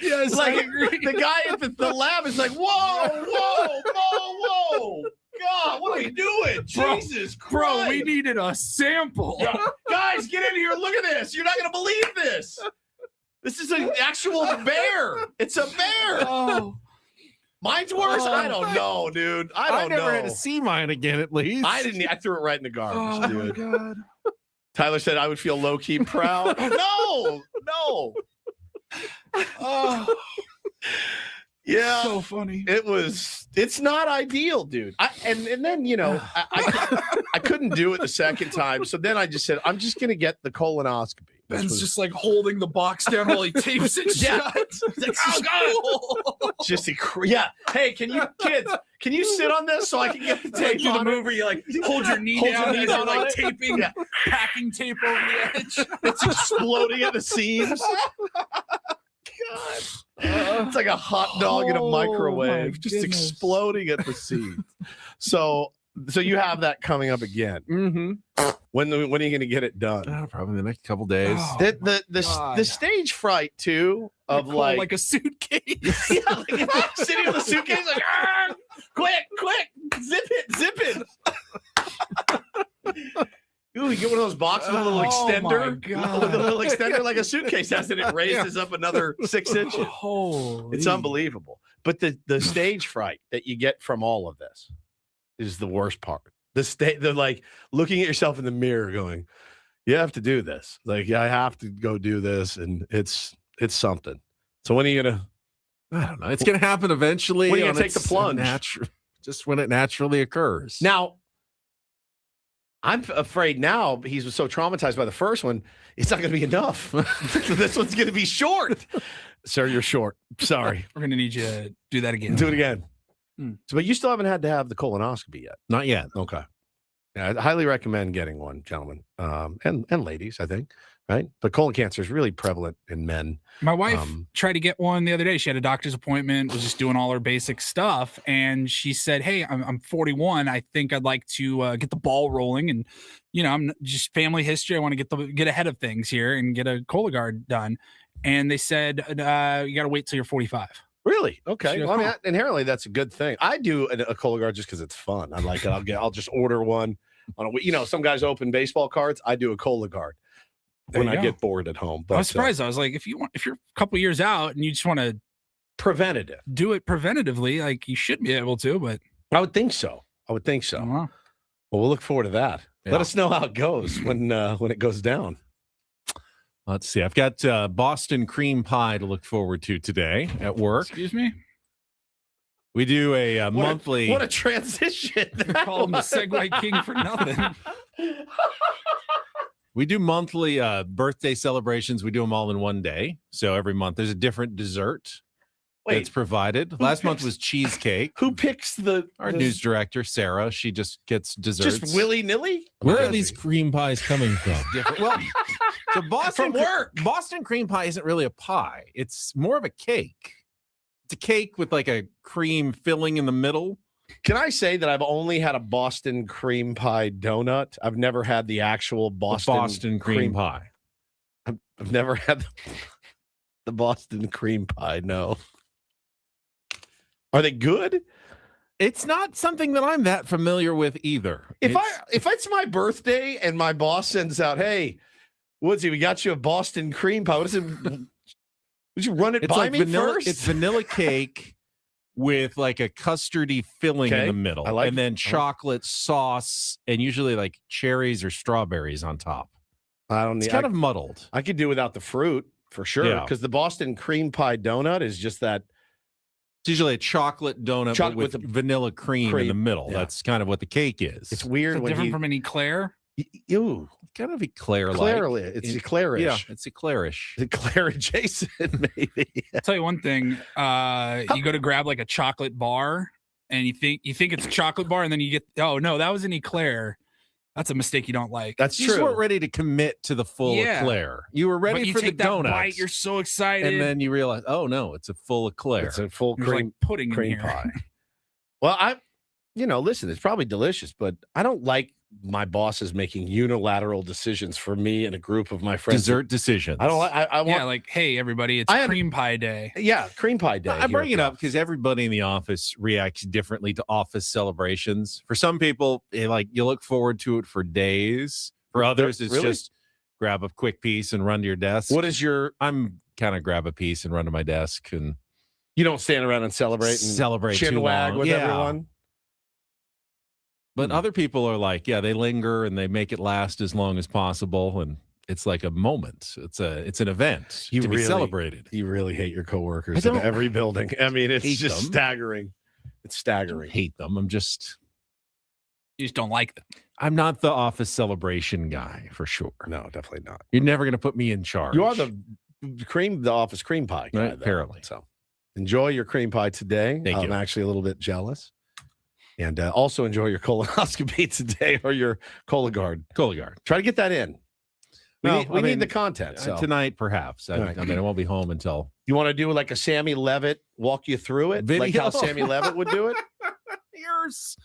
Yes, like I agree. The guy at the lab is like, whoa. God, what are you doing? Jesus Christ. Bro, we needed a sample. Yeah. Guys, get in here. Look at this. You're not going to believe this. This is an actual bear. It's a bear. Oh. Mine's worse? I don't know, dude. I never had to see mine again, at least. I didn't. I threw it right in the garbage, dude. Oh, my God. Tyler said I would feel low-key proud. No. Oh. Yeah, so funny. It's not ideal, dude. And then I couldn't do it the second time, so then I just said I'm just gonna get the colonoscopy. Ben's just like holding the box down while he tapes it shut. Like, oh God! Just Hey, can you sit on this so I can get the tape do on the move where you like hold your knee down and you're like taping, packing tape over the edge. It's exploding at the seams. God. It's like a hot dog in a microwave, just exploding at the seams. So you have that coming up again. Mm-hmm. When are you going to get it done? Probably the next couple days. The stage fright too of like a suitcase. Like sitting on the suitcase like, quick, zip it. Ooh, you get one of those boxes with a little extender. With a little extender like a suitcase has, and it raises up another 6 inches. It's unbelievable. But the stage fright that you get from all of this is the worst part. They're like looking at yourself in the mirror going, you have to do this. Like, yeah, I have to go do this. And it's something. So when are you going to? I don't know. It's going to happen eventually. When are you going to take the plunge? Just when it naturally occurs. Now, I'm afraid now he was so traumatized by the first one, it's not going to be enough. This one's going to be short. Sir, you're short. Sorry. We're going to need you to do that again. Do it again. So, but you still haven't had to have the colonoscopy yet. Not yet. Okay. Yeah, I highly recommend getting one, gentlemen, and ladies, I think, right? But colon cancer is really prevalent in men. My wife tried to get one the other day. She had a doctor's appointment, was just doing all her basic stuff. And she said, hey, I'm 41. I think I'd like to get the ball rolling. And, I'm just family history. I want to get ahead of things here and get a Cologuard done. And they said, you got to wait till you're 45. Really? Okay. Well, I mean, inherently, that's a good thing. I do a Cologuard just because it's fun. I like it. I'll just order one on a. Some guys open baseball cards. I do a Cologuard when I get bored at home. But I was surprised. I was like, if you're a couple years out and you just want to do it preventatively, like you should be able to. But I would think so. Well, we'll look forward to that. Yeah. Let us know how it goes when it goes down. Let's see. I've got Boston cream pie to look forward to today at work. Excuse me? We do a monthly. What a transition. Call him the Segway King for nothing. We do monthly birthday celebrations. We do them all in one day. So every month there's a different dessert that's provided. Last month was cheesecake. Who picks our news director, Sarah? She just gets desserts. Just willy-nilly? Where are these cream pies coming from? Well, so Boston cream pie isn't really a pie. It's more of a cake. It's a cake with like a cream filling in the middle. Can I say that I've only had a Boston cream pie donut? I've never had the actual Boston cream pie. I've never had the Boston cream pie. No. Are they good? It's not something that I'm that familiar with either. If it's my birthday and my boss sends out, hey, Woodsy, we got you a Boston cream pie. What is it? Would you run it by me first? It's vanilla cake with like a custardy filling in the middle, and then chocolate sauce, and usually like cherries or strawberries on top. It's kind of muddled. I could do without the fruit for sure, because the Boston cream pie donut is just that. It's usually a chocolate donut with vanilla cream in the middle. Yeah. That's kind of what the cake is. It's weird. Different from an eclair? Ew. Kind of eclair-like. It's eclairish. Yeah, it's eclairish. Eclair adjacent, maybe. I'll tell you one thing. You go to grab like a chocolate bar, and you think it's a chocolate bar, and then you get, oh, no, that was an eclair. That's a mistake you don't like. That's true. You just weren't ready to commit to the full eclair. You were ready for the donut. Bite, you're so excited. And then you realize, oh, no, it's a full eclair. It's a full cream pudding cream pie. Well, listen, it's probably delicious, but I don't like my bosses making unilateral decisions for me and a group of my friends. Dessert decisions. I don't like. I want, like, hey, everybody, it's cream pie day. Yeah, cream pie day. I bring it up because everybody in the office reacts differently to office celebrations. For some people, you look forward to it for days. For others, it's just grab a quick piece and run to your desk. What is I'm kind of grab a piece and run to my desk, and you don't stand around and celebrate chin wag with everyone. But other people are like, they linger and they make it last as long as possible, and it's like a moment. It's an event to be celebrated. You really hate your coworkers in every building. I mean, it's just staggering. It's staggering. I hate them. You just don't like them. I'm not the office celebration guy for sure. No, definitely not. You're never going to put me in charge. You are the office cream pie guy, apparently. So enjoy your cream pie today. Thank you. I'm actually a little bit jealous. And also enjoy your colonoscopy today or your Cologuard. Try to get that in. We need the content. So. Tonight, perhaps. I mean, I won't be home until. You want to do like a Sammy Levitt walk you through it? Video? Like how Sammy Levitt would do it? Here's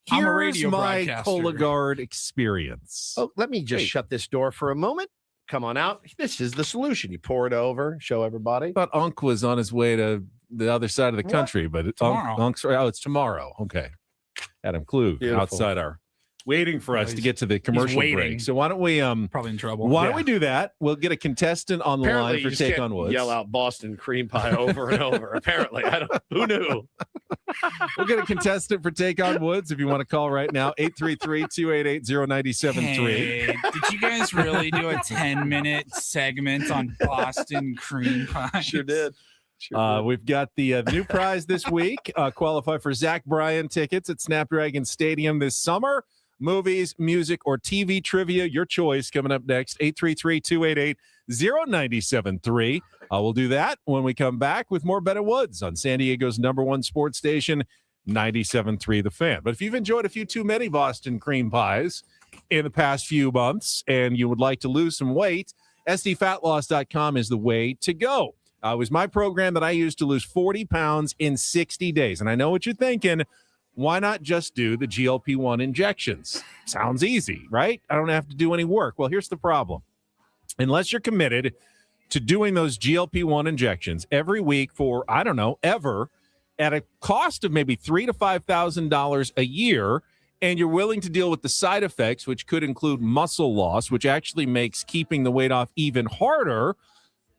I'm a radio my broadcaster. Cologuard experience. Oh, let me just shut this door for a moment. Come on out. This is the solution. You pour it over, show everybody. I thought Unc was on his way to the other side of the country, but tomorrow. It's tomorrow. Okay. Adam Klug outside our waiting for us to get to the he's commercial waiting. break. So why don't we Probably in trouble. why don't we do that? We'll get a contestant on the Apparently, line you for just Take can't on Woods. Yell out Boston cream pie over and over. Apparently, who knew? We'll get a contestant for Take on Woods if you want to call right now, 833-288-0973. Hey, did you guys really do a 10-minute segment on Boston cream pie? Sure did. We've got the new prize this week. Qualify for Zach Bryan tickets at Snapdragon Stadium this summer. Movies, music, or TV trivia, your choice. Coming up next, 833-288-0973. We'll do that when we come back with more Better Woods on San Diego's #1 sports station, 97.3 The Fan. But if you've enjoyed a few too many Boston cream pies in the past few months and you would like to lose some weight, SDFatLoss.com is the way to go. It was my program that I used to lose 40 pounds in 60 days. And I know what you're thinking. Why not just do the GLP-1 injections? Sounds easy, right? I don't have to do any work. Well, here's the problem. Unless you're committed to doing those GLP-1 injections every week for, I don't know, ever, at a cost of maybe $3,000 to $5,000 a year, and you're willing to deal with the side effects, which could include muscle loss, which actually makes keeping the weight off even harder,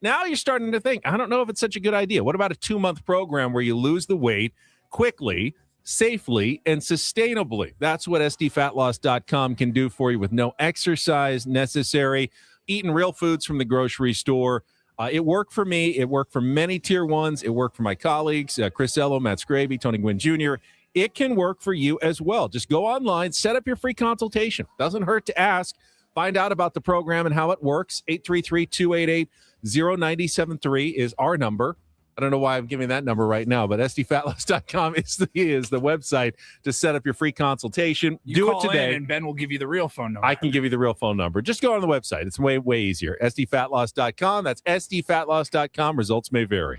now you're starting to think, I don't know if it's such a good idea. What about a 2-month program where you lose the weight quickly, safely, and sustainably? That's what SDFatLoss.com can do for you with no exercise necessary, eating real foods from the grocery store. It worked for me. It worked for many tier ones. It worked for my colleagues, Chris Ello, Matt Scraby, Tony Gwynn Jr. It can work for you as well. Just go online, set up your free consultation. Doesn't hurt to ask. Find out about the program and how it works. 833-288-0973 is our number. I don't know why I'm giving that number right now, but SDFatLoss.com is the website to set up your free consultation. Do it today. And Ben will give you the real phone number. I can give you the real phone number. Just go on the website. It's way, way easier. SDFatLoss.com. That's SDFatLoss.com. Results may vary.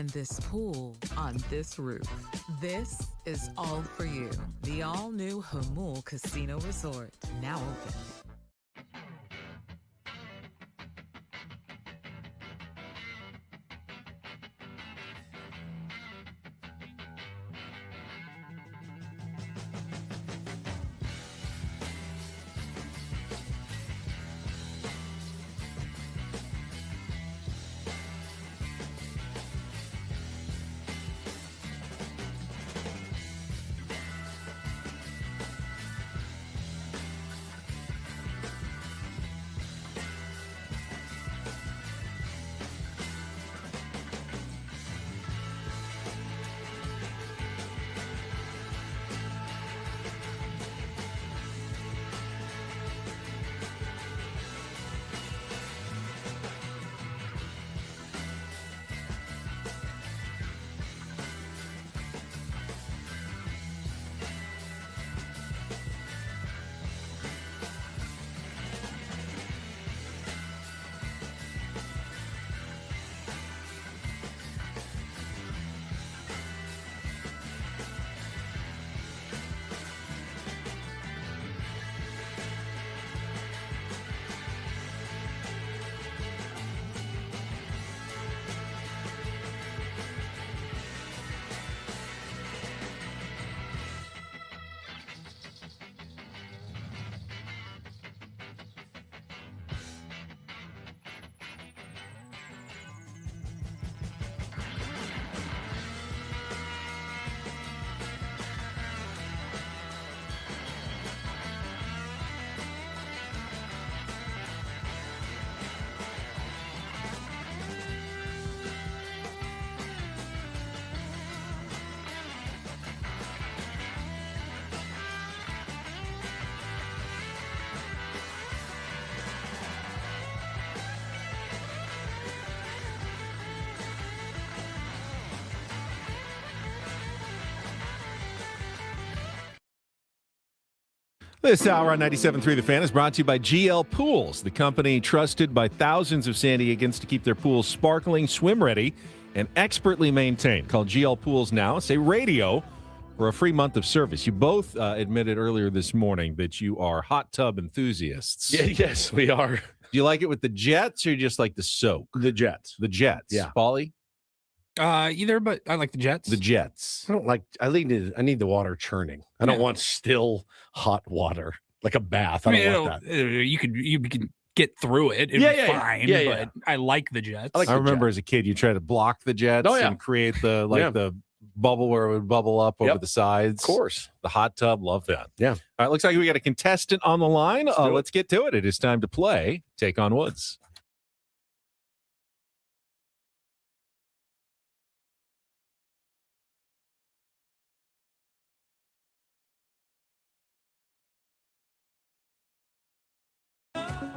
and this pool on this roof. This is all for you. The all-new Hamul Casino Resort, now open. This hour on 97.3 The Fan is brought to you by GL Pools, the company trusted by thousands of San Diegans to keep their pools sparkling, swim-ready, and expertly maintained. Call GL Pools now. Say radio for a free month of service. You both admitted earlier this morning that you are hot tub enthusiasts. Yeah, yes, we are. Do you like it with the jets or just like the soak? The Jets. The jets. Yeah. Paulie? Either, but I like the Jets. The jets. I need the water churning. I don't want still hot water like a bath. I don't want that. You can get through it. It'd be fine. But I like the Jets. I remember as a kid, you tried to block the jets and create the the bubble where it would bubble up over the sides. Of course. The hot tub. Love that. Yeah. All right. Looks like we got a contestant on the line. Let's get to it. It is time to play Take on Woods.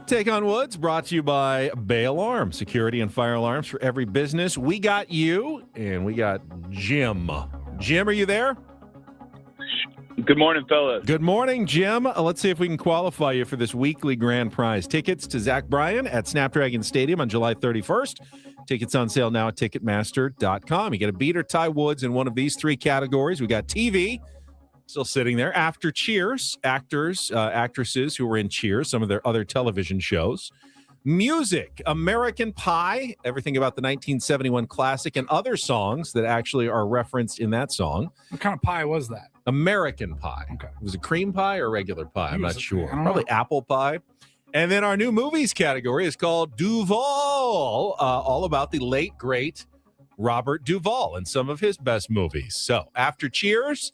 Take on Woods, brought to you by Bay Alarm, security and fire alarms for every business. We got you, and we got Jim. Jim, are you there? Good morning, fellas. Good morning, Jim. Let's see if we can qualify you for this weekly grand prize. Tickets to Zach Bryan at Snapdragon Stadium on July 31st. Tickets on sale now at Ticketmaster.com. You get a beat or tie Woods in one of these three categories. We got TV. Still sitting there. After Cheers, actors, actresses who were in Cheers, some of their other television shows. Music, American Pie, everything about the 1971 classic, and other songs that actually are referenced in that song. What kind of pie was that? American Pie. Okay. Was it cream pie or regular pie? I'm not sure. Probably apple pie. And then our new movies category is called Duvall, all about the late, great Robert Duvall and some of his best movies. So after Cheers,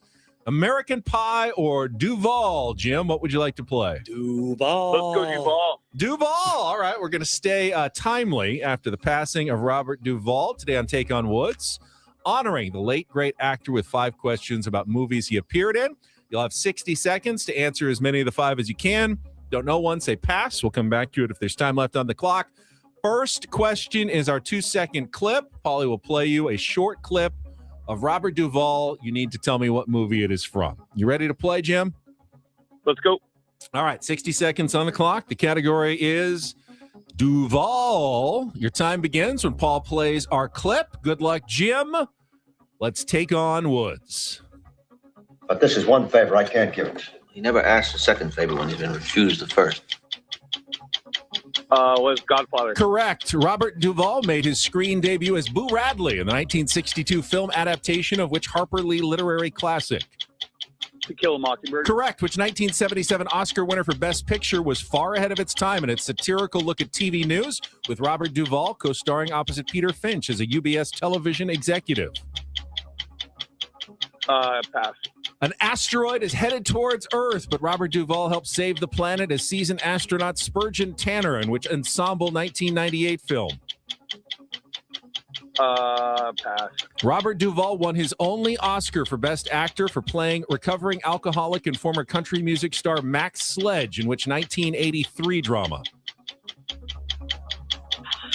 American Pie or Duvall? Jim, what would you like to play? Duvall. Let's go Duvall. Duvall. All right. We're going to stay timely after the passing of Robert Duvall today on Take on Woods, honoring the late, great actor with 5 questions about movies he appeared in. You'll have 60 seconds to answer as many of the 5 as you can. Don't know one, say pass. We'll come back to it if there's time left on the clock. First question is our 2-second clip. Paulie will play you a short clip of Robert Duvall. You need to tell me what movie it is from. You ready to play, Jim? Let's go. All right, 60 seconds on the clock. The category is Duval, your time begins when Paul plays our clip. Good luck, Jim. Let's take on Woods. But this is one favor I can't give it. He never asked a second favor when he's been refused the first. Was Godfather. Correct. Robert Duvall made his screen debut as Boo Radley in the 1962 film adaptation of which Harper Lee literary classic? To Kill a Mockingbird. Correct. Which 1977 Oscar winner for Best Picture was far ahead of its time in its satirical look at TV news with Robert Duvall co-starring opposite Peter Finch as a UBS television executive? Pass. An asteroid is headed towards Earth, but Robert Duvall helped save the planet as seasoned astronaut Spurgeon Tanner in which ensemble 1998 film? Pass. Robert Duvall won his only Oscar for Best Actor for playing recovering alcoholic and former country music star Max Sledge in which 1983 drama?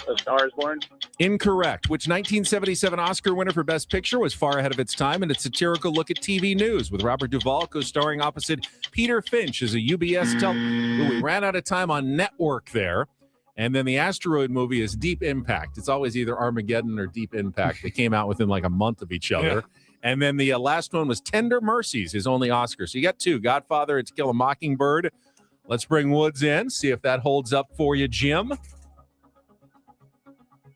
A Star is Born. Incorrect. Which 1977 Oscar winner for Best Picture was far ahead of its time in its satirical look at TV news with Robert Duvall co-starring opposite Peter Finch as a UBS we ran out of time on network there. And then the asteroid movie is Deep Impact. It's always either Armageddon or Deep Impact. They came out within like a month of each other. Yeah. And then the last one was Tender Mercies, his only Oscar. So you got two, Godfather and To Kill a Mockingbird. Let's bring Woods in, see if that holds up for you, Jim.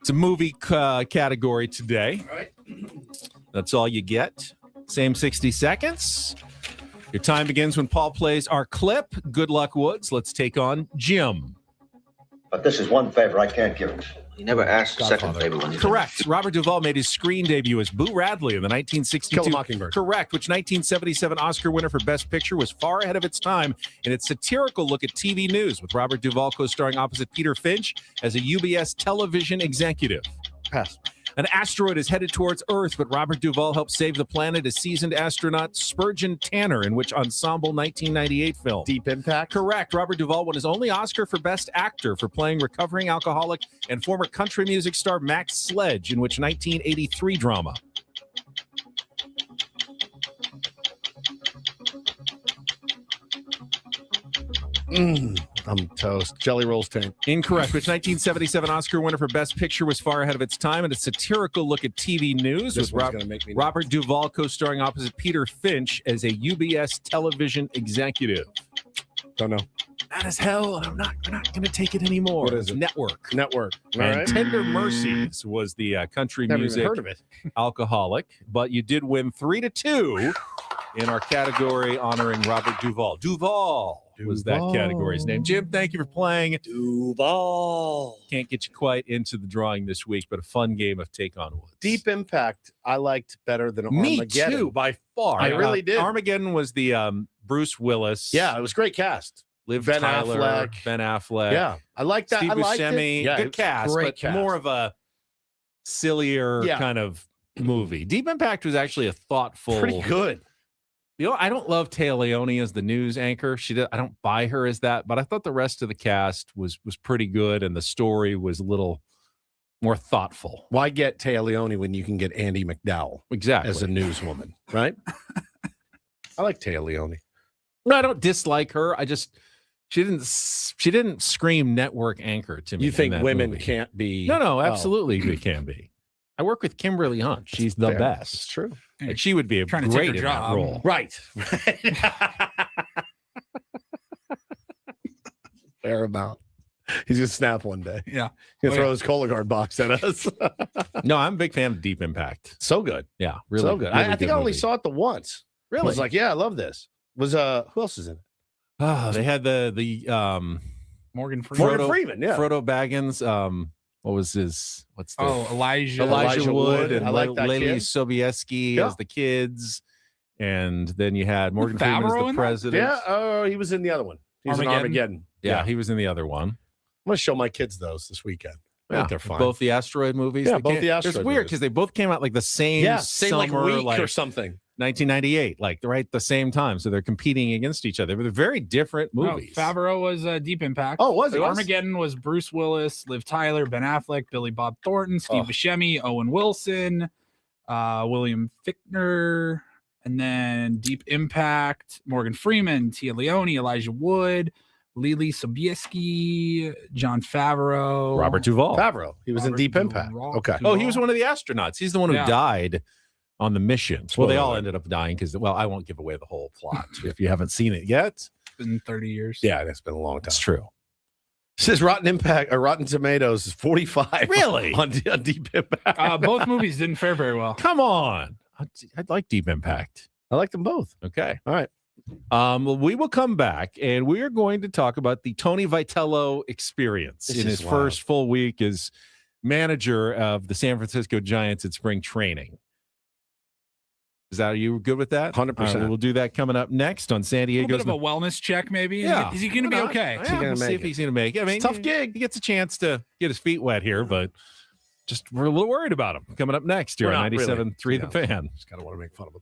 It's a movie category today. All right. That's all you get. Same 60 seconds. Your time begins when Paul plays our clip. Good luck, Woods. Let's take on Jim. But this is one favor I can't give it. He never asked a second favor when he's Correct. Robert Duvall made his screen debut as Boo Radley in the 1962. Kill a Mockingbird. Correct. Which 1977 Oscar winner for Best Picture was far ahead of its time in its satirical look at TV news with Robert Duvall co-starring opposite Peter Finch as a UBS television executive? Pass. An asteroid is headed towards Earth, but Robert Duvall helped save the planet as seasoned astronaut Spurgeon Tanner in which ensemble 1998 film? Deep Impact. Correct. Robert Duvall won his only Oscar for Best Actor for playing recovering alcoholic and former country music star Max Sledge in which 1983 drama? I'm toast. Jelly Rolls tank. Incorrect. Which 1977 Oscar winner for Best Picture was far ahead of its time in a satirical look at TV news This with one's gonna make me Robert Duvall co-starring opposite Peter Finch as a UBS television executive? Don't know. Mad as hell, and we're not going to take it anymore. What is it? Network. Network. All And right. Tender Mercies was the country Never music even heard of it. alcoholic, but you did win 3-2 in our category honoring Robert Duvall. Duvall was that category's name. Jim, thank you for playing. Duval. Can't get you quite into the drawing this week, but a fun game of Take on Woods. Deep Impact, I liked better than Me Armageddon. too, by far. I really did. Armageddon was the Bruce Willis. Yeah, it was great cast. Liv Ben Tyler, Affleck. Ben Affleck. Yeah, I like that. Steve I liked Buscemi. it. Yeah, Good cast, great but cast. more of a sillier kind of movie. Deep Impact was actually a thoughtful, pretty good. You know, I don't love Taya Leone as the news anchor. I don't buy her as that, but I thought the rest of the cast was pretty good, and the story was a little more thoughtful. Why get Taya Leone when you can get Andie MacDowell Exactly as a newswoman, right? I like Taya Leone. No, I don't dislike her. I just she didn't scream network anchor to me. You think in that women movie. can't be? No, absolutely they can be. I work with Kimberly Hunt. She's the Fair. best. It's true. Like, she would be Trying to take great her in that job. role. Right. Fair amount. He's gonna snap one day. Yeah. He's gonna throw his Cologuard box at us. No, I'm a big fan of Deep Impact. So good. Yeah, really. So good. Really I think I only movie. saw it the once. Really? I was like, yeah, I love this. Was who else is in it? They had the Morgan Freeman. Morgan Freeman, yeah. Frodo Baggins. What was his? What's the Elijah Wood and I like that Lily kid. Sobieski Yeah. as the kids, and then you had Morgan Freeman as Favreau the in that? president. Yeah. Oh, he was in the other one. He was in Armageddon. Yeah, he was in the other one. I'm gonna show my kids those this weekend. I think they're fine. Both the asteroid movies. Yeah, They both came- the asteroid It's weird movies. because they both came out like the same same summer, like week or something. 1998, like right at the same time. So they're competing against each other. But they're very different movies. No, Favreau was Deep Impact. Oh, was it? Armageddon was Bruce Willis, Liv Tyler, Ben Affleck, Billy Bob Thornton, Steve Buscemi, Owen Wilson, William Fichtner, and then Deep Impact, Morgan Freeman, Tia Leone, Elijah Wood, Lily Sobieski, John Favreau, Robert Duvall. Favreau. He was in Deep Impact. Okay. Oh, he was one of the astronauts. He's the one who Yeah. died on the mission. Well, they all Spoiler. ended up dying because, well, I won't give away the whole plot if you haven't seen it yet. It's been 30 years. Yeah, it's been a long time. That's true. Says Rotten Tomatoes is 45. Really? on Deep Impact. Both movies didn't fare very well. Come on. I'd like Deep Impact. I like them both. Okay. All right. Well, we will come back and we are going to talk about the Tony Vitello experience This in is his wild. first full week as manager of the San Francisco Giants at spring training. Are you good with that? 100%. All right, we'll do that coming up next on San A little Diego's. bit of a wellness check, maybe. Yeah. Is he going to be Why not? okay? Yeah, gonna we'll see make if it? he's going to make it. I mean, It's a tough gig. He gets a chance to get his feet wet here, but just we're a little worried about him coming up next here We're on not really. 97.3 The Fan. Just kind of want to make fun of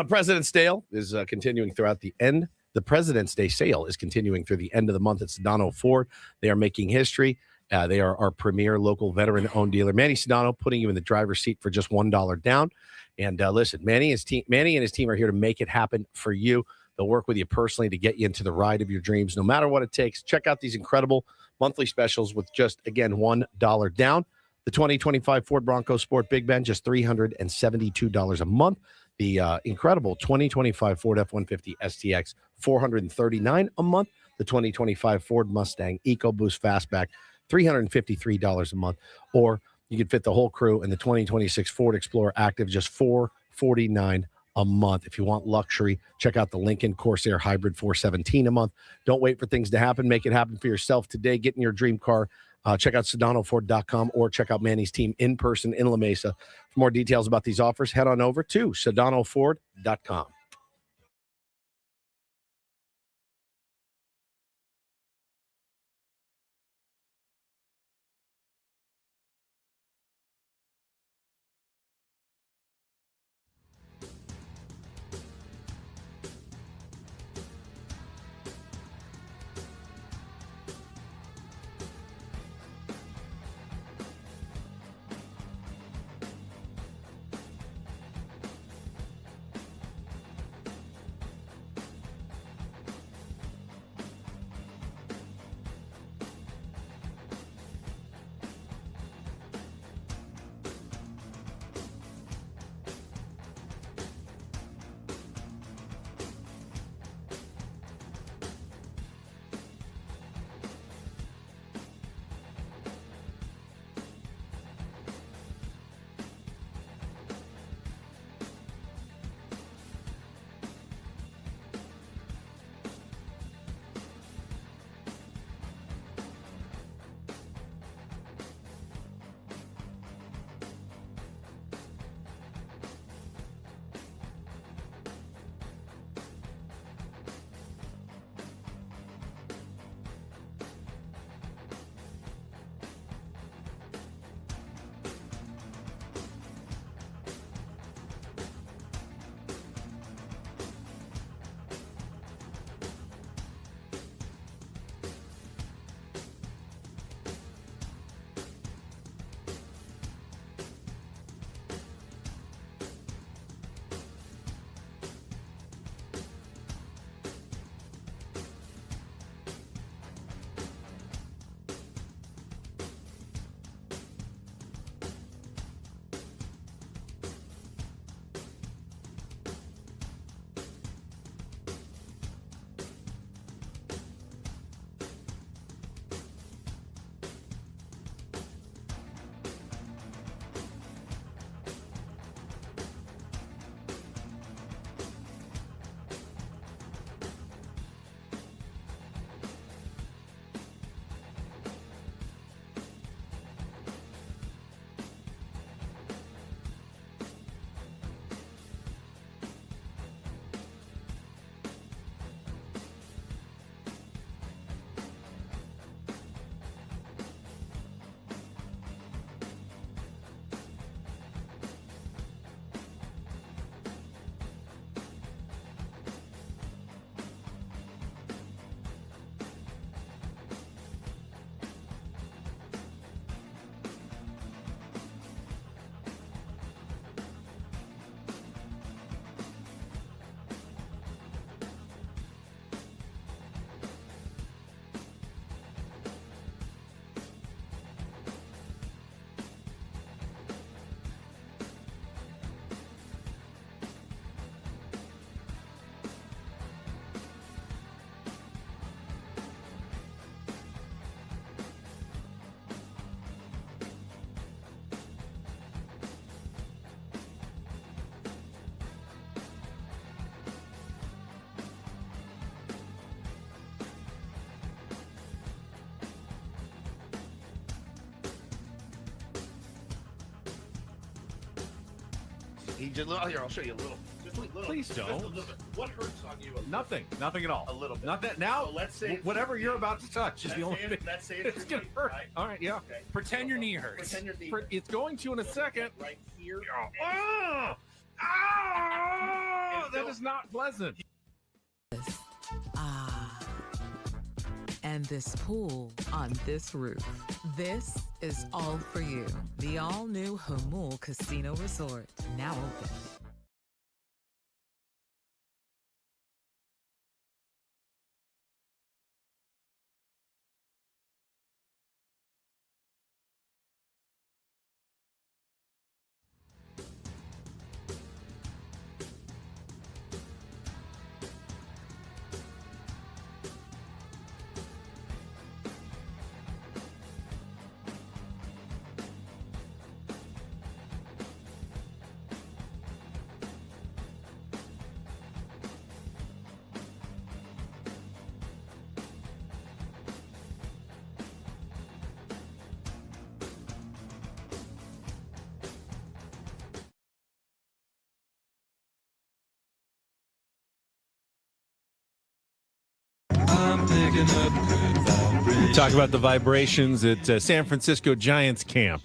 him. President's Sale is continuing throughout the end. The President's Day sale is continuing through the end of the month. It's Sedano Ford. They are making history. They are our premier local veteran-owned dealer. Manny Sedano putting you in the driver's seat for just $1 down. And listen, Manny and his team are here to make it happen for you. They'll work with you personally to get you into the ride of your dreams, no matter what it takes. Check out these incredible monthly specials with just, again, $1 down. The 2025 Ford Bronco Sport Big Ben, just $372 a month. The incredible 2025 Ford F-150 STX, $439 a month. The 2025 Ford Mustang EcoBoost Fastback, $353 a month. Or you can fit the whole crew in the 2026 Ford Explorer Active, just $449 a month. If you want luxury, check out the Lincoln Corsair Hybrid, $417 a month. Don't wait for things to happen. Make it happen for yourself today. Get in your dream car. Check out SedanoFord.com or check out Manny's team in person in La Mesa. For more details about these offers, head on over to SedanoFord.com. He just here. I'll show you a little. Just a little. Please just a don't. little bit. What hurts on you? Nothing at all. A little bit. Not that now. So let's say whatever you're about to touch is the only thing. Let's say It's gonna hurt. Right? All right, yeah. Okay. Pretend your knee hurts. Pretend your knee. It's going to in a second. Right here. Oh, that is not pleasant. And this pool on this roof. This is all for you. The all-new Humul Casino Resort, now open. Talk about the vibrations at San Francisco Giants camp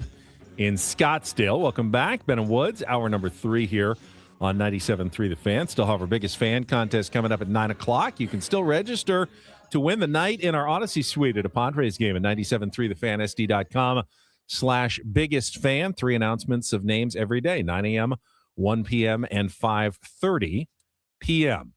in Scottsdale. Welcome back. Ben and Woods, hour number 3 here on 97.3 The Fan. Still have our biggest fan contest coming up at 9 o'clock. You can still register to win the night in our Odyssey suite at a Padres game at 97.3thefansd.com/biggest fan. 3 announcements of names every day, 9 a.m., 1 p.m., and 5:30 p.m.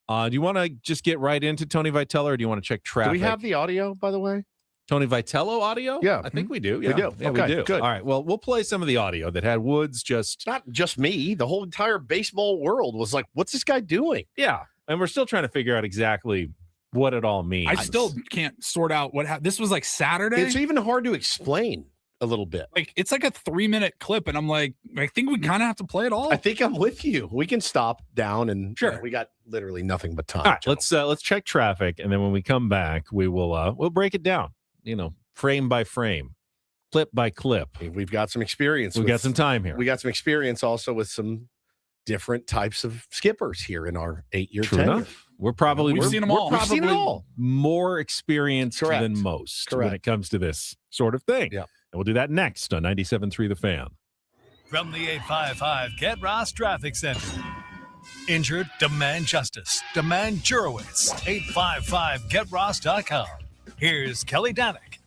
Do you want to just get right into Tony Vitello, or do you want to check traffic? Do we have the audio, by the way? Tony Vitello audio? Yeah. I think we do. We Yeah. do. Yeah, Okay, we do. good. All right. Well, we'll play some of the audio that had Woods just. Not just me. The whole entire baseball world was like, what's this guy doing? Yeah. And we're still trying to figure out exactly what it all means. I still can't sort out what happened. This was like Saturday. It's even hard to explain a little bit. Like it's like a 3-minute clip, and I'm like, I think we kind of have to play it all. I think I'm with you. We can stop down and Sure. we got literally nothing but time. All right. Let's check traffic, and then when we come back, we will we'll break it down. Frame by frame, clip by clip. We've got some experience. We've got some time here. We got some experience also with some different types of skippers here in our 8-year True tenure. enough. We've seen them all. We've seen it all. More experienced Correct. than most when Correct. it comes to this sort of thing. Yeah. And we'll do that next on 97.3 The Fan. From the 855 Get Ross Traffic Center. Injured? Demand justice. Demand Jurowitz. 855GetRoss.com. Here's Kelly Danick.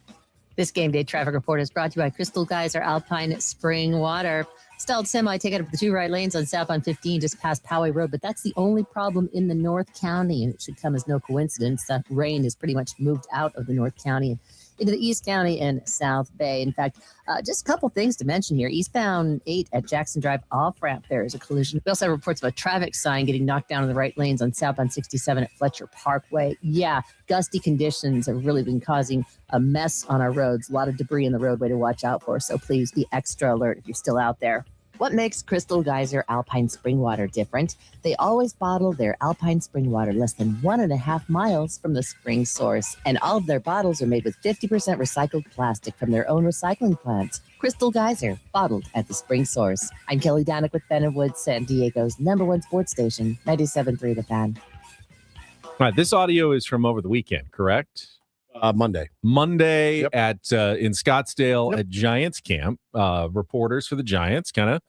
This game day traffic report is brought to you by Crystal Geyser Alpine Spring Water. Stalled semi, take out of the 2 right lanes on southbound 15 just past Poway Road, but that's the only problem in the North County, and it should come as no coincidence. That rain has pretty much moved out of the North County and into the East County and South Bay. In fact, just a couple things to mention here. Eastbound 8 at Jackson Drive off-ramp, there is a collision. We also have reports of a traffic sign getting knocked down in the right lanes on southbound 67 at Fletcher Parkway. Yeah, gusty conditions have really been causing a mess on our roads. A lot of debris in the roadway to watch out for, so please be extra alert if you're still out there. What makes Crystal Geyser Alpine Spring Water different? They always bottle their Alpine Spring Water less than 1.5 miles from the spring source. And all of their bottles are made with 50% recycled plastic from their own recycling plants. Crystal Geyser, bottled at the spring source. I'm Kelly Danick with Ben and Woods, San Diego's #1 sports station, 97.3 The Fan. All right. This audio is from over the weekend, correct? Monday Yep. At in Scottsdale at Giants camp. Reporters for the Giants kind of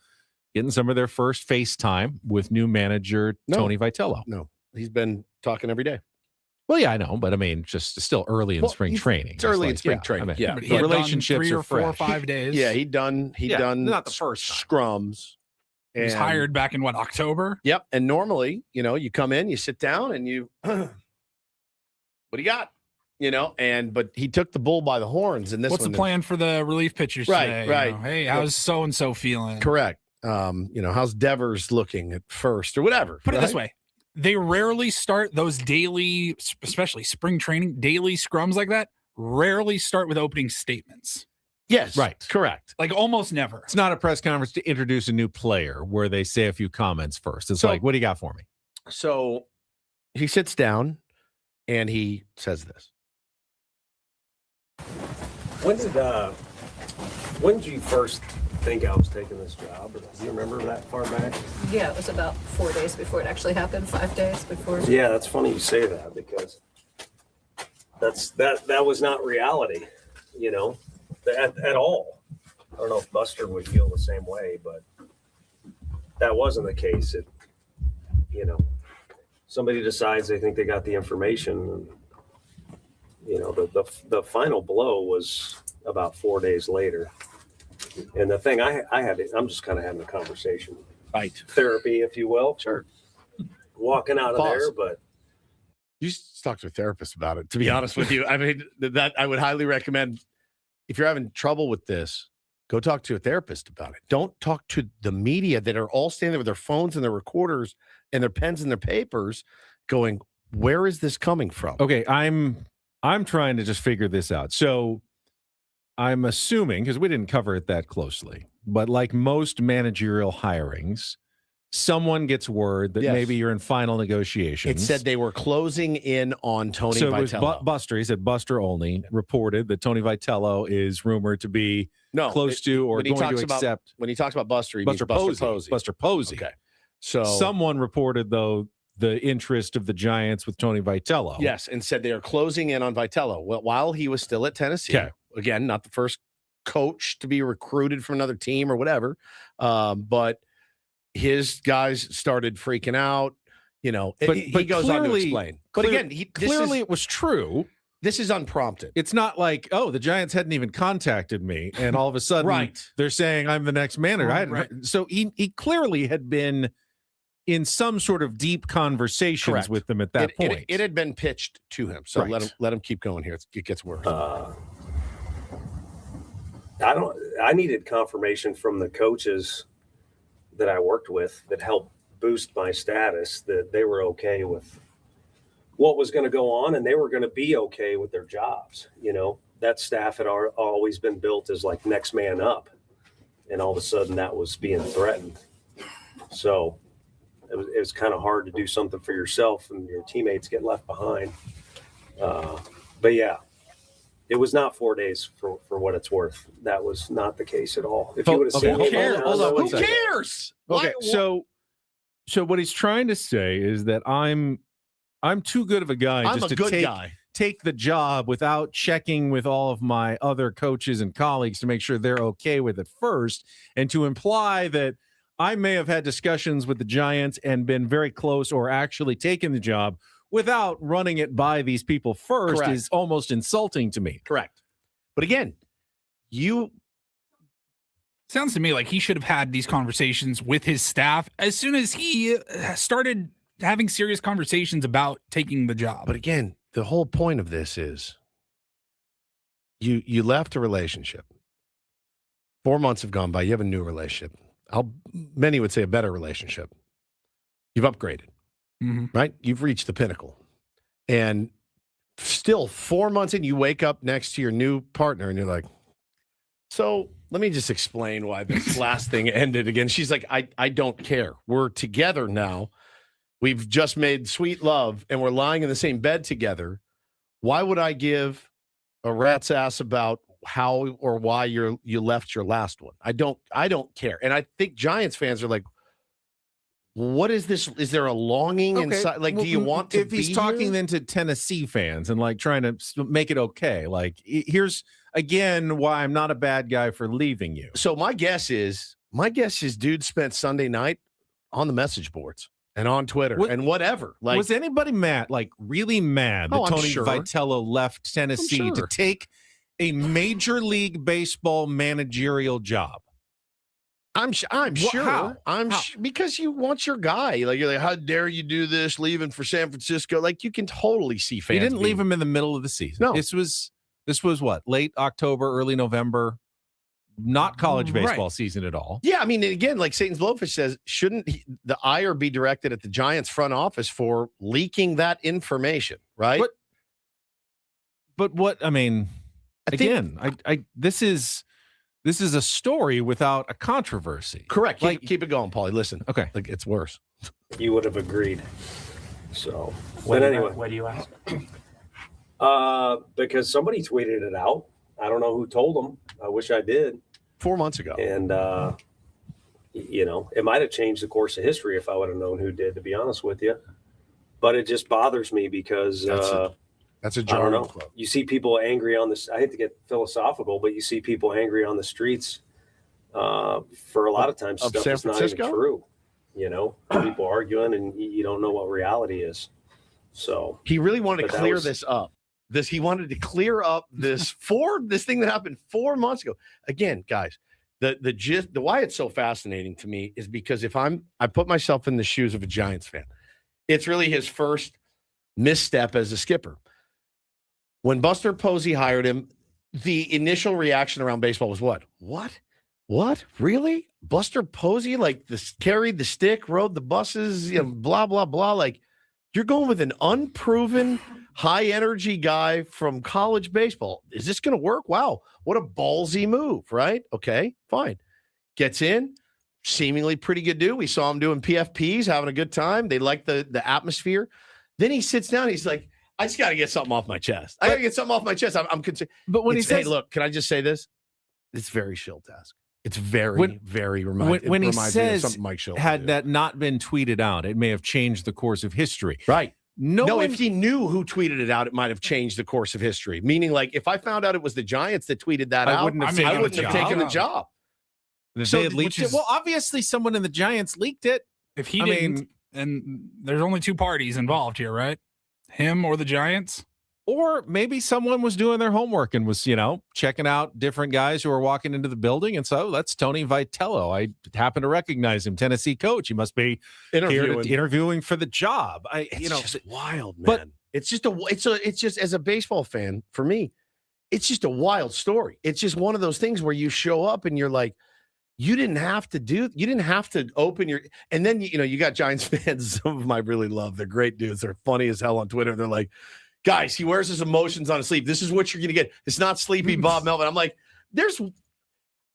getting some of their first FaceTime with new manager Tony Vitello. No, he's been talking every day. Well, yeah, I know, but I mean, just still early in spring training. It's early in spring training. I mean, Yeah. But he the had done relationships 3 or are 4 or fresh. 5 days. Yeah, he'd done not the first time. scrums. He was And- hired back in October? Yep. And normally, you come in, you sit down, and you, what do you got? But he took the bull by the horns. And this What's the one, plan for the relief pitchers Right, today? right. Hey, how's so and so feeling? Correct. How's Devers looking at first or whatever? Put it right? this way. They rarely start those daily, especially spring training, daily scrums like that, rarely start with opening statements. Yes. Right. Correct. Like almost never. It's not a press conference to introduce a new player where they say a few comments first. It's So- like, what do you got for me? So he sits down and he says this. When did you first think I was taking this job. Do you remember that far back? Yeah, it was about 4 days before it actually happened, 5 days before. Yeah, that's funny you say that because that was not reality, at all. I don't know if Buster would feel the same way, but that wasn't the case. Somebody decides they think they got the information, and the final blow was about 4 days later. And the thing I'm just kind of having a conversation, right? Therapy, if you will. Sure. Walking out of there, but you just talk to a therapist about it. To be honest with you, I mean, that I would highly recommend. If you're having trouble with this, go talk to a therapist about it. Don't talk to the media that are all standing there with their phones and their recorders and their pens and their papers, going, "Where is this coming from?" Okay, I'm trying to just figure this out. So I'm assuming, because we didn't cover it that closely, but like most managerial hirings, someone gets word that maybe you're in final negotiations. It said they were closing in on Tony so Vitello. It was Buster. He said Buster only reported that Tony Vitello is rumored to be close to or going to accept. When he talks about Buster, he Buster means Posey. Buster Posey. Okay. So someone reported, though, the interest of the Giants with Tony Vitello. Yes, and said they are closing in on Vitello. Well, while he was still at Tennessee. Okay. Again, not the first coach to be recruited from another team or whatever. But his guys started freaking out. He goes on to explain. But again, it was true. This is unprompted. It's not like, the Giants hadn't even contacted me, and all of a sudden they're saying I'm the next manager. So he clearly had been in some sort of deep conversations with them at that point. It had been pitched to him. So let him keep going here. It gets worse. I needed confirmation from the coaches that I worked with that helped boost my status, that they were okay with what was going to go on and they were going to be okay with their jobs. That staff had always been built as like next man up, and all of a sudden that was being threatened. So it was kind of hard to do something for yourself and your teammates get left behind. But yeah, it was not 4 days for what it's worth. That was not the case at all. If you would have said, who cares? Okay, so what he's trying to say is that I'm too good of a guy take the job without checking with all of my other coaches and colleagues to make sure they're okay with it first, and to imply that I may have had discussions with the Giants and been very close or actually taken the job without running it by these people first is almost insulting to me. Correct. But again, sounds to me like he should have had these conversations with his staff as soon as he started having serious conversations about taking the job. But again, the whole point of this is you left a relationship. 4 months have gone by. You have a new relationship. Many would say a better relationship. You've upgraded. Right? You've reached the pinnacle. And still 4 months in, you wake up next to your new partner and you're like, so let me just explain why this last thing ended again. She's like, I don't care. We're together now. We've just made sweet love and we're lying in the same bed together. Why would I give a rat's ass about how or why you left your last one? I don't care. And I think Giants fans are like, what is this? Is there a longing inside? Like, do you want to? If he's talking then to Tennessee fans and like trying to make it okay, like here's again why I'm not a bad guy for leaving you. So my guess is dude spent Sunday night on the message boards and on Twitter and whatever. Like, was anybody mad? Like really mad that Tony Vitello left Tennessee to take a Major League Baseball managerial job? I'm sure. Because you want your guy. Like, you're like, how dare you do this, leaving for San Francisco? Like, you can totally see fans. You didn't leave him in the middle of the season. No. This was what? Late October, early November. Not college baseball season at all. Yeah, I mean, again, like Satan's Blowfish says, shouldn't the ire be directed at the Giants front office for leaking that information, right? But what, I mean, this is a story without a controversy. Correct. Keep it going, Paulie. Listen. Okay. Like, it's worse. You would have agreed. So, Why but anyway. do you ask? Because somebody tweeted it out. I don't know who told them. I wish I did. 4 months ago. And, it might have changed the course of history if I would have known who did, to be honest with you. But it just bothers me because That's a I don't jarring know. quote. You see people angry on this. I hate to get philosophical, but you see people angry on the streets for a lot of times Of stuff San that's not even Francisco? true. People arguing and you don't know what reality is. So He really wanted to But that clear was- this up. He wanted to clear up this this thing that happened 4 months ago. Again, guys, the gist, the why it's so fascinating to me is because I put myself in the shoes of a Giants fan. It's really his first misstep as a skipper. When Buster Posey hired him, the initial reaction around baseball was what? What? Really? Buster Posey, like this, carried the stick, rode the buses, blah, blah, blah. Like, you're going with an unproven, high energy guy from college baseball. Is this going to work? Wow. What a ballsy move, right? Okay, fine. Gets in, seemingly pretty good dude. We saw him doing PFPs, having a good time. They like the atmosphere. Then he sits down. He's like, I just got to get something off my chest. I got to get something off my chest. I'm concerned. But when he says, hey, look, can I just say this? It's very Shill-tasque. It's very, very reminds when he me of says something Mike Shill would had do. that not been tweeted out, it may have changed the course of history. Right. No, if he knew who tweeted it out, it might have changed the course of history. Meaning, like, if I found out it was the Giants that tweeted that out, I wouldn't have taken the job. They had leaked it. Well, obviously, someone in the Giants leaked it. If he didn't, and there's only two parties involved here, right? Him or the Giants? Or maybe someone was doing their homework and was, checking out different guys who were walking into the building. And so that's Tony Vitello. I happen to recognize him, Tennessee coach. He must be interviewing for the job. It's just wild, man. But it's just as a baseball fan, for me, it's just a wild story. It's just one of those things where you show up and you're like, you didn't have to open your, and then, you got Giants fans. Some of them I really love. They're great dudes. They're funny as hell on Twitter. They're like, guys, he wears his emotions on his sleeve. This is what you're going to get. It's not Sleepy Bob Melvin. I'm like,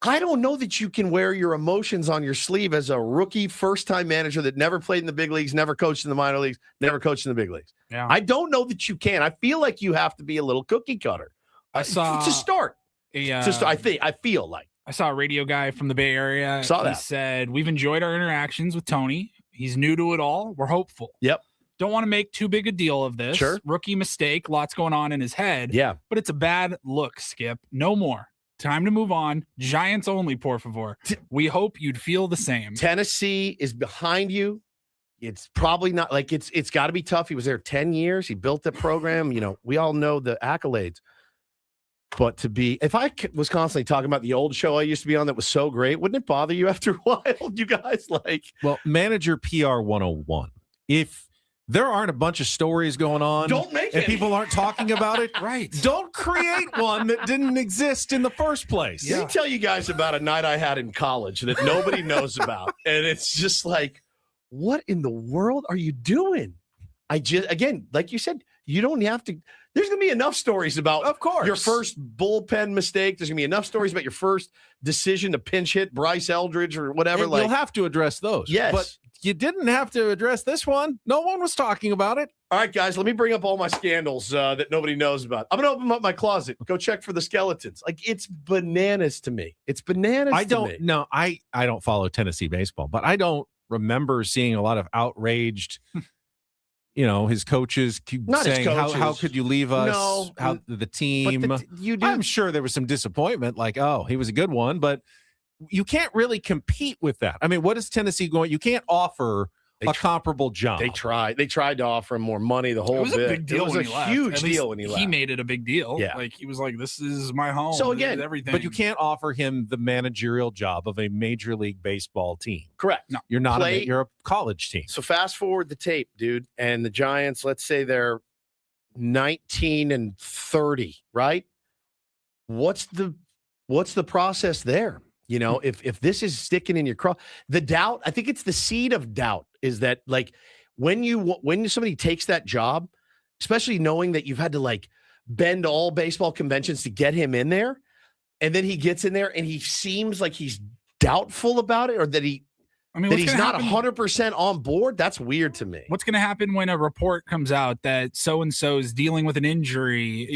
I don't know that you can wear your emotions on your sleeve as a rookie first-time manager that never played in the big leagues, never coached in the minor leagues, never coached in the big leagues. Yeah. I don't know that you can. I feel like you have to be a little cookie cutter. I saw to start. I feel like. I saw a radio guy from the Bay Area. Saw that. He said, we've enjoyed our interactions with Tony. He's new to it all. We're hopeful. Yep. Don't want to make too big a deal of this. Sure. Rookie mistake. Lots going on in his head. Yeah. But it's a bad look, Skip. No more. Time to move on. Giants only, por favor. We hope you'd feel the same. Tennessee is behind you. It's probably not like it's got to be tough. He was there 10 years. He built the program. We all know the accolades. But if I was constantly talking about the old show I used to be on that was so great, wouldn't it bother you after a while? You guys well, manager PR 101. If there aren't a bunch of stories going on, don't make and it. People aren't talking about it, right? Don't create one that didn't exist in the first place. Let me tell you guys about a night I had in college that nobody knows about. And it's just like, what in the world are you doing? Again, like you said, you don't have to. There's going to be enough stories about, of course, your first bullpen mistake. There's going to be enough stories about your first decision to pinch hit Bryce Eldridge or whatever. And you'll have to address those. Yes. But you didn't have to address this one. No one was talking about it. All right, guys, let me bring up all my scandals that nobody knows about. I'm going to open up my closet. Go check for the skeletons. Like, it's bananas to me. It's bananas to me. No, I don't follow Tennessee baseball, but I don't remember seeing a lot of outraged his coaches keep saying, how could you leave us? No. How the team. I'm sure there was some disappointment, like, oh, he was a good one, but you can't really compete with that. I mean, what is Tennessee going? You can't offer a comparable job. They tried to offer him more money, the whole It was bit. a big deal. It was a huge deal when he left. He made it a big deal. Yeah. Like, he was like, this is my home. So This is again, everything. But you can't offer him the managerial job of a Major League Baseball team. Correct. No. You're not. You're a college team. So fast forward the tape, dude, and the Giants. Let's say they're 19-30, right? What's the process there? If this is sticking in your craw, the doubt. I think it's the seed of doubt. Is that like when somebody takes that job, especially knowing that you've had to bend all baseball conventions to get him in there, and then he gets in there and he seems like he's doubtful about it, or that he I mean, that what's he's gonna not happen- 100% on board, that's weird to me. What's going to happen when a report comes out that so-and-so is dealing with an injury?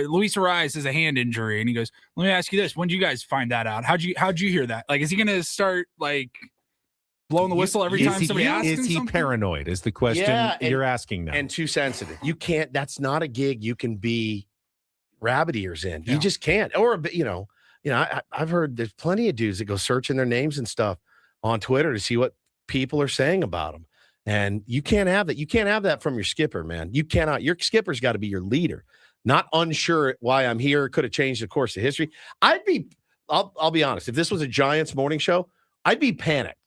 Luis Ariz has a hand injury, and he goes, let me ask you this. When did you guys find that out? How'd you hear that? Like, is he going to start, like, blowing the whistle every time somebody asks him Is he something? paranoid is the question you're asking now. And too sensitive. You can't, that's not a gig you can be rabbit ears in. You just can't. Or, I've heard there's plenty of dudes that go searching their names and stuff on Twitter to see what people are saying about them. And you can't have that. You can't have that from your skipper, man. You cannot. Your skipper's got to be your leader, not unsure why I'm here. Could have changed the course of history. I'll be honest. If this was a Giants morning show, I'd be panicked.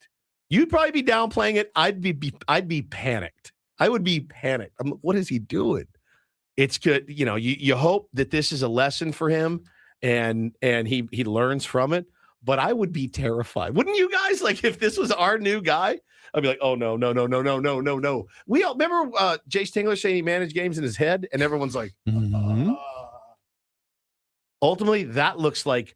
You'd probably be downplaying it. I'd be panicked. I would be panicked. What is he doing? It's good. You hope that this is a lesson for him and he learns from it. But I would be terrified. Wouldn't you guys? Like, if this was our new guy, I'd be like, oh, no. We all remember Jace Tingler saying he managed games in his head, and everyone's like, Ultimately, that looks like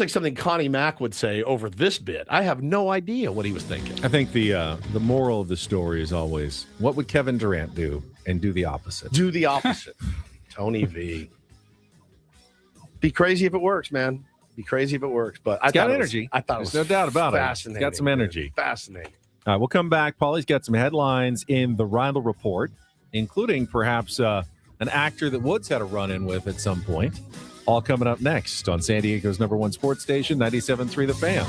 something Connie Mack would say over this bit. I have no idea what he was thinking. I think the moral of the story is always, what would Kevin Durant do? And do the opposite. Do the opposite. Tony V. Be crazy if it works, man. Be crazy if it works, but It's got energy. I thought There's it was no doubt about it. fascinating. It's got some energy. Fascinating. All right, we'll come back. Paulie's got some headlines in the Reindl Report, including perhaps an actor that Woods had a run-in with at some point. All coming up next on San Diego's #1 sports station, 97.3 The Fan.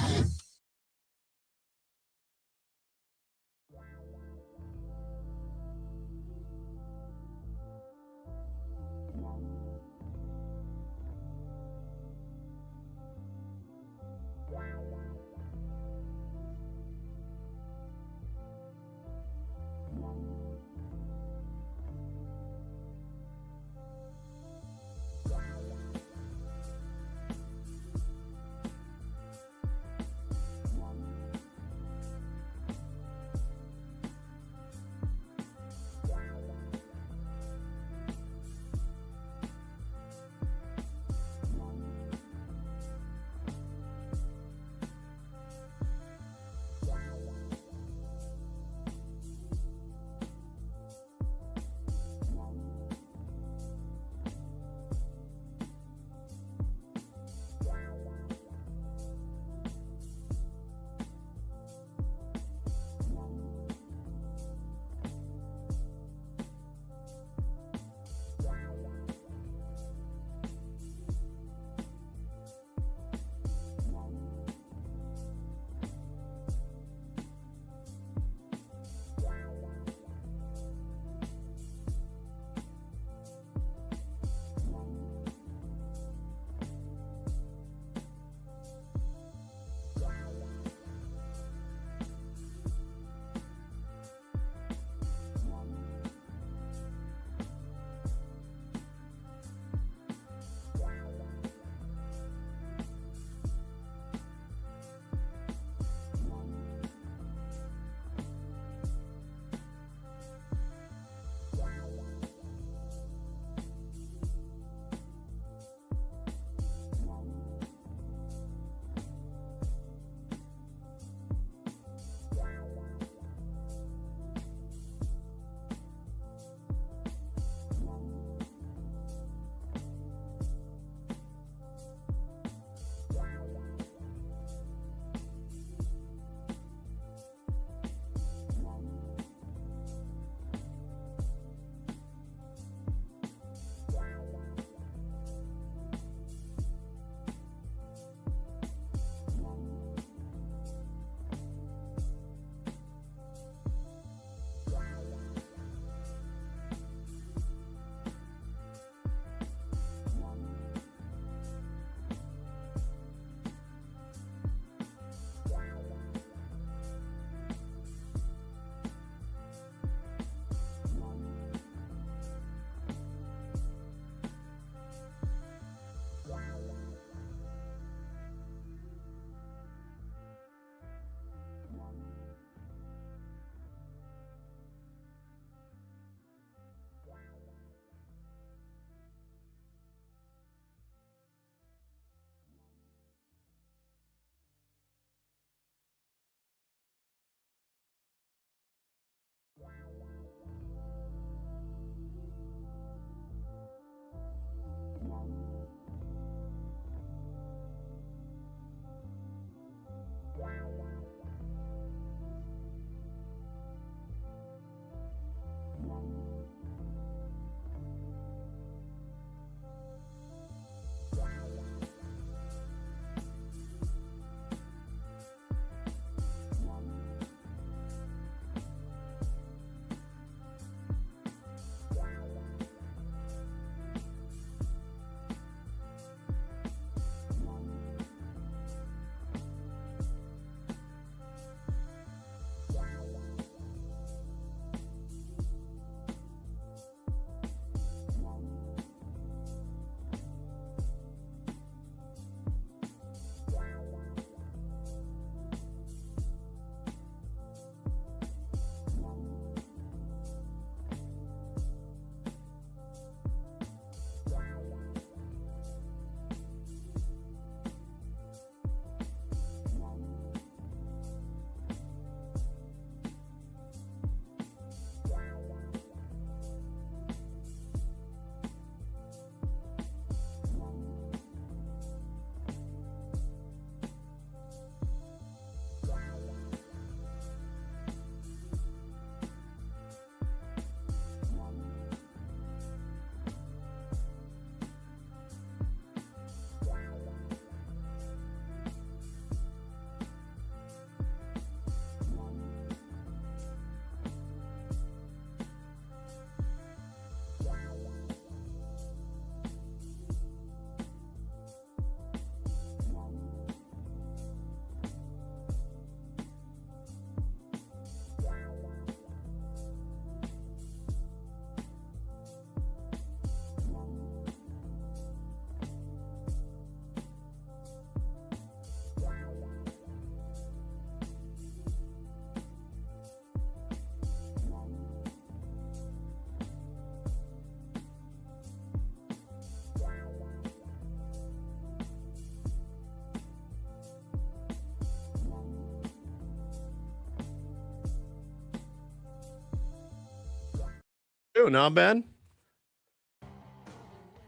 doing, huh, Ben?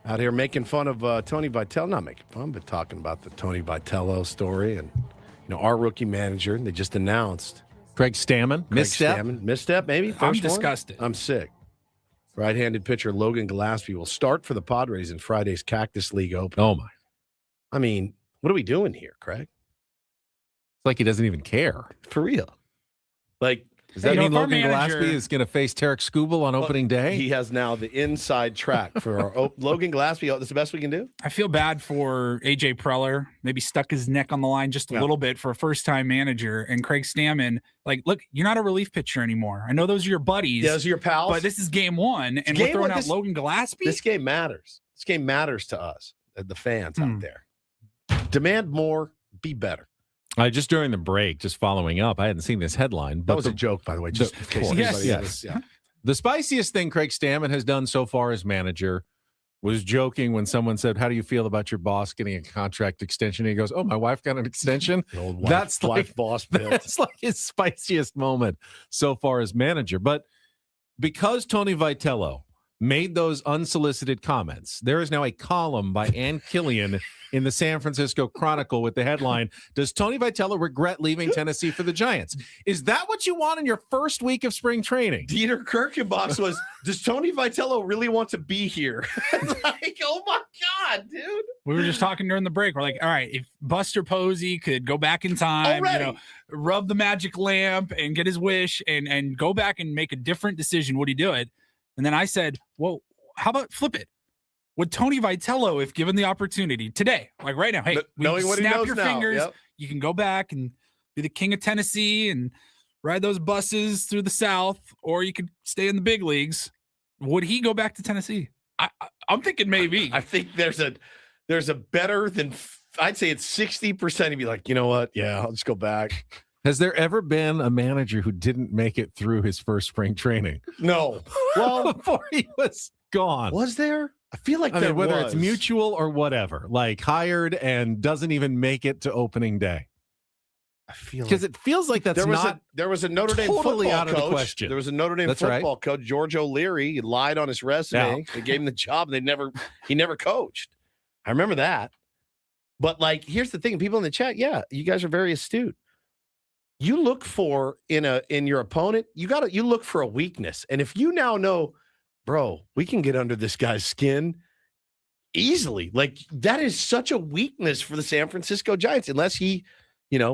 Out here making fun of Tony Vitello. Not making fun, but talking about the Tony Vitello story. And, our rookie manager, they just announced. Craig Stammen. Misstep, maybe? I'm First one? disgusted. I'm sick. Right-handed pitcher Logan Gillespie will start for the Padres in Friday's Cactus League Open. Oh, my. I mean, what are we doing here, Craig? It's like he doesn't even care. For real. Like, does that mean Logan manager... Gillespie is going to face Tarek Skubal on opening day? He has now the inside track for our Logan Gillespie. That's the best we can do? I feel bad for A.J. Preller. Maybe stuck his neck on the line just a little bit for a first-time manager. And Craig Stammen, like, look, you're not a relief pitcher anymore. I know those are your buddies. Yeah, those are your pals. But this is game one, and we're throwing out Logan Gillespie? This game matters. This game matters to us, the fans out there. Demand more, be better. Just during the break, just following up, I hadn't seen this headline. But that was a joke, by the way. Just in case yes. The spiciest thing Craig Stammen has done so far as manager was joking when someone said, "How do you feel about your boss getting a contract extension?" And he goes, "Oh, my wife got an extension." The old wife, that's like boss bit. That's like his spiciest moment so far as manager. But because Tony Vitello made those unsolicited comments, there is now a column by Ann Killian in the San Francisco Chronicle with the headline, "Does Tony Vitello regret leaving Tennessee for the Giants?" Is that what you want in your first week of spring training? Dieter Kirchenbach was, does Tony Vitello really want to be here? Like, oh my God, dude. We were just talking during the break. We're like, all right, if Buster Posey could go back in time, rub the magic lamp and get his wish and go back and make a different decision, would he do it? And then I said, well, how about flip it? Would Tony Vitello, if given the opportunity today, like right now, hey, knowing what he snap knows your now, fingers, you can go back and be the king of Tennessee and ride those buses through the South, or you could stay in the big leagues. Would he go back to Tennessee? I'm thinking maybe. I think there's a better than, I'd say it's 60%. He'd be like, you know what? Yeah, I'll just go back. Has there ever been a manager who didn't make it through his first spring training? No. Well, before he was gone. Was there? I feel like whether it's mutual or whatever, like hired and doesn't even make it to opening day. I feel because it feels like that's there was a Notre Dame totally football out of coach. the question. There was a Notre Dame football coach, George O'Leary. He lied on his resume. They gave him the job. And he never coached. I remember that. But like, here's the thing: people in the chat, you guys are very astute. You look for in your opponent, you look for a weakness, and if you now know, bro, we can get under this guy's skin easily. Like, that is such a weakness for the San Francisco Giants, unless he,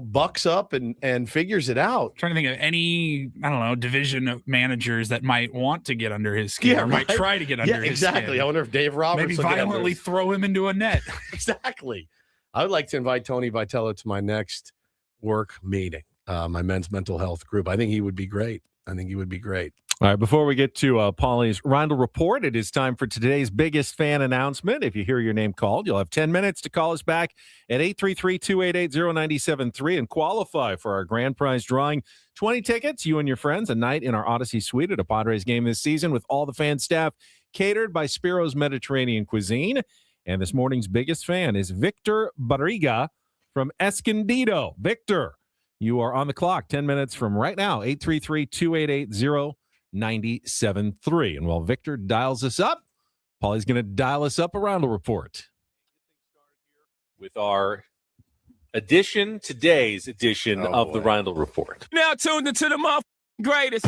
bucks up and figures it out. I'm trying to think of any, division of managers that might want to get under his skin or might try to get under his skin. Exactly. I wonder if Dave Roberts maybe violently throw him into a net. Exactly. I would like to invite Tony Vitello to my next work meeting, my men's mental health group. I think he would be great. All right, before we get to Paulie's Reindl Report, it is time for today's biggest fan announcement. If you hear your name called, you'll have 10 minutes to call us back at 833-288-0973 and qualify for our grand prize drawing. 20 tickets, you and your friends, a night in our Odyssey suite at a Padres game this season with all the fan staff catered by Spiro's Mediterranean Cuisine. And this morning's biggest fan is Victor Barriga from Escondido. Victor, you are on the clock 10 minutes from right now, 833-288-0973. And while Victor dials us up, Paulie's going to dial us up a Reindl Report. With our today's edition of the Reindl Report. Now tuned into the greatest.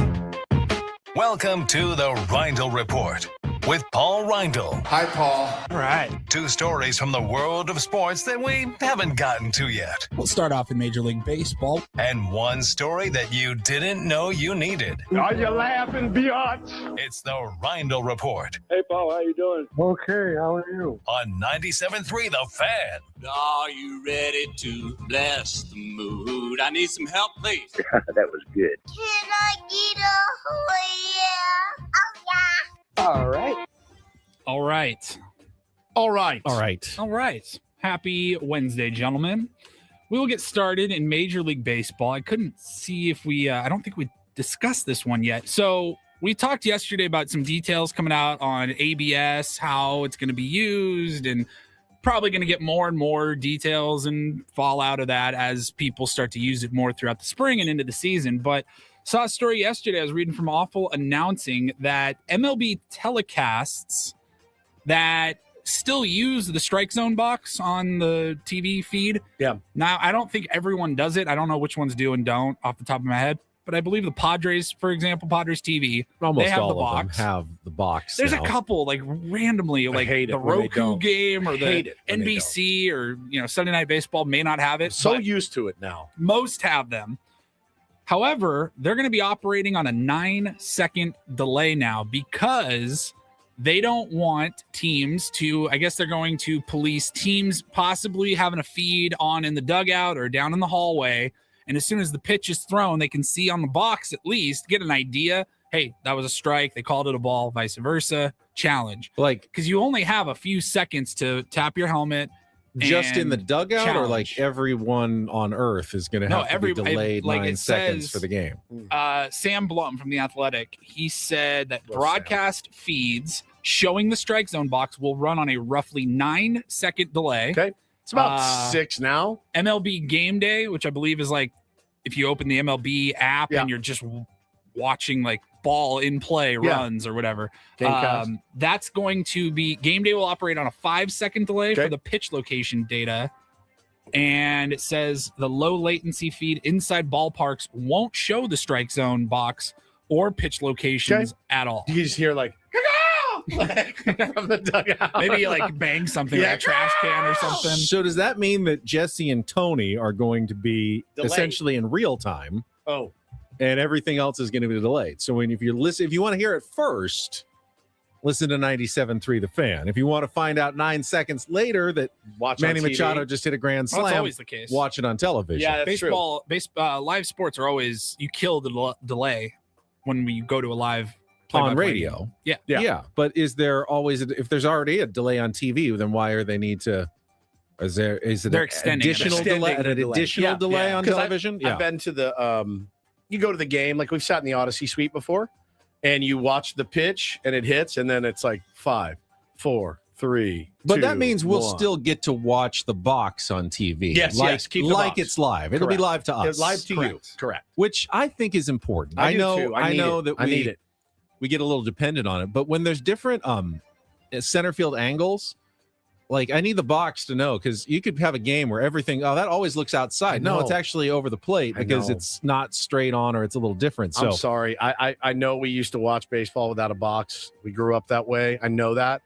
Welcome to the Reindl Report with Paul Reindl. Hi, Paul. All right. 2 stories from the world of sports that we haven't gotten to yet. We'll start off in Major League Baseball. And 1 story that you didn't know you needed. Are you laughing, biatch? It's the Reindl Report. Hey, Paul, how you doing? Okay, how are you? On 97.3 The Fan. Are you ready to bless the mood? I need some help, please. That was good. Can I get a yeah? Oh, yeah. All right. Happy Wednesday, gentlemen. We will get started in Major League Baseball. I couldn't see if I don't think we discussed this one yet. So we talked yesterday about some details coming out on ABS, how it's going to be used, and probably going to get more and more details and fall out of that as people start to use it more throughout the spring and into the season. But Saw a story yesterday. I was reading from Awful announcing that MLB telecasts that still use the strike zone box on the TV feed. Yeah. Now, I don't think everyone does it. I don't know which ones do and don't off the top of my head. But I believe the Padres, for example, Padres TV, Almost they have all the of box. them have the box. There's now. a couple, like randomly, like hate it the when they Roku don't. game or the Hate it when they NBC or Sunday Night Baseball may not have it. So but used to it now. most have them. However, they're going to be operating on a 9-second delay now because they don't want teams to, I guess they're going to police teams possibly having a feed on in the dugout or down in the hallway. And as soon as the pitch is thrown, they can see on the box at least, get an idea. Hey, that was a strike. They called it a ball, vice versa. Challenge. Like, because you only have a few seconds to tap your helmet. just in the and dugout, or like challenge. everyone on Earth is going to have to be delayed like 9 it seconds says, for the game. Sam Blum from The Athletic, he said that broadcast feeds showing the strike zone box will run on a roughly 9-second delay. Okay. It's about 6 now. MLB Game Day, which I believe is like if you open the MLB app and you're just watching like ball in play runs or whatever. That's going to be Game Day will operate on a 5-second delay for the pitch location data. And it says the low latency feed inside ballparks won't show the strike zone box or pitch locations at all. You just hear like from the dugout. Maybe like bang something like a trash can or something. So does that mean that Jesse and Tony are going to be Delayed. essentially in real time? Oh, and everything else is going to be delayed. So if you want to hear it first, listen to 97.3 The Fan. If you want to find out 9 seconds later that Manny Machado just hit a grand slam, that's always the case. Watch it on television. Yeah, that's baseball, live sports are always you kill the delay when we go to a live on radio. Yeah. But is there always if there's already a delay on TV, then why are they need to? Is it They're extending it. additional delay? An additional delay on television? I've been to the you go to the game, like we've sat in the Odyssey Suite before, and you watch the pitch and it hits, and then it's like 5, 4, 3. But 2, that means we'll 1. still get to watch the box on TV. Yes, like keep the box. it's live. It'll be live to us. It's live to you. Correct. Which I think is important. I do know. too. I know that I need it. we get a little dependent on it. But when there's different center field angles, like I need the box to know, because you could have a game where everything, that always looks outside. No, it's actually over the plate because it's not straight on or it's a little different. So I'm sorry. I know we used to watch baseball without a box. We grew up that way. I know that.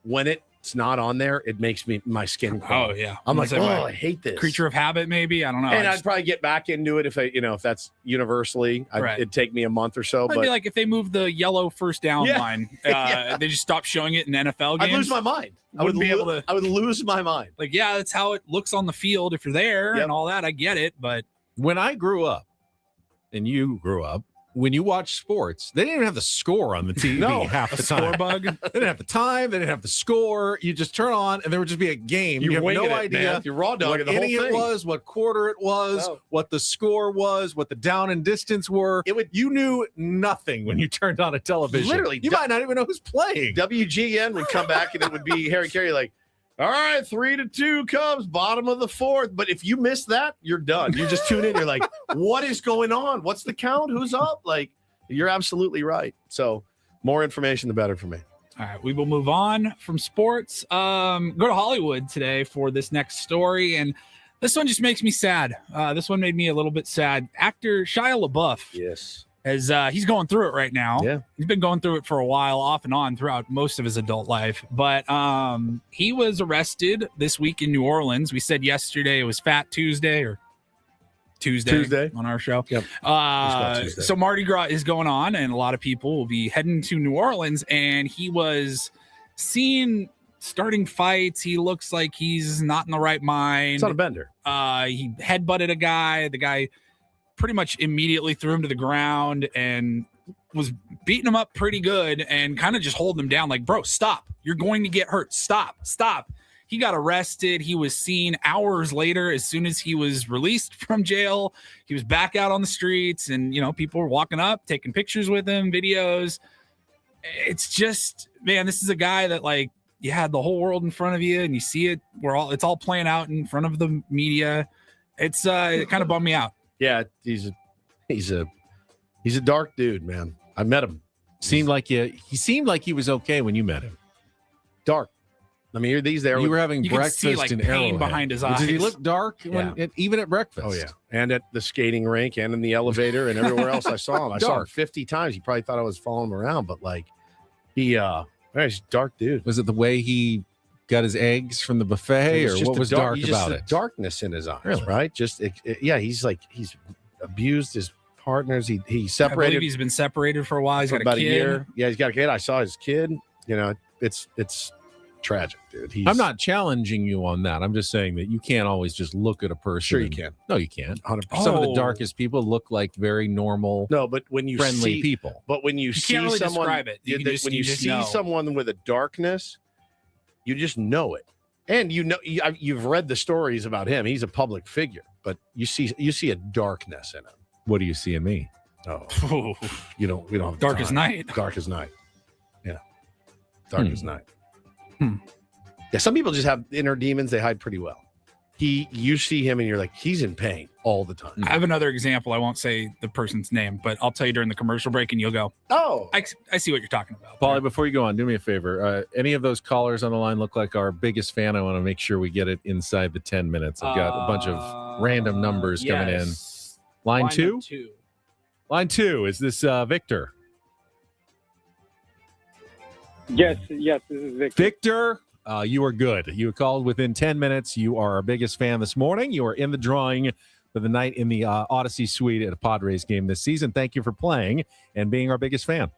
When it's not on there, it makes my skin crawl. Oh yeah. I'm like, I hate this. Creature of habit, maybe. I don't know. And I'd probably get back into it if that's universally. It'd take me a month or so. Might be like if they move the yellow first down line, they just stop showing it in NFL games. I'd lose my mind. I would lose my mind. Like, that's how it looks on the field if you're there and all that. I get it, but when I grew up, and you grew up, when you watch sports, they didn't even have the score on the TV half the time. Score bug. They didn't have the time. They didn't have the score. You just turn on, and there would just be a game. You have no idea You're raw dogging what the whole inning thing. it was, what quarter it was, what the score was, what the down and distance were. You knew nothing when you turned on a television. Literally, you might not even know who's playing. WGN would come back, and it would be Harry Carey like, all right, 3-2 Cubs, bottom of the 4th. But if you miss that, you're done. You just tune in. You're like, what is going on? What's the count? Who's up? Like, you're absolutely right. So more information, the better for me. All right, we will move on from sports. Go to Hollywood today for this next story. And this one just makes me sad. This one made me a little bit sad. Actor Shia LaBeouf. Yes. He's going through it right now. Yeah. He's been going through it for a while, off and on throughout most of his adult life. But he was arrested this week in New Orleans. We said yesterday it was Fat Tuesday or Tuesday on our show. Yep. So Mardi Gras is going on, and a lot of people will be heading to New Orleans. And he was seen starting fights. He looks like he's not in the right mind. It's on a bender. He headbutted a guy. The guy pretty much immediately threw him to the ground and was beating him up pretty good and kind of just holding him down like, bro, stop. You're going to get hurt. Stop. He got arrested. He was seen hours later. As soon as he was released from jail, he was back out on the streets, and, people were walking up, taking pictures with him, videos. It's just, man, this is a guy that, like, you had the whole world in front of you and you see it. It's all playing out in front of the media. It kind of bummed me out. Yeah, he's a He's a dark dude, man. I met him. He seemed like he was okay when you met him. Dark. I mean, he's there. You were having You could breakfast see, like, in pain Arrowhead. behind his Did he eyes. look dark even at breakfast? Oh, yeah. And at the skating rink and in the elevator and everywhere else I saw him. I saw him 50 times. He probably thought I was following him around, but like he's a dark dude. Was it the way he got his eggs from the buffet, or what was dark about it? Darkness in his eyes, Really? right? Just he's abused his partners. He I believe separated he's been separated for a while. He's for got about a kid. a year. Yeah, he's got a kid. I saw his kid. You know, it's tragic, dude. I'm not challenging you on that. I'm just saying that you can't always just look at a person. Sure you and- can. No, you can't. 100%. Some of the darkest people look like very normal, No, but when you friendly see people. But when you, see can't really someone, describe it. You can just- when you you just see know. someone with a darkness, you just know it, and you've read the stories about him. He's a public figure, but you see a darkness in him. What do you see in me? Oh, we don't have Dark as time. night. Dark as night. Yeah, dark as night. Yeah, some people just have inner demons. They hide pretty well. You see him and you're like, he's in pain all the time. I have another example. I won't say the person's name, but I'll tell you during the commercial break, and you'll go, "Oh, I see what you're talking about." Paulie, before you go on, do me a favor. Any of those callers on the line look like our biggest fan? I want to make sure we get it inside the 10 minutes. I've got a bunch of random numbers coming in. Yes. Line two? two. Line 2. Is this Victor? Yes, this is Victor. Victor, you are good. You called within 10 minutes. You are our biggest fan this morning. You are in the drawing for the night in the Odyssey Suite at a Padres game this season. Thank you for playing and being our biggest fan.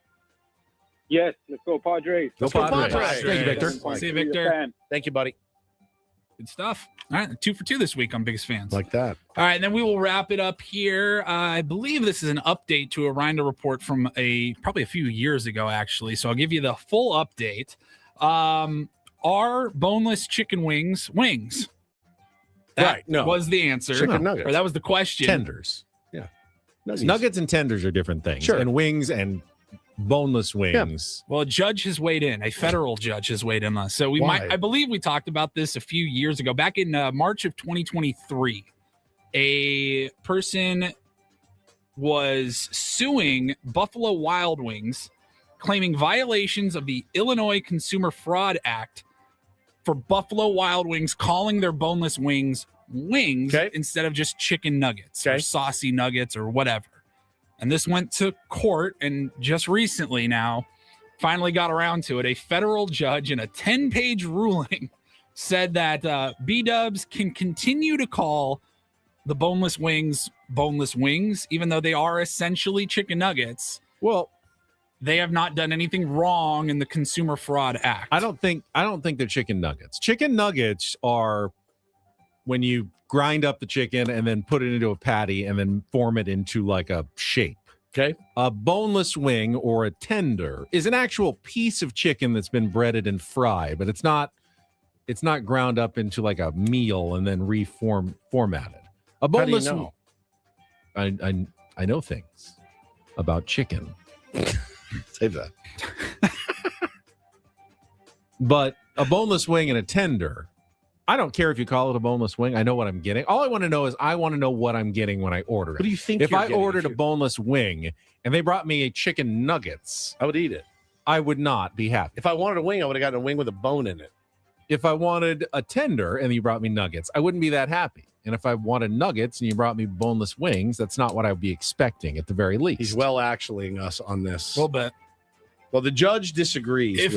Yes, let's go Padres. Go Padres. Thank you, Victor. See you, Victor. Thank you, buddy. Good stuff. All right, 2 for 2 this week on Biggest Fans. Like that. All right, and then we will wrap it up here. I believe this is an update to a Reindl Report from probably a few years ago, actually. So I'll give you the full update. Are boneless chicken wings? That was the answer. Chicken nuggets. Or that was the question. Tenders. Yeah. Nuggets and tenders are different things. Sure. And wings and boneless wings. Well, a judge has weighed in. A federal judge has weighed in on us. So I believe we talked about this a few years ago. Back in March of 2023, a person was suing Buffalo Wild Wings, claiming violations of the Illinois Consumer Fraud Act for Buffalo Wild Wings calling their boneless wings instead of just chicken nuggets or saucy nuggets or whatever. And this went to court, and just recently now, finally got around to it. A federal judge in a 10-page ruling said that B-dubs can continue to call the boneless wings, even though they are essentially chicken nuggets. Well, they have not done anything wrong in the Consumer Fraud Act. I don't think they're chicken nuggets. Chicken nuggets are when you grind up the chicken and then put it into a patty and then form it into like a shape. Okay. A boneless wing or a tender is an actual piece of chicken that's been breaded and fried, but it's not ground up into like a meal and then formatted. A boneless. How do you know? I know things about chicken. Save that. But a boneless wing and a tender, I don't care if you call it a boneless wing. I know what I'm getting. All I want to know is I want to know what I'm getting when I order it. What do you think? If you're I getting? ordered a boneless wing and they brought me a chicken nuggets, I would eat it. I would not be happy. If I wanted a wing, I would have gotten a wing with a bone in it. If I wanted a tender and you brought me nuggets, I wouldn't be that happy. And if I wanted nuggets and you brought me boneless wings, that's not what I would be expecting at the very least. He's well actuallying us on this. A little bit. Well, the judge disagrees.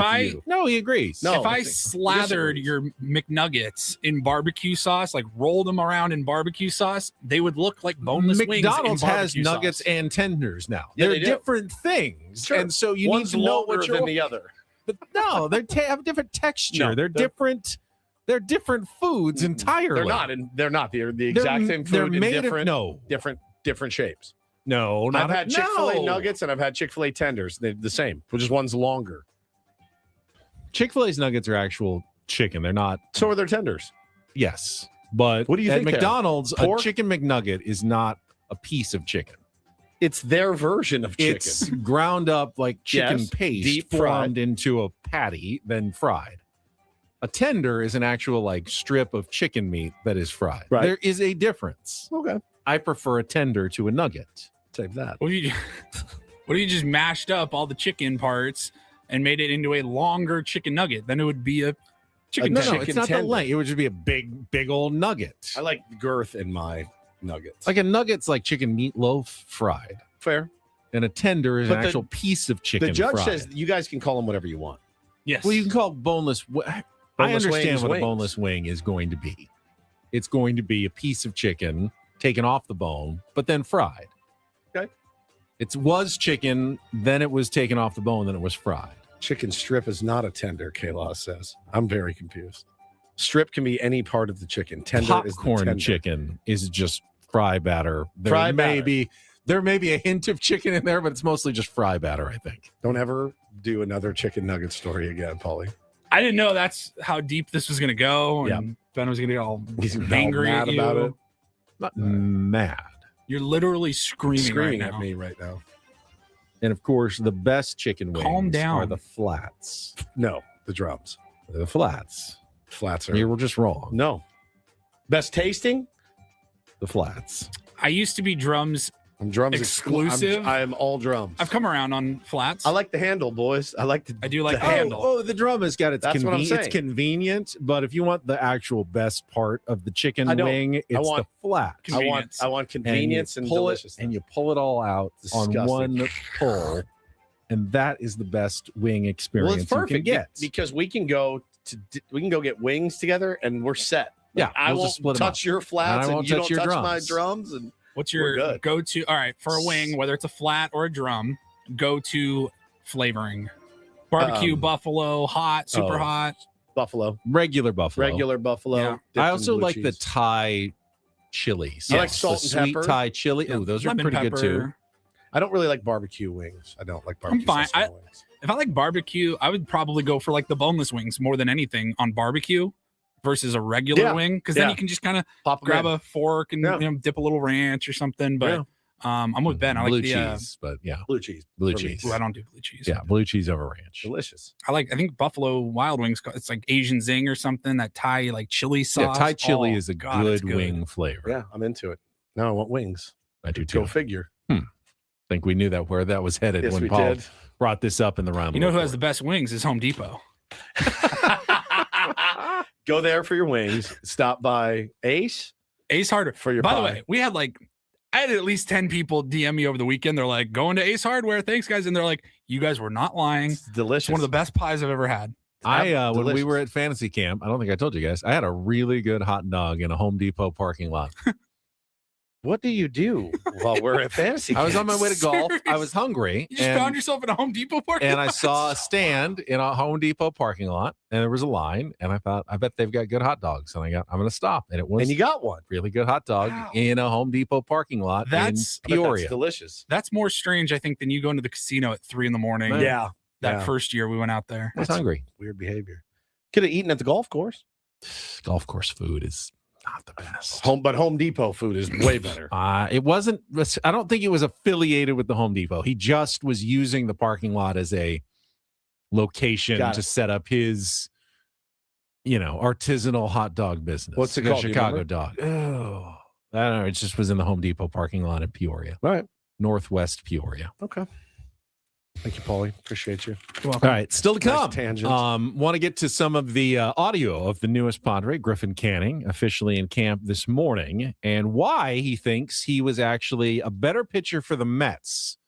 No, he agrees. If I slathered your McNuggets in barbecue sauce, like rolled them around in barbecue sauce, they would look like boneless wings. McDonald's in has barbecue nuggets sauce. and tenders now. Yeah, They're they do. different things, Sure. and so you One's need to know longer what you're than the other. But no, they have different texture. No, they're different. They're different foods entirely. They're not. And they're not. They're the exact same food. They're in made different, of different shapes. No, not I've had Chick-fil-A no. nuggets and I've had Chick-fil-A tenders. They're the same, but just one's longer. Chick-fil-A's nuggets are actual chicken. They're not. So are their tenders. Yes, but What do you at think they are? McDonald's, Pork? a chicken McNugget is not a piece of chicken. It's their version of chicken. It's ground up like chicken Yes, paste, deep formed fried. into a patty, then fried. A tender is an actual like strip of chicken meat that is fried. Right. There is a difference. Okay. I prefer a tender to a nugget. Save that. What if you just mashed up all the chicken parts and made it into a longer chicken nugget? Then it would be a chicken No, tender. it's not the length. It would just be a big old nugget. I like girth in my nuggets. Like a nugget's like chicken meatloaf fried. Fair. And a tender is But an actual piece of chicken The judge fried. says you guys can call them whatever you want. Yes. Well, you can call it boneless. I understand what wings. a boneless wing is going to be. It's going to be a piece of chicken taken off the bone, but then fried. Okay. It was chicken, then it was taken off the bone, then it was fried. Chicken strip is not a tender, Kayla says. I'm very confused. Strip can be any part of the chicken. Tender is the Popcorn tender. chicken is just fry batter. Fry batter. There may be a hint of chicken in there, but it's mostly just fry batter, I think. Don't ever do another chicken nugget story again, Paulie. I didn't know that's how deep this was going to go. Yeah. And Ben was going to get all He's angry mad at you. about it. Not mad. You're literally screaming right at now. me right now. And of course, the best chicken wings Calm down. are the flats. No, the drums. The flats. Flats are. You were just wrong. No. Best tasting? The flats. I used to be drums I'm drums exclusive. I'm all drums. I've come around on flats. I like the handle, boys. I do like the handle. handle. Oh, the drum has got its That's what I'm saying. It's convenient, but if you want the actual best part of the chicken I don't. wing, it's want the flat. Convenience. I want convenience and pull deliciousness. and you pull it all out on Disgusting. one pull, and that is the best wing experience Well, it's perfect you can get. because we can go get wings together and we're set. Yeah, I we'll won't just split 'em touch up. your flats And I and won't you touch don't your touch my drums. drums. And What's we're your good. go-to? All right, for a wing, whether it's a flat or a drum, go-to flavoring. Barbecue, buffalo, hot, super hot. Buffalo, regular buffalo. regular buffalo. Yeah. dipped I in also blue like the cheese. Thai chilies. I like salt the and sweet pepper. Thai chili. Oh, those are Lemon pretty good too. pepper. I don't really like barbecue wings. I don't like barbecue. fine. Sesame wings. If I like barbecue, I would probably go for like the boneless wings more than anything on barbecue versus a regular Yeah. wing, because then Yeah. you can just kind of Pop 'em grab in. a fork and Yeah. dip a little ranch or something. But Yeah. I'm with Ben. I like blue the cheese, but yeah, blue cheese. blue for me. cheese. Ooh, I don't do blue cheese. Yeah, blue cheese over ranch. Delicious. I think Buffalo Wild Wings. It's like Asian Zing or something. That Thai like chili Yeah, sauce. Thai chili Oh, is a God, it's good wing flavor. Yeah, I'm into it. Now I want wings. I do too. Go figure. Think we knew that where that was headed Yes, when we Paul did. brought this up in the round. You know who has the best wings is Home Depot. Go there for your wings. Stop by Ace Ace Hardware. for your By the pie. way, I had at least 10 people DM me over the weekend. They're like, going to Ace Hardware. Thanks, guys. And they're like, you guys were not lying. It's delicious. It's one of the best pies I've ever had. When we Delicious. were at fantasy camp, I don't think I told you guys, I had a really good hot dog in a Home Depot parking lot. What do you do while we're at fantasy? I was on my way to golf. I was hungry. You just found yourself in a Home Depot parking and I lot? saw a stand in a Home Depot parking lot, and there was a line, and I thought, I bet they've got good hot dogs. And I'm going to stop. And it was And you got one. really good hot dog Wow. in a Home Depot parking lot That's- in I bet that's Peoria. delicious. That's more strange, I think, than you going to the casino at 3 a.m. Yeah. That yeah. first year we went out there. I was hungry. Weird behavior. Could have eaten at the golf course. Golf course food is not the best. But Home Depot food is way better. It wasn't. I don't think it was affiliated with the Home Depot. He just was using the parking lot as a location Got to it. set up his, artisanal hot dog business. What's it The called? Do you Chicago remember? dog. Oh, I don't know. It just was in the Home Depot parking lot in Peoria, All right. Northwest Peoria. Okay. Thank you, Paulie. Appreciate you. All right, still to Nice come. tangent. Want to get to some of the audio of the newest Padre, Griffin Canning, officially in camp this morning, and why he thinks he was actually a better pitcher for the Mets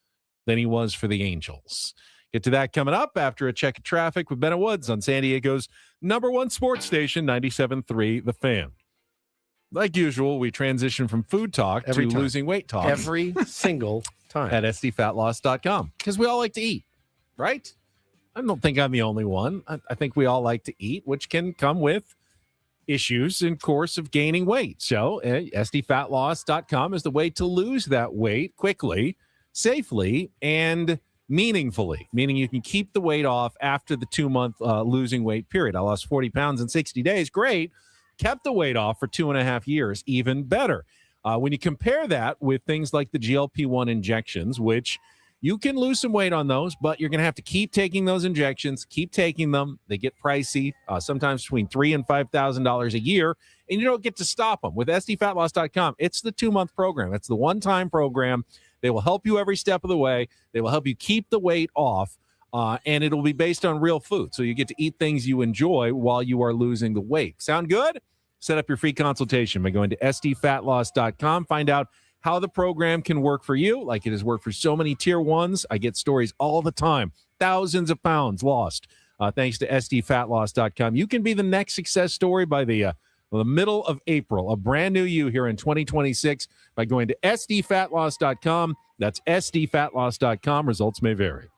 than he was for the Angels. Get to that coming up after a check of traffic with Bennett Woods on San Diego's #1 sports station, 97.3 The Fan. Like usual, we transition from food talk Every to time. losing weight talk Every single time. at sdfatloss.com, because we all like to eat, right? I don't think I'm the only one. I think we all like to eat, which can come with issues in course of gaining weight. So sdfatloss.com is the way to lose that weight quickly, safely, and meaningfully, meaning you can keep the weight off after the 2-month losing weight period. I lost 40 pounds in 60 days. Great. Kept the weight off for 2.5 years. Even better. When you compare that with things like the GLP-1 injections, which you can lose some weight on those, but you're going to have to keep taking those injections, keep taking them. They get pricey, sometimes between $3,000 and $5,000 a year, and you don't get to stop them. With sdfatloss.com, it's the 2-month program. It's the one-time program They will help you every step of the way. They will help you keep the weight off. And it'll be based on real food. So you get to eat things you enjoy while you are losing the weight. Sound good? Set up your free consultation by going to sdfatloss.com. Find out how the program can work for you, like it has worked for so many tier ones. I get stories all the time. Thousands of pounds lost thanks to sdfatloss.com. You can be the next success story by the middle of April, a brand new you here in 2026 by going to sdfatloss.com. That's sdfatloss.com. Results may vary.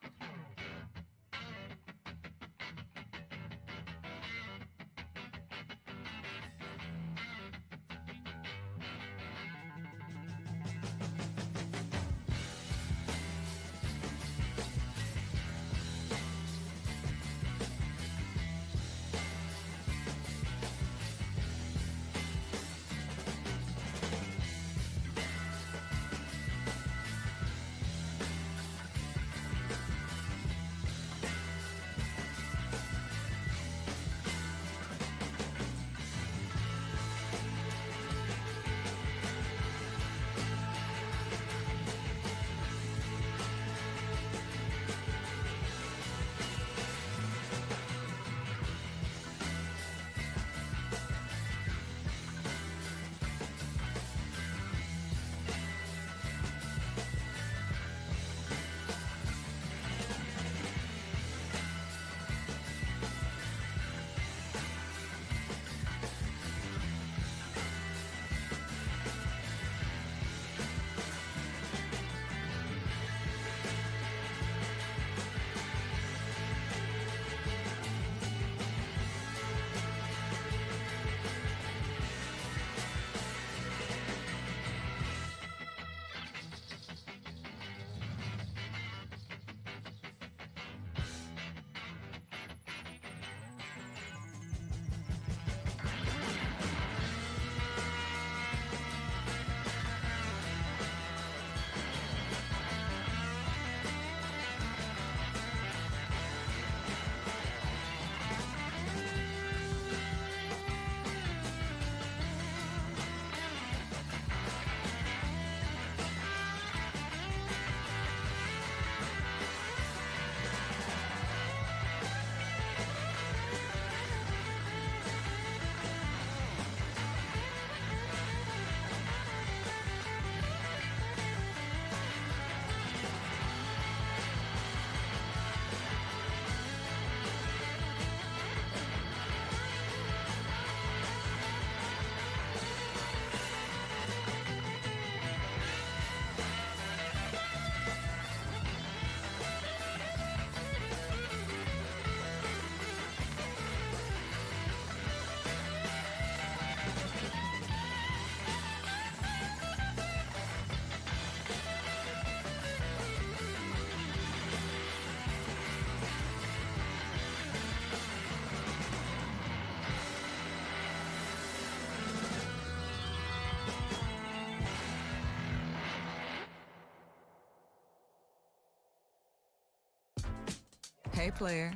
Hey player,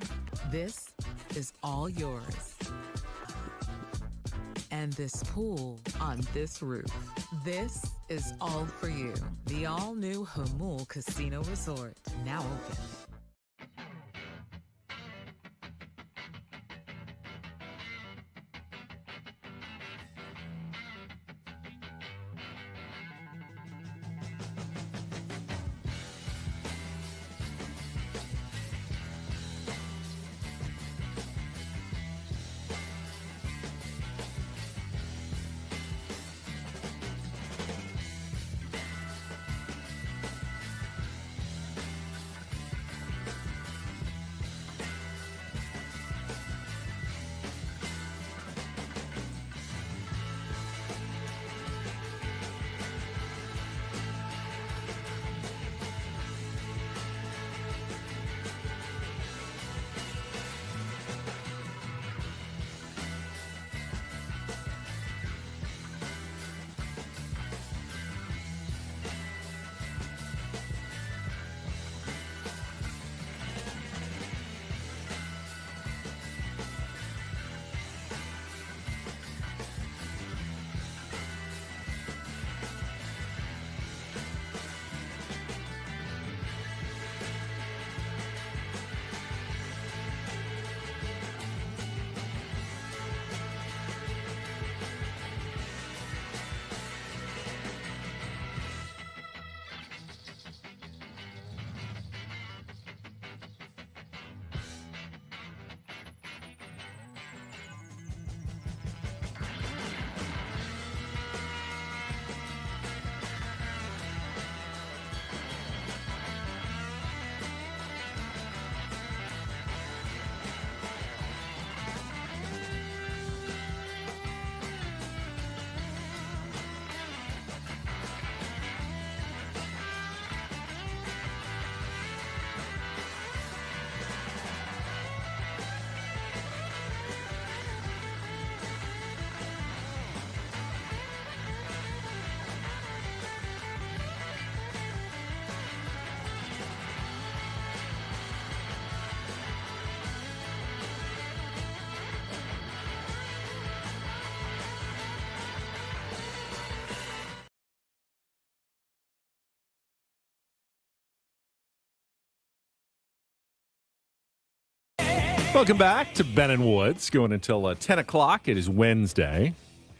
this is all yours. And this pool on this roof, this is all for you. The all-new Hamul Casino Resort, now open. Welcome back to Ben and Woods, going until 10 o'clock. It is Wednesday,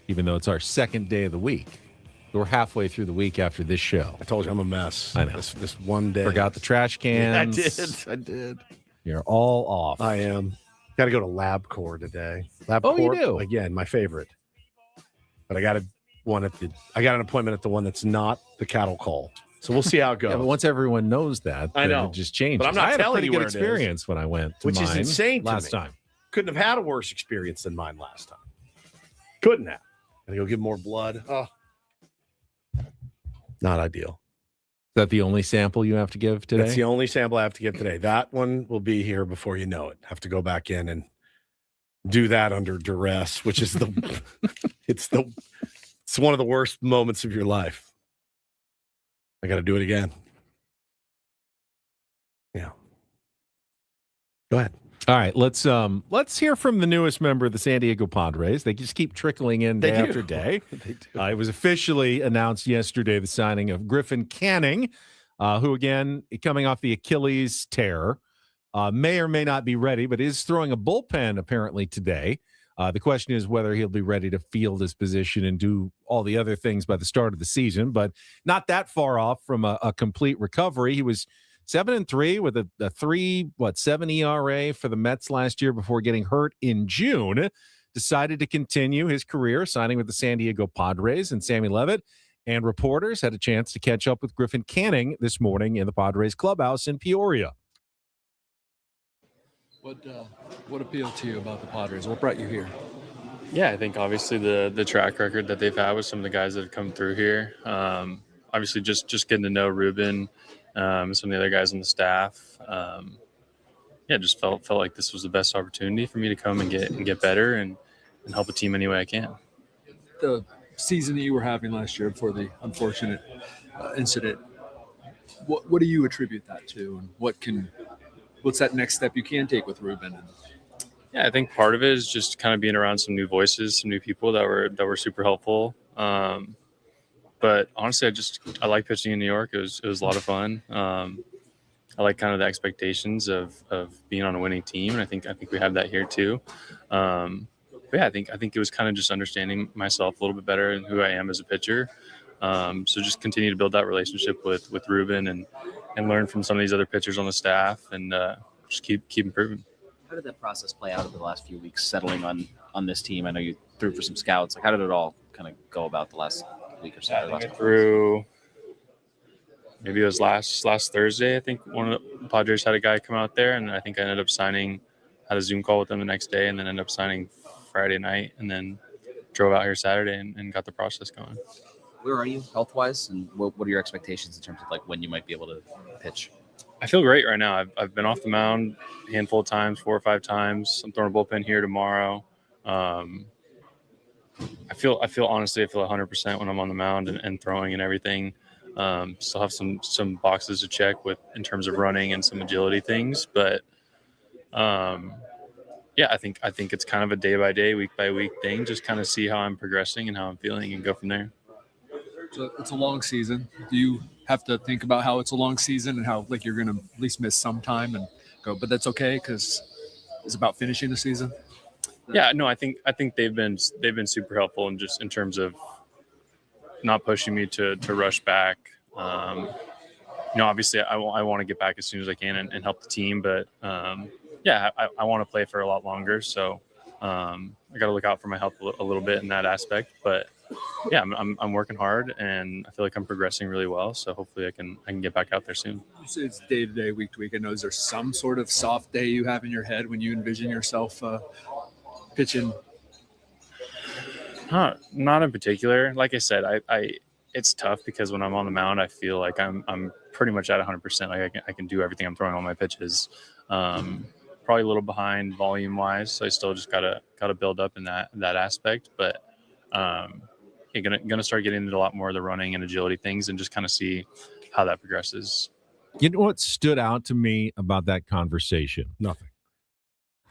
even though it's our second day of the week. We're halfway through the week after this show. I told you I'm a mess. I know. This one day. Forgot the trash cans. Yeah, I did. You're all off. I am. Got to go to LabCorp today. LabCorp, Oh, you do? again, my favorite. But I got an appointment at the one that's not the cattle call. So we'll see how it goes. Yeah, but once everyone knows that, I then know. it just changes. But I'm not I had a telling pretty you good where it is. experience when I went to Which is mine insane to last me. time. Couldn't have had a worse experience than mine last time. Couldn't have. Gotta go give more blood. Oh, not ideal. Is that the only sample you have to give today? That's the only sample I have to give today. That one will be here before you know it. Have to go back in and do that under duress, which is it's one of the worst moments of your life. I got to do it again. Yeah. Go ahead. All right, let's hear from the newest member of the San Diego Padres. They just keep trickling in day after day. They do. It was officially announced yesterday the signing of Griffin Canning, who again coming off the Achilles tear, may or may not be ready, but is throwing a bullpen apparently today. The question is whether he'll be ready to field his position and do all the other things by the start of the season, but not that far off from a complete recovery. He was 7-3 with a 3.7 ERA for the Mets last year before getting hurt in June. Decided to continue his career, signing with the San Diego Padres, and Sammy Levitt and reporters had a chance to catch up with Griffin Canning this morning in the Padres clubhouse in Peoria. What appealed to you about the Padres? What brought you here? Yeah, I think obviously the track record that they've had with some of the guys that have come through here. Obviously just getting to know Ruben, some of the other guys on the staff. Just felt like this was the best opportunity for me to come and get better and help a team any way I can. The season that you were having last year before the unfortunate incident, what do you attribute that to, and what's that next step you can take with Ruben? Yeah, I think part of it is just kind of being around some new voices, some new people that were super helpful. But honestly, I like pitching in New York. It was a lot of fun. I like kind of the expectations of being on a winning team, and I think we have that here too. But yeah, I think it was kind of just understanding myself a little bit better and who I am as a pitcher. So just continue to build that relationship with Ruben and learn from some of these other pitchers on the staff, and just keep improving. How did that process play out over the last few weeks, settling on this team? I know you threw for some scouts. Like, how did it all kind of go about the last week or so? I threw. Maybe it was last Thursday. I think one of the Padres had a guy come out there, and I think I ended up had a Zoom call with them the next day, and then ended up signing Friday night, and then drove out here Saturday and got the process going. Where are you health-wise, and what are your expectations in terms of like when you might be able to pitch? I feel great right now. I've been off the mound a handful of times, 4 or 5 times. I'm throwing a bullpen here tomorrow. I feel honestly 100% when I'm on the mound and throwing and everything. Still have some boxes to check in terms of running and some agility things, but I think it's kind of a day by day, week by week thing. Just kind of see how I'm progressing and how I'm feeling and go from there. So it's a long season. Do you have to think about how it's a long season and how like you're going to at least miss some time and go, but that's okay because it's about finishing the season? Yeah, no, I think they've been super helpful and just in terms of not pushing me to rush back. Obviously I want to get back as soon as I can and help the team, but I want to play for a lot longer. So I got to look out for my health a little bit in that aspect, but yeah, I'm working hard and I feel like I'm progressing really well. So hopefully I can get back out there soon. You say it's day to day, week to week. I know, is there some sort of soft day you have in your head when you envision yourself pitching? Not in particular. Like I said, I it's tough because when I'm on the mound, I feel like I'm pretty much at 100%. Like I can do everything. I'm throwing all my pitches. Probably a little behind volume wise, so I still just gotta build up in that aspect. But you're gonna start getting into a lot more of the running and agility things, and just kind of see how that progresses. You know what stood out to me about that conversation? Nothing.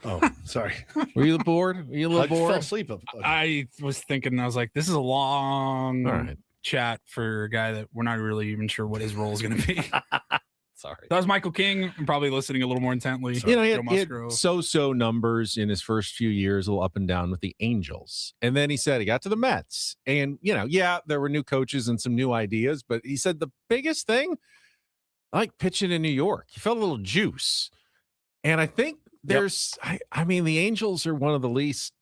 Oh, sorry. Were you bored? Were you a little bored? I fell asleep. I was thinking, I was like, this is a long All right. chat for a guy that we're not really even sure what his role is going to be. Sorry. That was Michael King. I'm probably listening a little more intently. You know, he Joe had Musgrove. so-so numbers in his first few years, a little up and down with the Angels. And then he said he got to the Mets. And, there were new coaches and some new ideas, but he said the biggest thing, I like pitching in New York. He felt a little juice. And I think there's, I mean, the Angels are one of the least,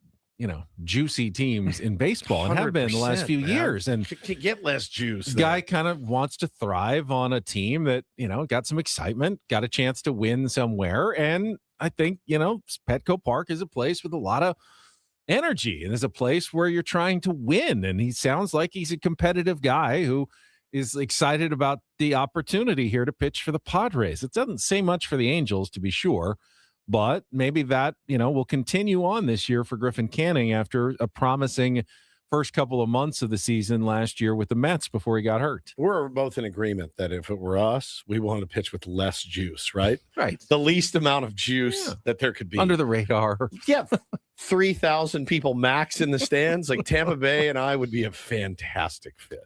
juicy teams in baseball and have been the last few years. And can get less juice. The guy kind of wants to thrive on a team that, got some excitement, got a chance to win somewhere. And I think, Petco Park is a place with a lot of energy and is a place where you're trying to win. And he sounds like he's a competitive guy who is excited about the opportunity here to pitch for the Padres. It doesn't say much for the Angels, to be sure. But maybe that, will continue on this year for Griffin Canning after a promising first couple of months of the season last year with the Mets before he got hurt. We're both in agreement that if it were us, we wanted to pitch with less juice, right? Right. The least amount of juice that there could be. Under the radar. Yeah. 3,000 people max in the stands. Like Tampa Bay and I would be a fantastic fit.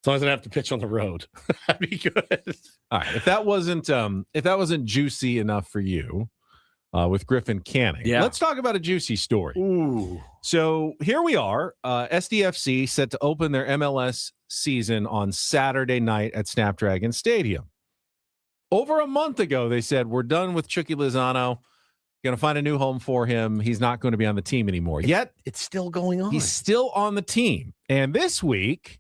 As long as I don't have to pitch on the road. That'd be good. All right. If that wasn't juicy enough for you, with Griffin Canning. Yeah. Let's talk about a juicy story. Ooh. So here we are. SDFC set to open their MLS season on Saturday night at Snapdragon Stadium. Over a month ago, they said, we're done with Chucky Lozano. Going to find a new home for him. He's not going to be on the team anymore. Yet it's still going on. He's still on the team. And this week,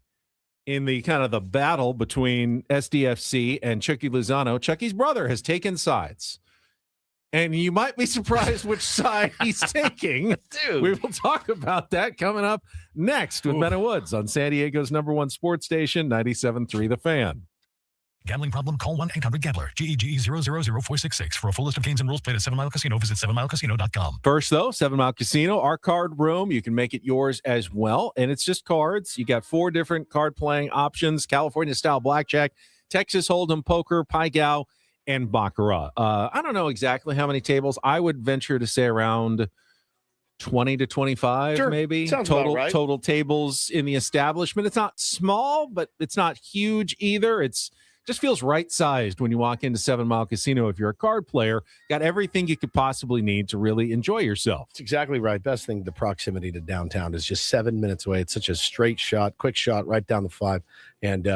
in the kind of the battle between SDFC and Chucky Lozano, Chucky's brother has taken sides. And you might be surprised which side he's taking. Dude. We will talk about that coming up next with Ben and Woods on San Diego's #1 sports station, 97.3 The Fan. Gambling problem? Call 1-800-GAMBLER. GEGE 000-466. For a full list of games and rules, play at 7 Mile Casino. Visit 7milecasino.com. First, though, 7 Mile Casino, our card room. You can make it yours as well. And it's just cards. You got 4 different card playing options: California-style blackjack, Texas Hold'em, poker, Pai Gow, and Baccarat. I don't know exactly how many tables. I would venture to say around 20 to 25, Sure. maybe. Sounds about right. Total tables in the establishment. It's not small, but it's not huge either. It's just feels right-sized when you walk into 7 Mile Casino. If you're a card player, got everything you could possibly need to really enjoy yourself. That's exactly right. Best thing, the proximity to downtown is just 7 minutes away. It's such a straight shot, quick shot, right down the 5. And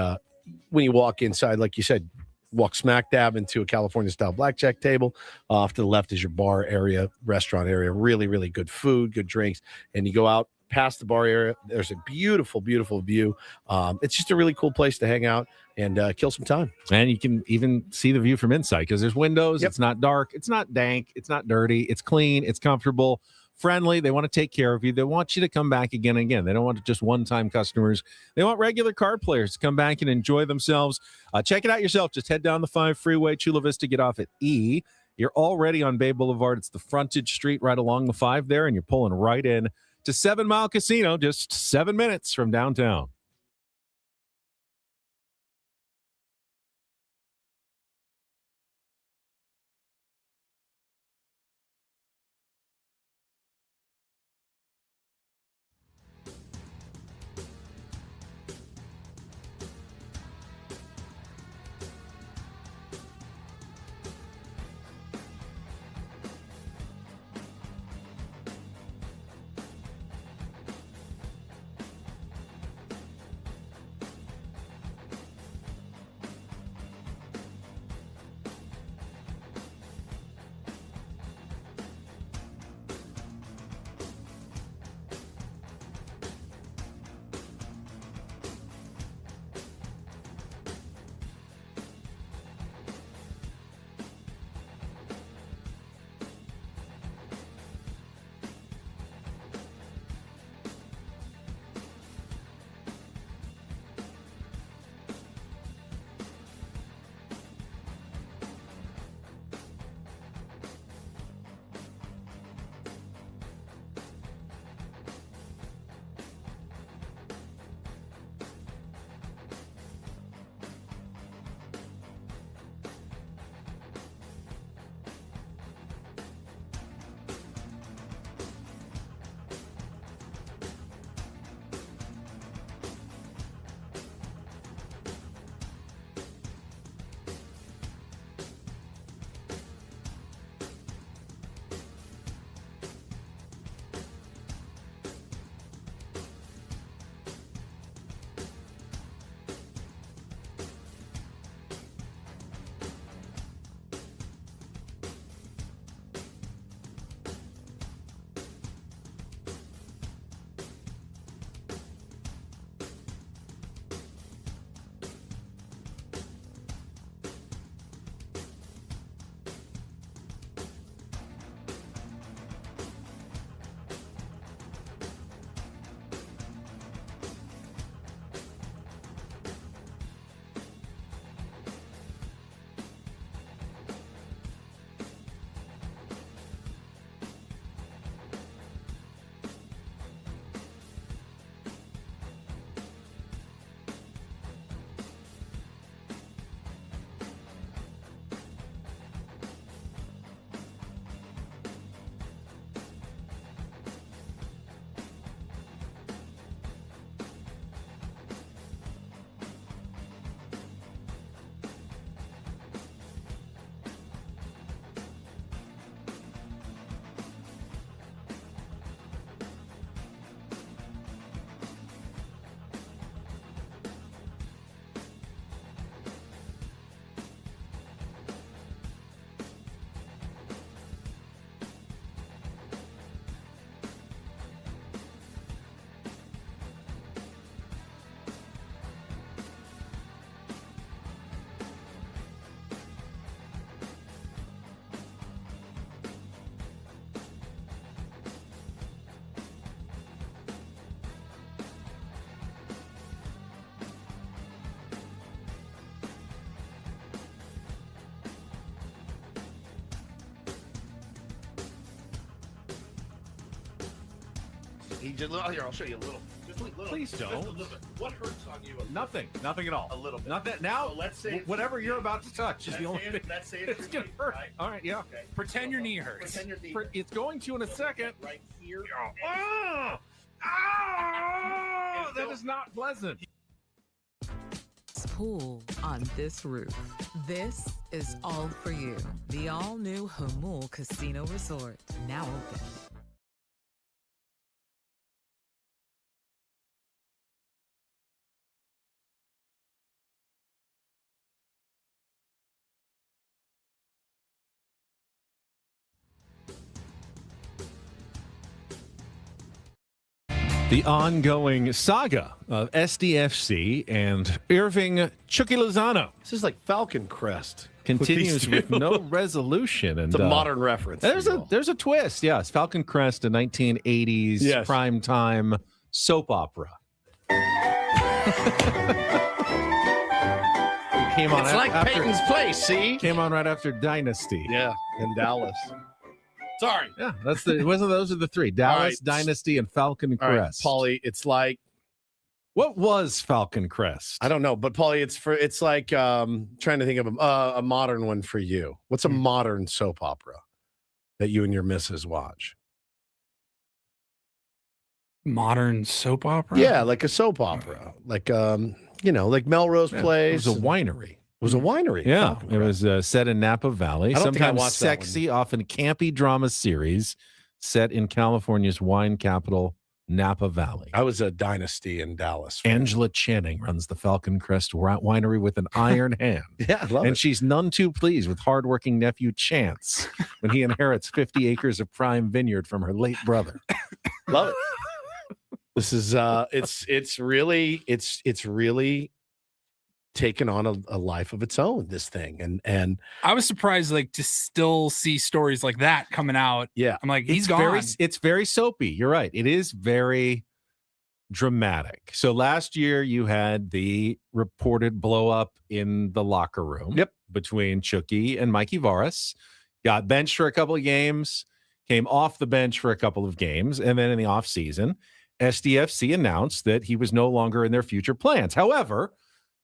when you walk inside, like you said, walk smack dab into a California-style blackjack table. Off to the left is your bar area, restaurant area. Really, really good food, good drinks. And you go out past the bar area. There's a beautiful, beautiful view. It's just a really cool place to hang out and kill some time. And you can even see the view from inside because there's windows. Yep. It's not dark. It's not dank. It's not dirty. It's clean. It's comfortable. Friendly. They want to take care of you. They want you to come back again and again. They don't want just one-time customers. They want regular card players to come back and enjoy themselves. Check it out yourself. Just head down the 5 freeway, Chula Vista, get off at E. You're already on Bay Boulevard. It's the frontage street right along the 5 there, and you're pulling right in to 7 Mile Casino, just 7 minutes from downtown. He just here. I'll show you a little. Just a little. Please don't. Just a little bit. What hurts on you? Nothing at all. A little bit. Not that now. So let's say whatever you're about to touch is the only thing. Let's say It's gonna hurt. Right? All right, yeah. Okay. Pretend your knee hurts. Pretend your knee. It's going to in a second. Right here. That is not pleasant. Pool on this roof. This is all for you. The all-new Hamul Casino Resort, now open. The ongoing saga of SDFC and Irving Chucky Lozano This is like Falcon Crest. continues with no resolution. And It's a modern reference. There's a twist. Yes, Falcon Crest, a 1980s primetime soap opera. Came on. It's like Peyton's Place. See, came on right after Dynasty. Yeah, in Dallas. Sorry. Yeah, those are the three: Dallas, right. Dynasty, and Falcon All right, Crest. Paulie, it's like What was Falcon Crest? I don't know, but Paulie, it's like trying to think of a modern one for you. What's a modern soap opera that you and your missus watch? Modern soap opera? Yeah, like a soap opera, like like Melrose Place. It was a winery. It was a winery. Yeah, it was set in Napa Valley. I don't think I Sometimes watched that one. sexy, often campy drama series set in California's wine capital, Napa Valley. I was a Dynasty in Dallas. fan. Angela Channing runs the Falcon Crest winery with an iron hand. Yeah, I love And it. she's none too pleased with hardworking nephew Chance when he inherits 50 acres of prime vineyard from her late brother. Love it. This is it's really taken on a life of its own, this thing. And I was surprised to still see stories like that coming out. Yeah. I'm like, he's gone. It's very soapy. You're right. It is very dramatic. So last year you had the reported blow up in the locker room between Chucky and Mikey Varas. Got benched for a couple of games, came off the bench for a couple of games, and then in the offseason, SDFC announced that he was no longer in their future plans. However,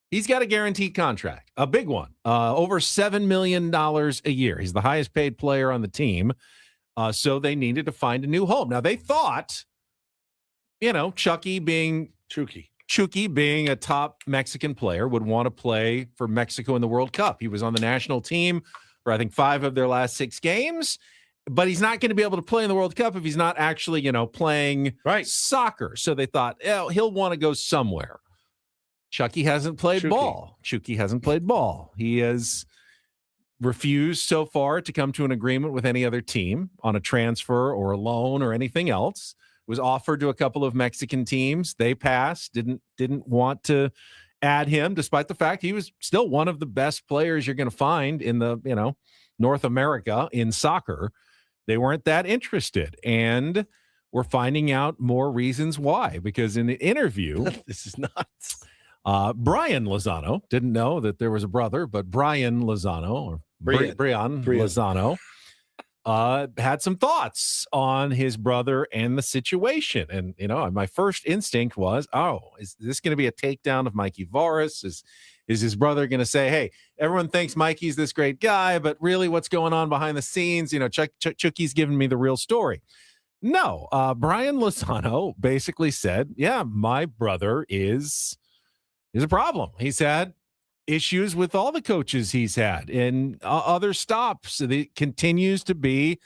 he's got a guaranteed contract, a big one, over $7 million a year. He's the highest paid player on the team. So they needed to find a new home. Now they thought, Chucky being a top Mexican player would want to play for Mexico in the World Cup. He was on the national team for I think 5 of their last 6 games. But he's not going to be able to play in the World Cup if he's not actually, playing soccer. So they thought, he'll want to go somewhere. Chucky hasn't played ball. Chucky hasn't played ball. He has refused so far to come to an agreement with any other team on a transfer or a loan or anything else. Was offered to a couple of Mexican teams. They passed, didn't want to add him, despite the fact he was still one of the best players you're going to find in the, North America in soccer. They weren't that interested. And we're finding out more reasons why, because in the interview, this is nuts. Brian Lozano didn't know that there was a brother, but Brian Lozano or Brian Lozano had some thoughts on his brother and the situation. And, my first instinct was, is this going to be a takedown of Mikey Varas? Is his brother going to say, hey, everyone thinks Mikey's this great guy, but really what's going on behind the scenes? Chucky's giving me the real story. No, Brian Lozano basically said, yeah, my brother is a problem. He's had issues with all the coaches he's had and other stops. So he continues to be,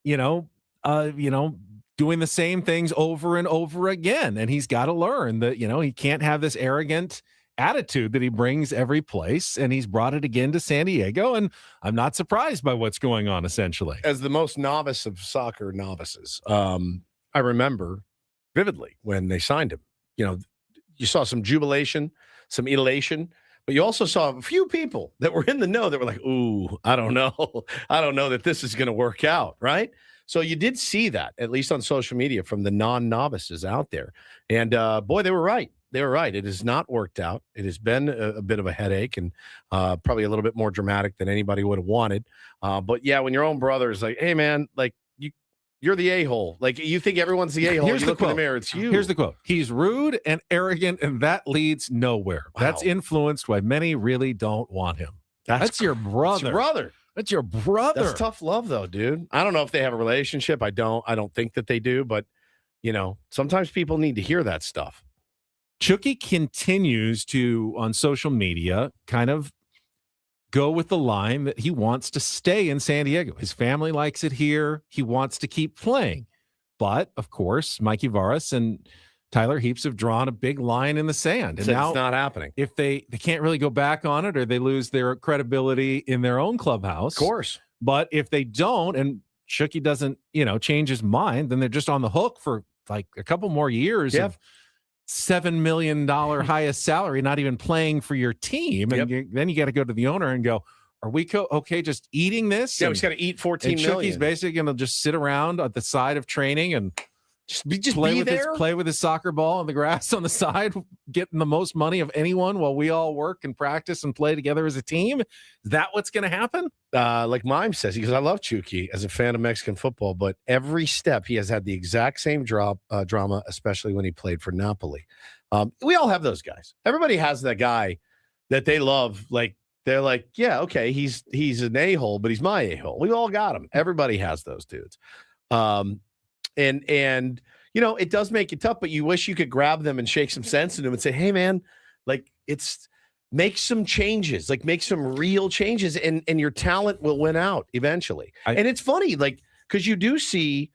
doing the same things over and over again. And he's got to learn that, he can't have this arrogant attitude that he brings every place. And he's brought it again to San Diego. And I'm not surprised by what's going on, essentially. As the most novice of soccer novices, I remember vividly when they signed him. You saw some jubilation, some elation, but you also saw a few people that were in the know that were like, ooh, I don't know. I don't know that this is going to work out, right? So you did see that, at least on social media, from the non-novices out there. And boy, they were right. They were right. It has not worked out. It has been a bit of a headache and probably a little bit more dramatic than anybody would have wanted. But yeah, when your own brother is like, hey, man, you're You're the a-hole. Like, you think everyone's the a-hole. Here's You the look in the quote. mirror, it's you. Here's the quote. He's rude and arrogant, and that leads nowhere. Wow. That's influenced why many really don't want him. That's your brother. That's your brother. That's your brother. That's tough love, though, dude. I don't know if they have a relationship. I don't think that they do, but, sometimes people need to hear that stuff. Chucky continues to, on social media, kind of go with the line that he wants to stay in San Diego. His family likes it here. He wants to keep playing. But, of course, Mikey Varas and Tyler Heaps have drawn a big line in the sand. And now it's not happening. If they can't really go back on it, or they lose their credibility in their own clubhouse. Of course. But if they don't, and Chucky doesn't, change his mind, then they're just on the hook for like a couple more years of $7 million highest salary, not even playing for your team. And then you got to go to the owner and go, are we okay just eating this? Yeah, we just got to eat 14 and million. Chucky's basically going to just sit around at the side of training and just play with his soccer ball on the grass on the side, getting the most money of anyone while we all work and practice and play together as a team. Is that what's going to happen? Like Mime says, because I love Chucky as a fan of Mexican football, but every step he has had the exact same drama, especially when he played for Napoli. We all have those guys. Everybody has that guy that they love. Like, they're like, yeah, okay, he's an a-hole, but he's my a-hole. We all got him. Everybody has those dudes. And it does make it tough, but you wish you could grab them and shake some sense into them and say, hey, man, like, make some changes, like make some real changes, and your talent will win out eventually. And it's funny, like, because you do see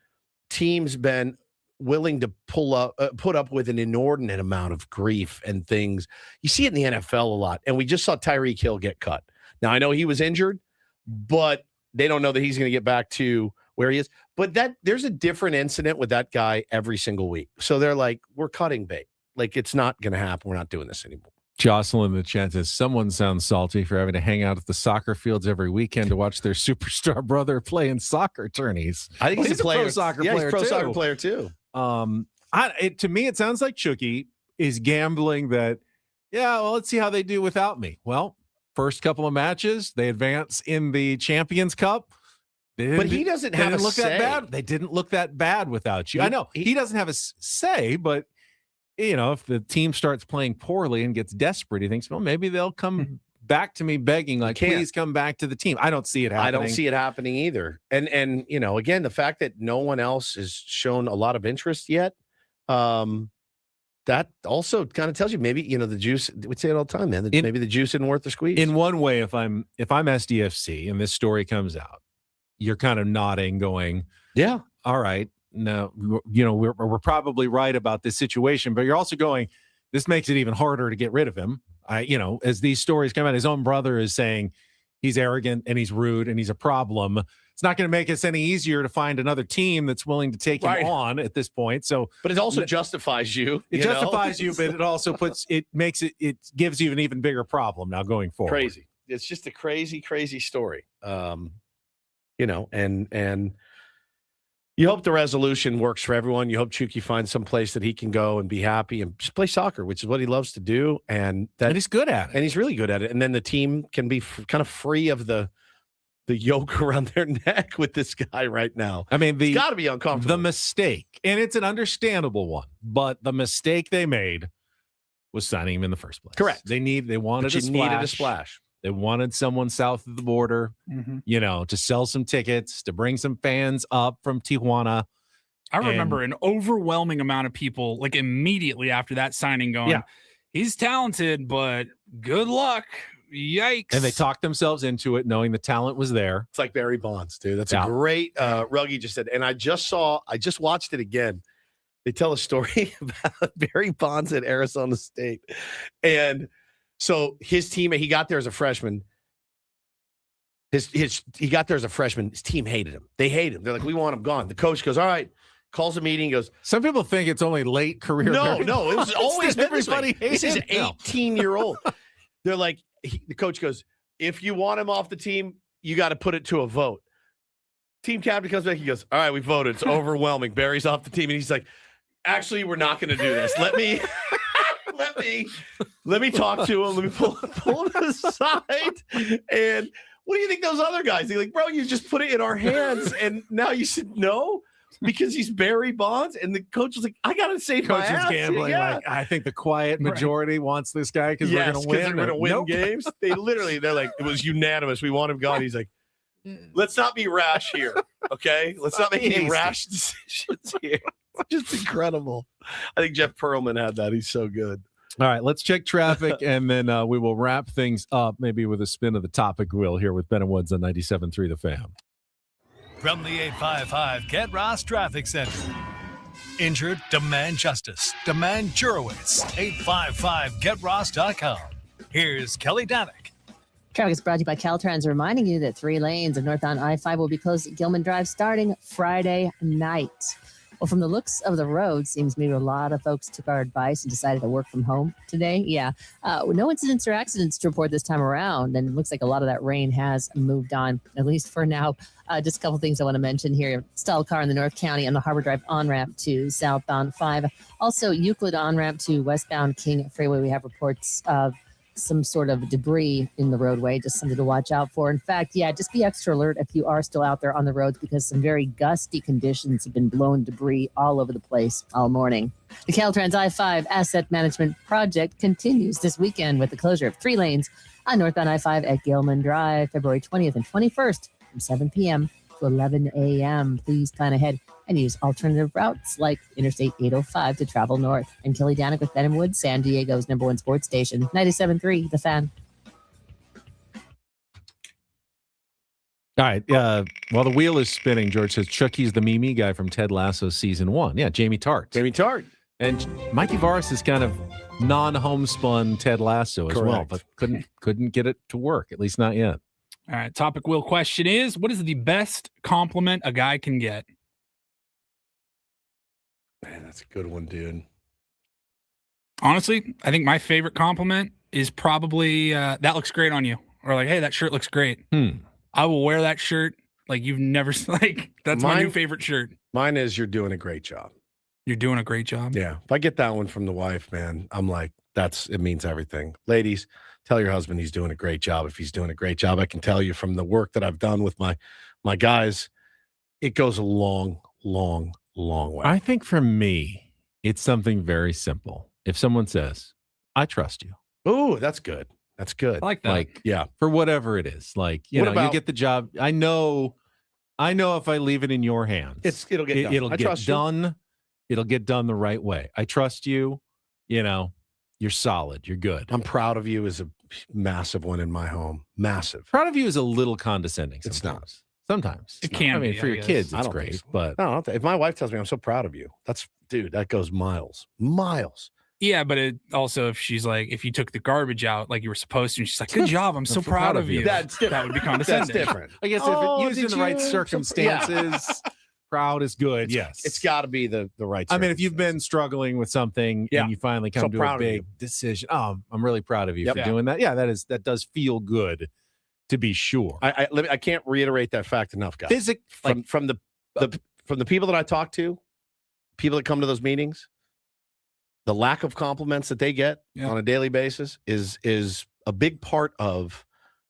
teams been willing to put up with an inordinate amount of grief and things. You see it in the NFL a lot. And we just saw Tyreek Hill get cut. Now, I know he was injured, but they don't know that he's going to get back to where he is. But there's a different incident with that guy every single week. So they're like, we're cutting bait. Like, it's not going to happen. We're not doing this anymore. Jocelyn in the chat says, someone sounds salty for having to hang out at the soccer fields every weekend to watch their superstar brother play in soccer tourneys. I think he's a pro soccer player. He's a pro too. soccer player too. To me, it sounds like Chucky is gambling that, let's see how they do without me. Well, first couple of matches, they advance in the Champions Cup. But he doesn't have a say. That bad. They didn't look that bad without you. I know he doesn't have a say, but if the team starts playing poorly and gets desperate, he thinks, well, maybe they'll come back to me begging, like, please come back to the team. I don't see it happening. I don't see it happening either. And again, the fact that no one else has shown a lot of interest yet, that also kind of tells you maybe, the juice, we say it all the time, man, maybe the juice isn't worth the squeeze. In one way, if I'm SDFC and this story comes out, you're kind of nodding, going, yeah, all right. No, we're probably right about this situation, but you're also going, this makes it even harder to get rid of him. As these stories come out, his own brother is saying he's arrogant and he's rude and he's a problem. It's not going to make us any easier to find another team that's willing to take him on at this point. So, but it also justifies you. It justifies you, but it also it gives you an even bigger problem now going forward. Crazy. It's just a crazy, crazy story. And you hope the resolution works for everyone. You hope Chucky finds some place that he can go and be happy and just play soccer, which is what he loves to do. And he's good at it. And he's really good at it. And then the team can be kind of free of the yoke around their neck with this guy right now. I mean, it's got to be uncomfortable. The mistake, and it's an understandable one, but the mistake they made was signing him in the first place. Correct. They wanted a splash. They wanted someone south of the border, to sell some tickets, to bring some fans up from Tijuana. I remember an overwhelming amount of people, like, immediately after that signing going, he's talented, but good luck. Yikes. And they talked themselves into it, knowing the talent was there. It's like Barry Bonds, dude. That's a great Ruggie just said. And I just watched it again. They tell a story about Barry Bonds at Arizona State. And so his team, he got there as a freshman. He got there as a freshman. His team hated him. They hate him. They're like, we want him gone. The coach goes, all right, calls a meeting, goes. Some people think it's only late career. No, it was always been everybody hates him. This is an 18-year-old. They're like, the coach goes, if you want him off the team, you got to put it to a vote. Team captain comes back. He goes, all right, we voted. It's overwhelming. Barry's off the team. And he's like, actually, we're not going to do this. Let me talk to him. Let me pull him aside. And what do you think those other guys? They're like, bro, you just put it in our hands. And now you said no. because he's Barry Bonds, and the coach was like, "I gotta save my Coach is ass." gambling. Yeah. Like, I think the quiet majority wants this guy because we're going to win. They're going to win Nope. games. They're like, it was unanimous. We want him gone. He's like, let's not be rash here, okay? Let's not make any rash decisions here. Just incredible. I think Jeff Pearlman had that. He's so good. All right, let's check traffic, and then we will wrap things up maybe with a spin of the topic wheel here with Ben and Woods on 97.3 The Fan. From the 855 Get Ross Traffic Center. Injured? Demand justice. Demand Jurowitz. 855GetRoss.com. Here's Kelly Danick. Traffic is brought to you by Caltrans, reminding you that 3 lanes of northbound I-5 will be closed at Gilman Drive starting Friday night. Well, from the looks of the road, seems maybe a lot of folks took our advice and decided to work from home today. Yeah. No incidents or accidents to report this time around. And it looks like a lot of that rain has moved on, at least for now. Just a couple things I want to mention here. Stalled car in the North County on the Harbor Drive on-ramp to southbound 5. Also, Euclid on-ramp to westbound King Freeway. We have reports of some sort of debris in the roadway, just something to watch out for. In fact, just be extra alert if you are still out there on the roads, because some very gusty conditions have been blowing debris all over the place all morning. The Caltrans I-5 Asset Management Project continues this weekend with the closure of 3 lanes on northbound I-5 at Gilman Drive, February 20th and 21st from 7 p.m. to 11 a.m. Please plan ahead and use alternative routes like Interstate 805 to travel north. I'm Kelly Danick with Ben and Woods, San Diego's #1 sports station, 97.3 The Fan. All right. While the wheel is spinning, George says Chucky's the Mimi guy from Ted Lasso season 1. Yeah, Jamie Tart. And Mikey Varis is kind of non-homespun Ted Lasso as well, but couldn't get it to work, at least not yet. All right. Topic wheel question is, what is the best compliment a guy can get? Man, that's a good one, dude. Honestly, I think my favorite compliment is probably that looks great on you, or like, hey, that shirt looks great. I will wear that shirt like you've never that's my new favorite shirt. Mine is you're doing a great job. You're doing a great job. Yeah. If I get that one from the wife, man, I'm like, it means everything. Ladies, tell your husband he's doing a great job. If he's doing a great job, I can tell you from the work that I've done with my guys, it goes a long, long, long way. I think for me, it's something very simple. If someone says, I trust you. Oh, that's good. That's good. I like that. Like, yeah, for whatever it is. Like, you get the job. I know if I leave it in your hands, it'll get done. It'll get done. It'll get done the right way. I trust you. You're solid. You're good. I'm proud of you is a massive one in my home. Massive. Proud of you is a little condescending. It's not. Sometimes. It can be. For your kids, it's great. So. But no, if my wife tells me I'm so proud of you, that goes miles. Miles. Yeah, but it also, if she's like, if you took the garbage out like you were supposed to, and she's like, good job, I'm so proud of you. That would be condescending. That's different. I guess if it used in the right circumstances, proud is good. Yes. It's got to be the right I mean, if you've been struggling with something and you finally come to a big decision, I'm really proud of you for doing that. Yeah, that does feel good, to be sure. I can't reiterate that fact enough, guys. From the people that I talk to, people that come to those meetings, the lack of compliments that they get on a daily basis is a big part of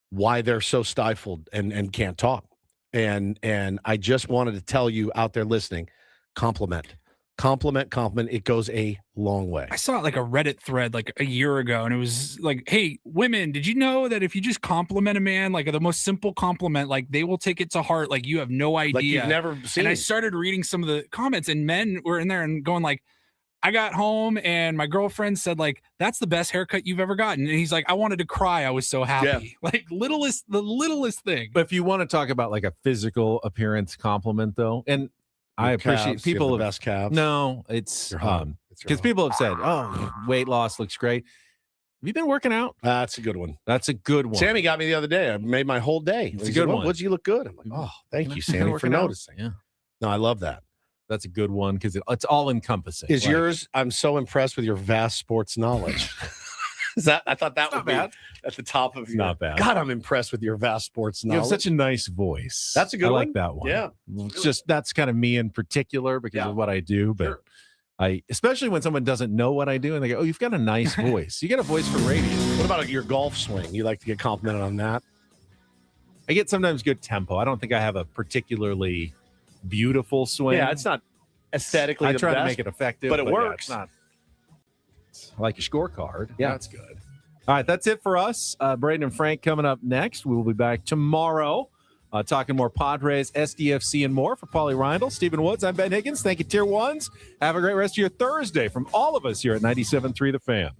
why they're so stifled and can't talk. And I just wanted to tell you out there listening, compliment. It goes a long way. I saw like a Reddit thread like a year ago, and it was like, hey, women, did you know that if you just compliment a man, like the most simple compliment, like they will take it to heart, like you have no idea. Like you've never seen. And I started reading some of the comments, and men were in there and going like, I got home and my girlfriend said like, that's the best haircut you've ever gotten. And he's like, I wanted to cry. I was so happy. Yeah. Like the littlest thing. But if you want to talk about like a physical appearance compliment though, and I appreciate people have the best calves. No, it's because people have said, oh, weight loss looks great. Have you been working out? That's a good one. That's a good one. Sammy got me the other day. I made my whole day. It's a good one. What'd you look good? I'm like, oh, thank you, Sammy, for noticing. Yeah. No, I love that. That's a good one because it's all encompassing. Is yours? I'm so impressed with your vast sports knowledge. I thought that would be at the top of your. Not bad. God, I'm impressed with your vast sports knowledge. You have such a nice voice. That's a good one. one. I like that one. Yeah. It's just that's kind of me in particular because of what I do. But especially when someone doesn't know what I do and they go, oh, you've got a nice voice. You got a voice for radio. What about your golf swing? You like to get complimented on that? I get sometimes good tempo. I don't think I have a particularly beautiful swing. Yeah, it's not aesthetically I the try to best, make it effective, but it yeah, works. it's not. I like your scorecard. Yeah. That's good. All right, that's it for us. Braden and Frank coming up next. We will be back tomorrow talking more Padres, SDFC, and more. For Paulie Reindl, Stephen Woods, I'm Ben Higgins. Thank you, Tier 1s. Have a great rest of your Thursday from all of us here at 97.3 The Fan.